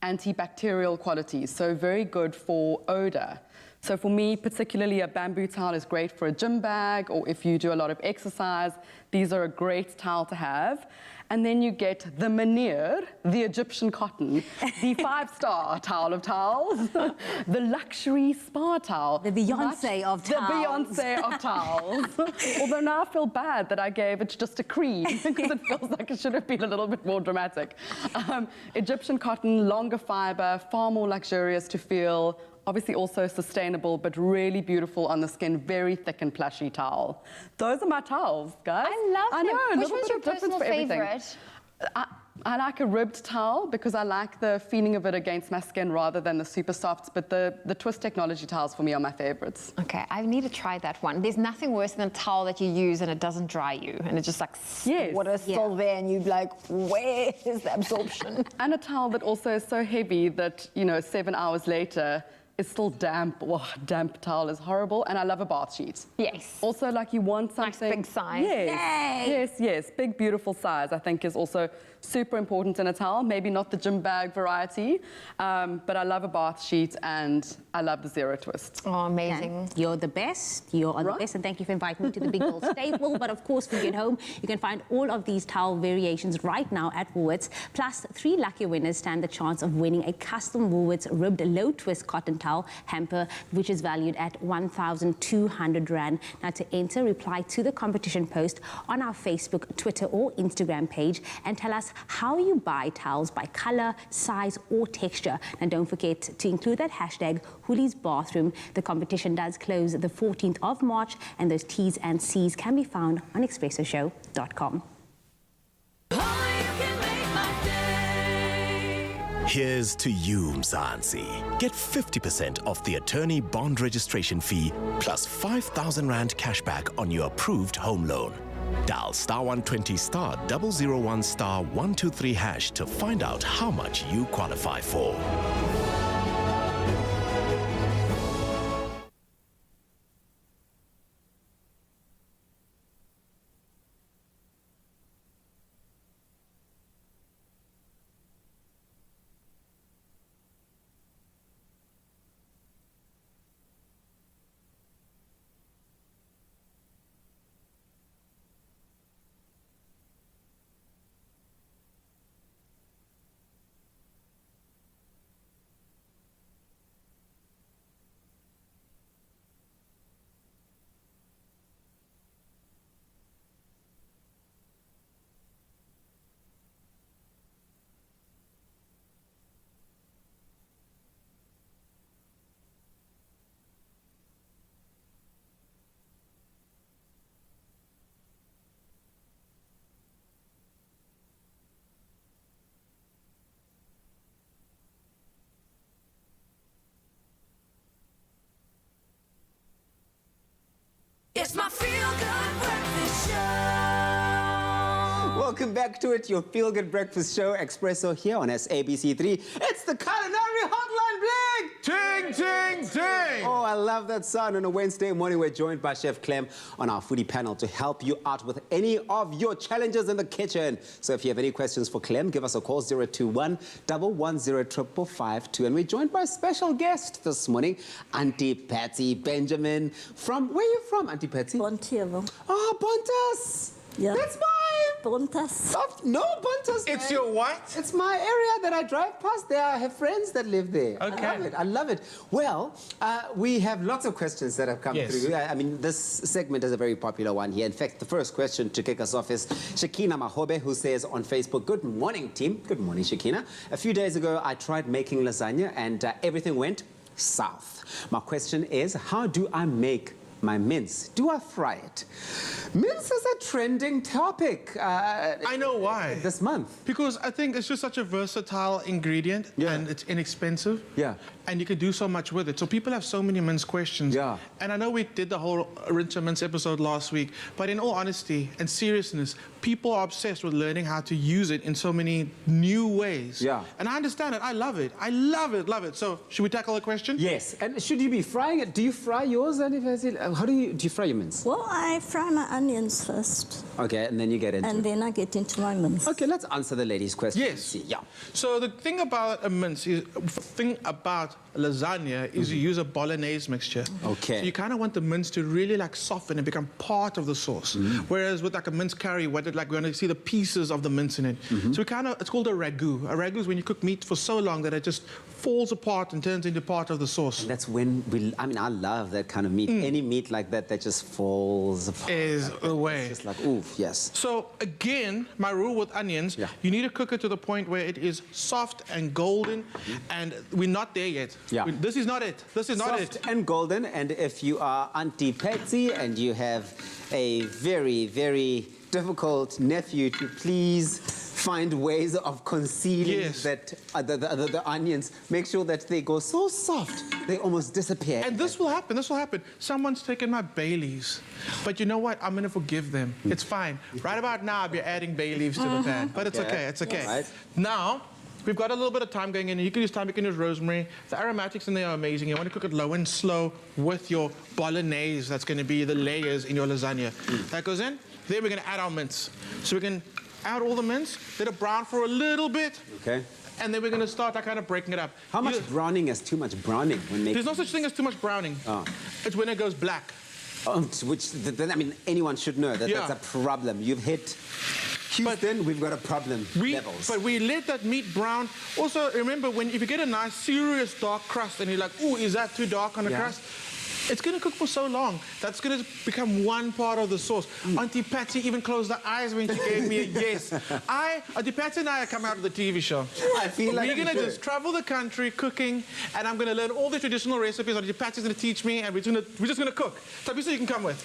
antibacterial qualities, so very good for odor. So for me, particularly, a bamboo towel is great for a gym bag, or if you do a lot of exercise, these are a great towel to have. And then you get the Manir, the Egyptian cotton, the 5-star towel of towels, the luxury spa towel. The Beyonce of towels. The Beyonce of towels. Although now I feel bad that I gave it just a cream, because it feels like it should have been a little bit more dramatic. Egyptian cotton, longer fiber, far more luxurious to feel. Obviously also sustainable, but really beautiful on the skin, very thick and plushy towel. Those are my towels, guys. I love them. I know, Which one's your personal favorite? I like a ribbed towel because I like the feeling of it against my skin rather than the super softs, but the twist technology towels for me are my favorites. Okay, I need to try that one. There's nothing worse than a towel that you use and it doesn't dry you, and it's just like water's still there, and you're like, where is the absorption? And a towel that also is so heavy that, you know, 7 hours later, it's still damp. Oh, damp towel is horrible. And I love a bath sheet. Yes. Also, like, you want something... Nice big size. Yes. Yay. Yes. Big, beautiful size, I think, is also super important in a towel. Maybe not the gym bag variety, but I love a bath sheet and I love the zero twist. Oh, amazing. And you're the best. You are the best, and thank you for inviting me to the Big Girls Stable. But of course, when you get home, you can find all of these towel variations right now at Woolworths. Plus, 3 lucky winners stand the chance of winning a custom Woolworths ribbed low twist cotton towel hamper, which is valued at 1,200 Rand. Now, to enter, reply to the competition post on our Facebook, Twitter, or Instagram page and tell us how you buy towels by color, size, or texture. And don't forget to include that hashtag Hoolie's Bathroom. The competition does close the 14th of March, and those T's and C's can be found on expressoshow.com. Here's to you, Mzansi. Get 50% off the attorney bond registration fee plus 5,000 Rand cashback on your approved home loan. Dial *120 *001 *123 hash to find out how much you qualify for. welcome back to it, your feel-good breakfast show, Expresso, here on SABC3. It's the Culinary Hotline Bling! Ting, ting, ting! Oh, I love that sound. On a Wednesday morning, we're joined by Chef Clem on our foodie panel to help you out with any of your challenges in the kitchen. So if you have any questions for Clem, give us a call, 021-110-55552. And we're joined by a special guest this morning, Auntie Patsy Benjamin from, where are you from, Auntie Patsy? Bonteheuwel. Oh, Bontas! Yeah. That's mine! Bontas. Oh, no, Bontas. It's man. your what? It's my area that I drive past there. I have friends that live there. Okay. I love it. I love it. Well, we have lots of questions that have come through. I mean, this segment is a very popular one here. In fact, the first question to kick us off is Shakina Mahobe, who says on Facebook, "Good morning, team." Good morning, Shakina. A few days ago, I tried making lasagna and everything went south. My question is, how do I make my mince? Do I fry it? Mince is a trending topic. I know why. This month. Because I think it's just such a versatile ingredient and it's inexpensive. Yeah. And you can do so much with it. So people have so many mince questions. Yeah. And I know we did the whole rinse and mince episode last week, but in all honesty and seriousness, people are obsessed with learning how to use it in so many new ways. Yeah. And I understand it. I love it. I love it, love it. So should we tackle the question? Yes. And should you be frying it? Do you fry yours, Auntie Patsy? How do you fry your mince? Well, I fry my onions first. Okay, and then you get into And then I get into my mince. Okay, let's answer the lady's question. Yes. Yeah. So the thing about a mince is, lasagna is you use a bolognese mixture. Okay. So you kind of want the mince to really like soften and become part of the sauce. Whereas with like a mince curry, we're going to see the pieces of the mince in it. So it's called a ragu. A ragu is when you cook meat for so long that it just falls apart and turns into part of the sauce. And that's when I love that kind of meat. Any meat like that just falls apart. Is the way. It's just like, oof, yes. So again, my rule with onions, you need to cook it to the point where it is soft and golden, and we're not there yet. Yeah. This is not it. This is not it. Soft and golden, and if you are Auntie Patsy and you have a very, very difficult nephew, to please find ways of concealing that the onions. Make sure that they go so soft they almost disappear. And this will happen. This will happen. Someone's taken my bay leaves, but you know what? I'm gonna forgive them. It's fine. Right about now, I'll be adding bay leaves to the pan, but it's okay. It's okay. Right. Now. We've got a little bit of thyme going in, and you can use thyme, you can use rosemary. The aromatics in there are amazing. You want to cook it low and slow with your bolognese. That's going to be the layers in your lasagna. That goes in. Then we're going to add our mince. So we can add all the mince, let it brown for a little bit. Okay. And then we're going to start kind of breaking it up. How much browning is too much browning when making? There's no such thing as too much browning. Oh. It's when it goes black. Which, then, I mean, anyone should know that that's a problem. You've hit Houston, we've got a problem. But we let that meat brown. Also, remember, if you get a nice, serious dark crust and you're like, ooh, is that too dark on the crust? It's going to cook for so long. That's going to become one part of the sauce. Auntie Patsy even closed her eyes when she gave me a yes. Auntie Patsy and I are coming out of the TV show. I feel like we're going to just travel the country cooking, and I'm going to learn all the traditional recipes. Auntie Patsy's going to teach me, and we're just going to cook. Tabisa, you can come with.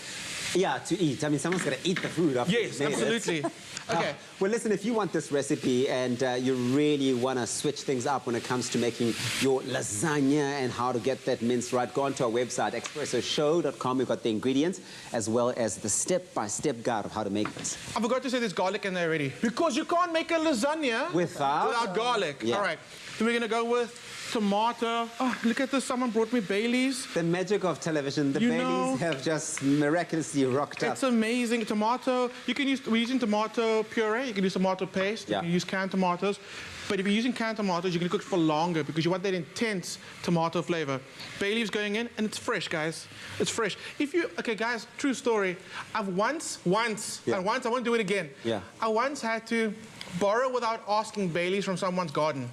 Yeah, to eat. I mean, someone's got to eat the food after Yes, absolutely. Okay. Well, listen, if you want this recipe and you really want to switch things up when it comes to making your lasagna and how to get that mince right, go onto our website, expressoshow.com. We've got the ingredients as well as the step-by-step guide of how to make this. I forgot to say there's garlic in there already. Because you can't make a lasagna without garlic. Yeah. All right. Then we're going to go with tomato. Oh, look at this. Someone brought me Baileys. The magic of television. The Baileys have just miraculously rocked up. It's amazing. Tomato. We're using tomato puree. You can use tomato paste. You can use canned tomatoes. But if you're using canned tomatoes, you can cook it for longer because you want that intense tomato flavor. Bay leaves going in, and it's fresh, guys. It's fresh. Okay, guys, true story. I've once, I won't do it again. Yeah. I once had to borrow without asking bay leaves from someone's garden.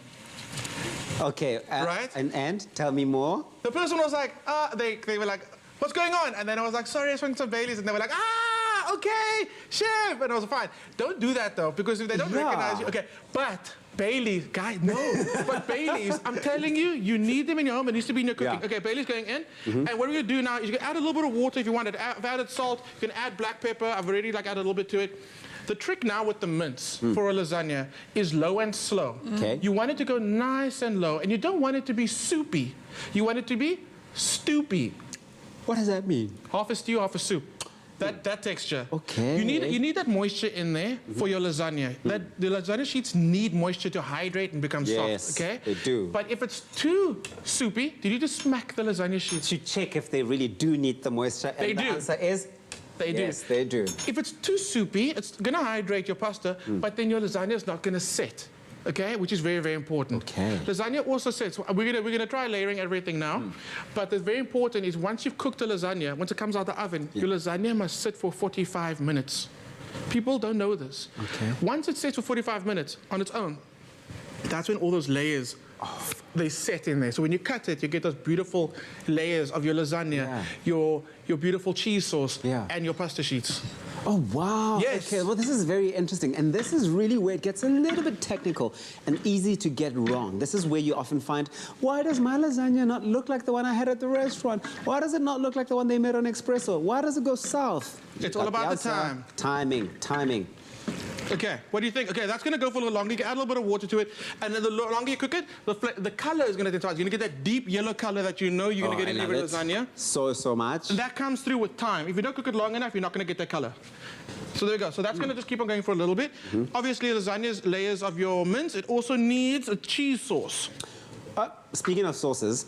Okay, right? And tell me more. The person was like, they were like, what's going on? And then I was like, sorry, I just want some Baileys. And they were like, okay, chef. And I was fine. Don't do that though, because if they don't recognize you, okay. But Baileys, guys, no. But Baileys, I'm telling you, you need them in your home. It needs to be in your cooking. Okay, Baileys going in. And what we're gonna do now is you can add a little bit of water if you want it. I've added salt. You can add black pepper. I've already added a little bit to it. The trick now with the mince for a lasagna is low and slow. Okay. You want it to go nice and low, and you don't want it to be soupy. You want it to be stoopy. What does that mean? Half a stew, half a soup. That texture. Okay. You need that moisture in there for your lasagna. The lasagna sheets need moisture to hydrate and become soft. Okay. They do. But if it's too soupy, you need to smack the lasagna sheets to check if they really do need the moisture. They and do. The answer is they do. Yes, they do. If it's too soupy, it's going to hydrate your pasta, but then your lasagna is not going to set. Okay, which is very, very important. Okay. Lasagna also sets. We're gonna try layering everything now, but the very important is once you've cooked the lasagna, once it comes out the oven, your lasagna must sit for 45 minutes. People don't know this. Okay. Once it sits for 45 minutes on its own, that's when all those layers they set in there. So when you cut it, you get those beautiful layers of your lasagna, your beautiful cheese sauce, and your pasta sheets. Oh, wow. Yes. Okay, well, this is very interesting. And this is really where it gets a little bit technical and easy to get wrong. This is where you often find, why does my lasagna not look like the one I had at the restaurant? Why does it not look like the one they made on Expresso? Why does it go south? It's all about the time. Timing. Okay, what do you think? Okay, that's going to go for a little longer. You can add a little bit of water to it. And then the longer you cook it, the color is going to decide. You're going to get that deep yellow color that you know you're going to get in every lasagna. So much. And that comes through with time. If you don't cook it long enough, you're not going to get that color. So there we go. So that's going to just keep on going for a little bit. Obviously, lasagna's layers of your mince. It also needs a cheese sauce. Speaking of sauces,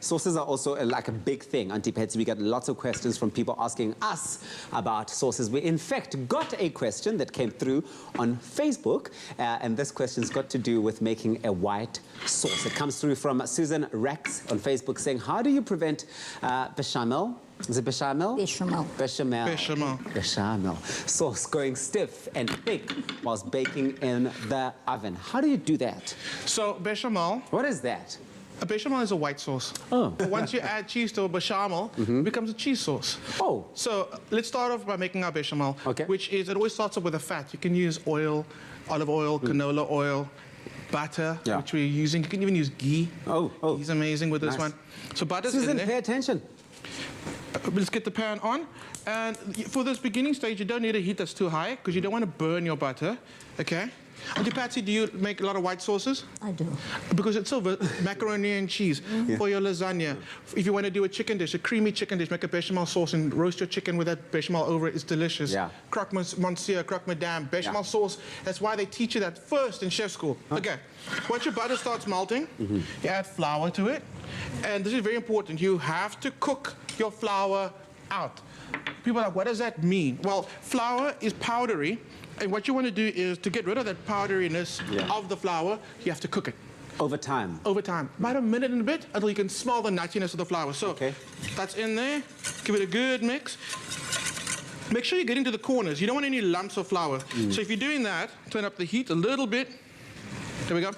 sauces are also like a big thing. Auntie Patsy, we got lots of questions from people asking us about sauces. We, in fact, got a question that came through on Facebook, and this question's got to do with making a white sauce. It comes through from Susan Rex on Facebook saying, how do you prevent bechamel? Is it bechamel? Bechamel sauce going stiff and thick whilst baking in the oven. How do you do that? So bechamel. What is that? A bechamel is a white sauce. Oh. Once you add cheese to a bechamel, it becomes a cheese sauce. Oh. So let's start off by making our bechamel, which is, it always starts off with a fat. You can use oil, olive oil, canola oil, butter, which we're using. You can even use ghee. Oh. He's amazing with this one. So butter's Susan, in there. pay attention. Let's get the pan on. And for this beginning stage, you don't need a heat that's too high because you don't want to burn your butter, okay? Auntie Patsy, do you make a lot of white sauces? I do. Because it's silver, macaroni and cheese for your lasagna. If you want to do a chicken dish, a creamy chicken dish, make a bechamel sauce and roast your chicken with that bechamel over it. It's delicious. Croque monsieur, croque madame, bechamel sauce. That's why they teach you that first in chef school. Okay. Once your butter starts melting, you add flour to it. And this is very important. You have to cook your flour out. People are like, what does that mean? Well, flour is powdery. And what you want to do is to get rid of that powderiness of the flour, you have to cook it. Over time? Over time. About a minute and a bit until you can smell the nuttiness of the flour. So that's in there. Give it a good mix. Make sure you get into the corners. You don't want any lumps of flour. So if you're doing that, turn up the heat a little bit. There we go.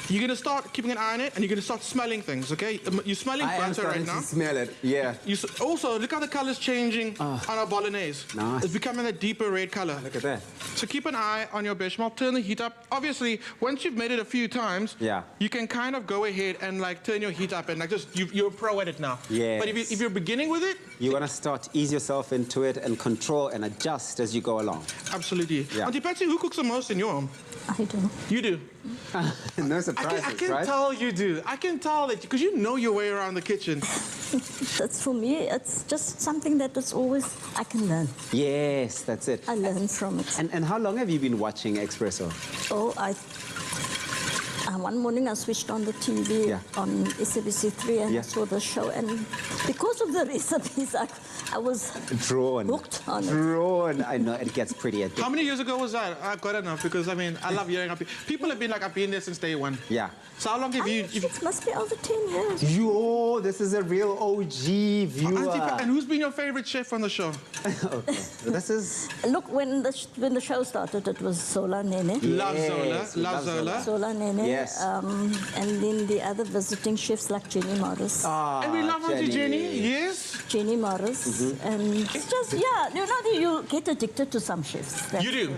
You're going to start keeping an eye on it, and you're going to start smelling things, okay? You're smelling butter right now. I am starting to smell it, yeah. Also, look how the color's changing on our bolognese. Nice. It's becoming a deeper red color. Look at that. So keep an eye on your bechamel. Turn the heat up. Obviously, once you've made it a few times, you can kind of go ahead and like turn your heat up and like just, you're a pro at it now. Yes. But if you're beginning with it, you want to start, ease yourself into it and control and adjust as you go along. Absolutely. Auntie Patsy, who cooks the most in your home? I do. You do? No surprises, I can right? tell you do. I can tell that because you know your way around the kitchen. That's for me, it's just something that is always, I can learn. Yes, that's it. I learn from it. And how long have you been watching Expresso? Oh, one morning I switched on the TV on SABC3 and I saw the show, and because of the recipes, I was hooked on it. Drawn. I know, it gets pretty addictive. How many years ago was that? I've got enough because, I mean, I love hearing people have been like, I've been there since day one. Yeah. So how long have you... It must be over 10 years. Yo, this is a real OG viewer. And who's been your favorite chef on the show? Okay, this is... Look, when the show started, it was Zola Nene. Love Zola. Zola Nene. Yes. And then the other visiting chefs like Jenny Morris. And we love Auntie Jenny, yes. Jenny Morris. And it's just, you get addicted to some chefs. You do.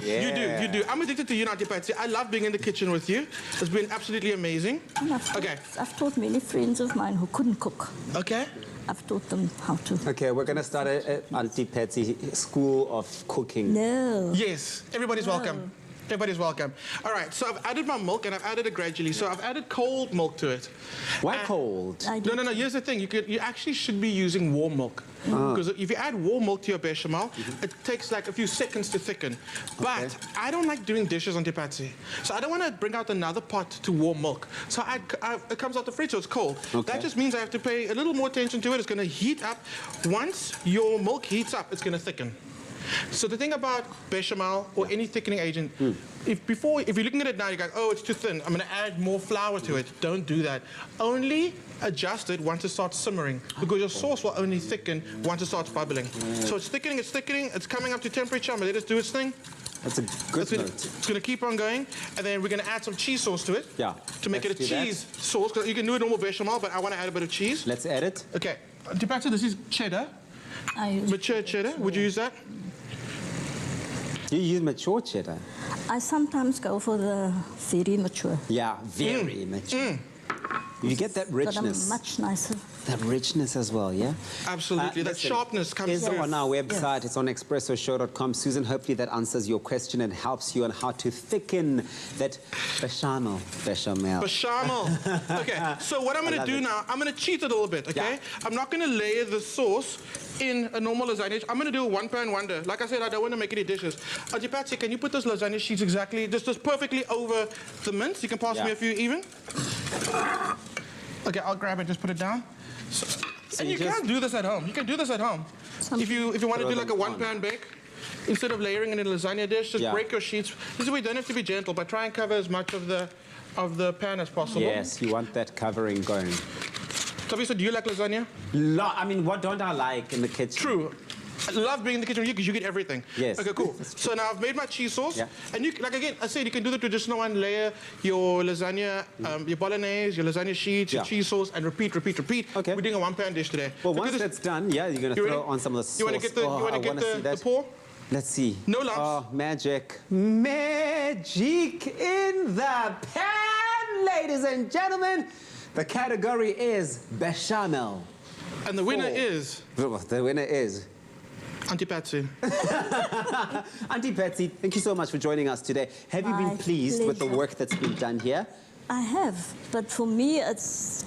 I'm addicted to you, Auntie Patsy. I love being in the kitchen with you. It's been absolutely amazing. I've taught many friends of mine who couldn't cook. Okay. I've taught them how to. Okay, we're going to start a Auntie Patsy School of Cooking. No. Yes, everybody's welcome. Everybody's welcome. All right, so I've added my milk, and I've added it gradually. So I've added cold milk to it. Why cold? No. Here's the thing. You actually should be using warm milk. Because if you add warm milk to your bechamel, it takes like a few seconds to thicken. But I don't like doing dishes on Patsy. So I don't want to bring out another pot to warm milk. So it comes out the fridge, so it's cold. That just means I have to pay a little more attention to it. It's going to heat up. Once your milk heats up, it's going to thicken. So the thing about bechamel or any thickening agent, if you're looking at it now, you go, oh, it's too thin, I'm going to add more flour to it. Don't do that. Only adjust it once it starts simmering, because your sauce will only thicken once it starts bubbling. So it's thickening, it's coming up to temperature. I'm going to let it do its thing. That's a good note. It's going to keep on going, and then we're going to add some cheese sauce to it. Yeah. To make it a cheese sauce. You can do a normal bechamel, but I want to add a bit of cheese. Let's add it. Okay. Patsy, this is cheddar. Mature cheddar. Would you use that? You use mature cheddar? I sometimes go for the very mature. Yeah, very mature. You get that richness. But much nicer. That richness as well, yeah? Absolutely, that sharpness comes through. It's on our website, it's on expressoshow.com. Susan, hopefully that answers your question and helps you on how to thicken that bechamel. Bechamel. Okay, so what I'm going to do now, I'm going to cheat it a little bit, okay? Yeah. I'm not going to layer the sauce in a normal lasagna. I'm going to do a one-pan wonder. Like I said, I don't want to make any dishes. Patsy, can you put those lasagna sheets exactly, just perfectly over the mince? You can pass me a few even. Okay, I'll grab it, just put it down. And you can do this at home. You can do this at home. If you want to do like a one-pan bake, instead of layering it in a lasagna dish, just break your sheets. This is where you don't have to be gentle, but try and cover as much of the pan as possible. Yes, you want that covering going. So do you like lasagna? I mean, what don't I like in the kitchen? True. I love being in the kitchen with you because you get everything. Yes. Okay, cool. So now I've made my cheese sauce. Yeah. And you, like again, I said, you can do the traditional one, layer your lasagna, your bolognese, your lasagna sheets, your cheese sauce, and repeat. Okay. We're doing a one-pan dish today. Well, once that's done, you're going to throw on some of the sauce. You want to get the pour? Let's see. No lumps. Oh, magic. Magic in the pan, ladies and gentlemen. The category is bechamel. And the winner is? The winner is? Auntie Patsy. Auntie Patsy, thank you so much for joining us today. Have you been pleased with the work that's been done here? I have, but for me, I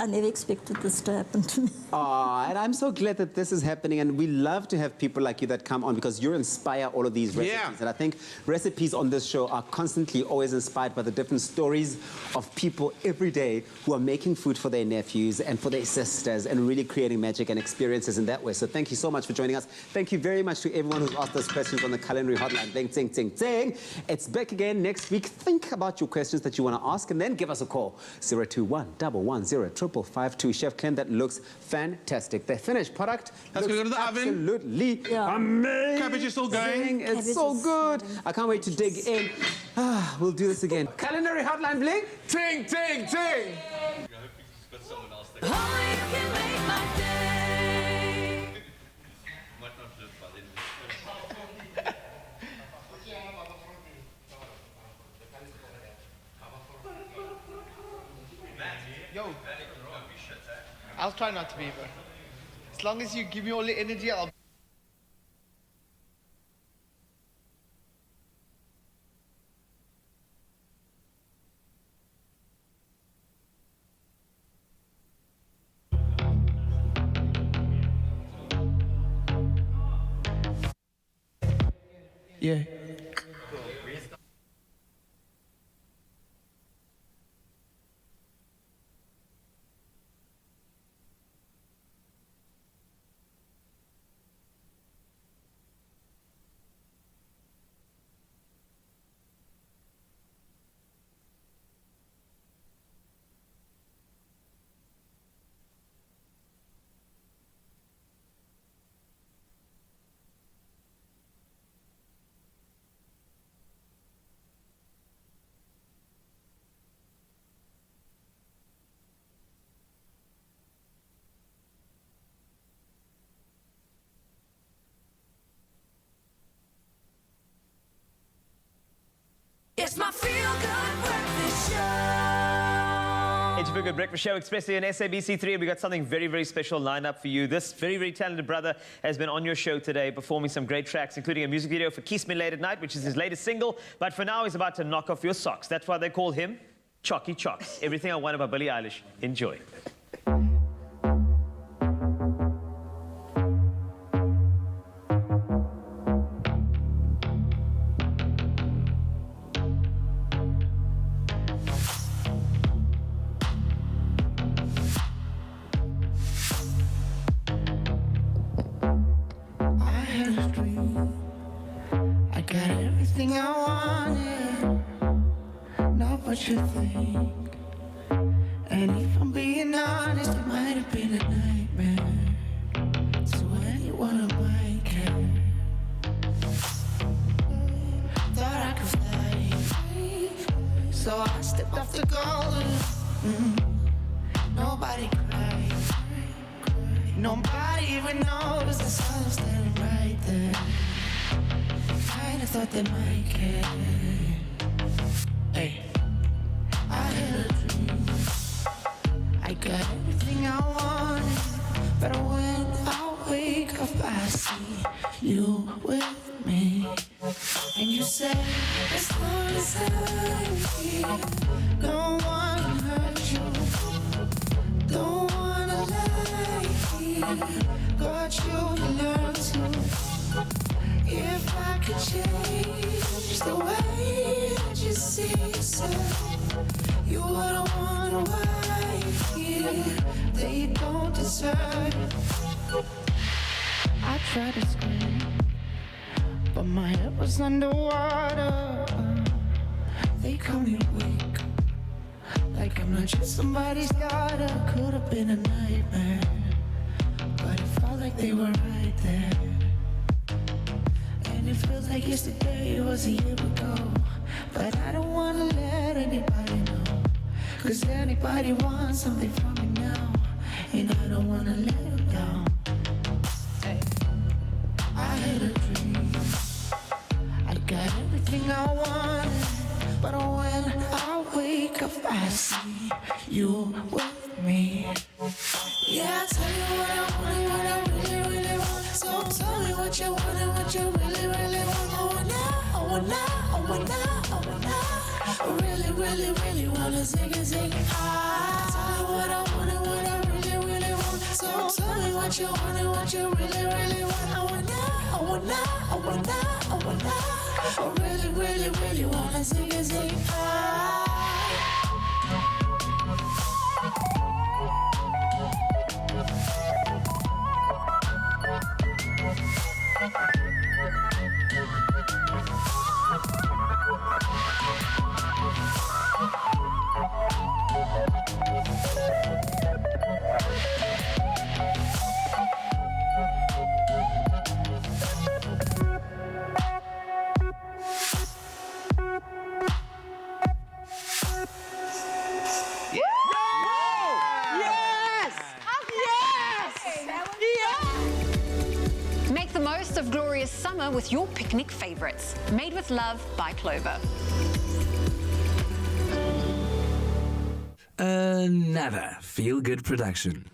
never expected this to happen to me. And I'm so glad that this is happening, and we love to have people like you that come on because you inspire all of these recipes. Yeah. And I think recipes on this show are constantly always inspired by the different stories of people every day who are making food for their nephews and for their sisters and really creating magic and experiences in that way. So thank you so much for joining us. Thank you very much to everyone who's asked those questions on the culinary hotline. Ding, ding, ding, ding. It's back again next week. Think about your questions that you want to ask and then give us a call. 021-110-55552. Chef Clem, that looks fantastic. The finished product looks go to the oven. Absolutely amazing. Cabbage is still going. It's so good. I can't wait to dig in. We'll do this again. Culinary hotline bling. Ting, ting, ting. Yo, I'll try not to be, but as long as you give me all the energy, I'll... Yeah. It's my feel-good breakfast show. It's a very good breakfast show, Expresso and SABC3, and we've got something very, very special lined up for you. This very, very talented brother has been on your show today performing some great tracks, including a music video for Kiss Me Late at Night, which is his latest single. But for now, he's about to knock off your socks. That's why they call him Chocky Chocks. Everything I Want About Billie Eilish. Enjoy. Everything I wanted, not what you think. And if I'm being honest, it might have been a nightmare to anyone who might care. Thought I could fly, so I stepped off the golden. Nobody cried, nobody even noticed the sun standing right there. I thought they might care. Hey, I had a dream. I got everything I wanted, but when I wake up, I see you with me. And you said, as long as I'm here, no one can hurt you. Don't wanna lie here, but you can learn to. If I could change the way that you see yourself, you wouldn't want a wife here that you don't deserve. I tried to scream, but my head was underwater. They call me weak, like I'm not just somebody's daughter. Could have been a nightmare, but it felt like they were right there. And it feels like yesterday was a year ago, but I don't wanna let anybody know, 'cause anybody wants something from me now, and I don't wanna let them down. Hey. I had a dream, I got everything I wanted, but when I wake up I see you with me. Yeah, I'll tell you what I want and what I really, really want. So tell me what you want and what you really, really want. I really, really, really wanna zig a zig. Tell me what I want and what I really, really want. So tell me what you want and what you really, really want. I really, really, really wanna zig a zig. Make the most of glorious summer with your picnic favorites. Made with love by Clover. Another feel-good production.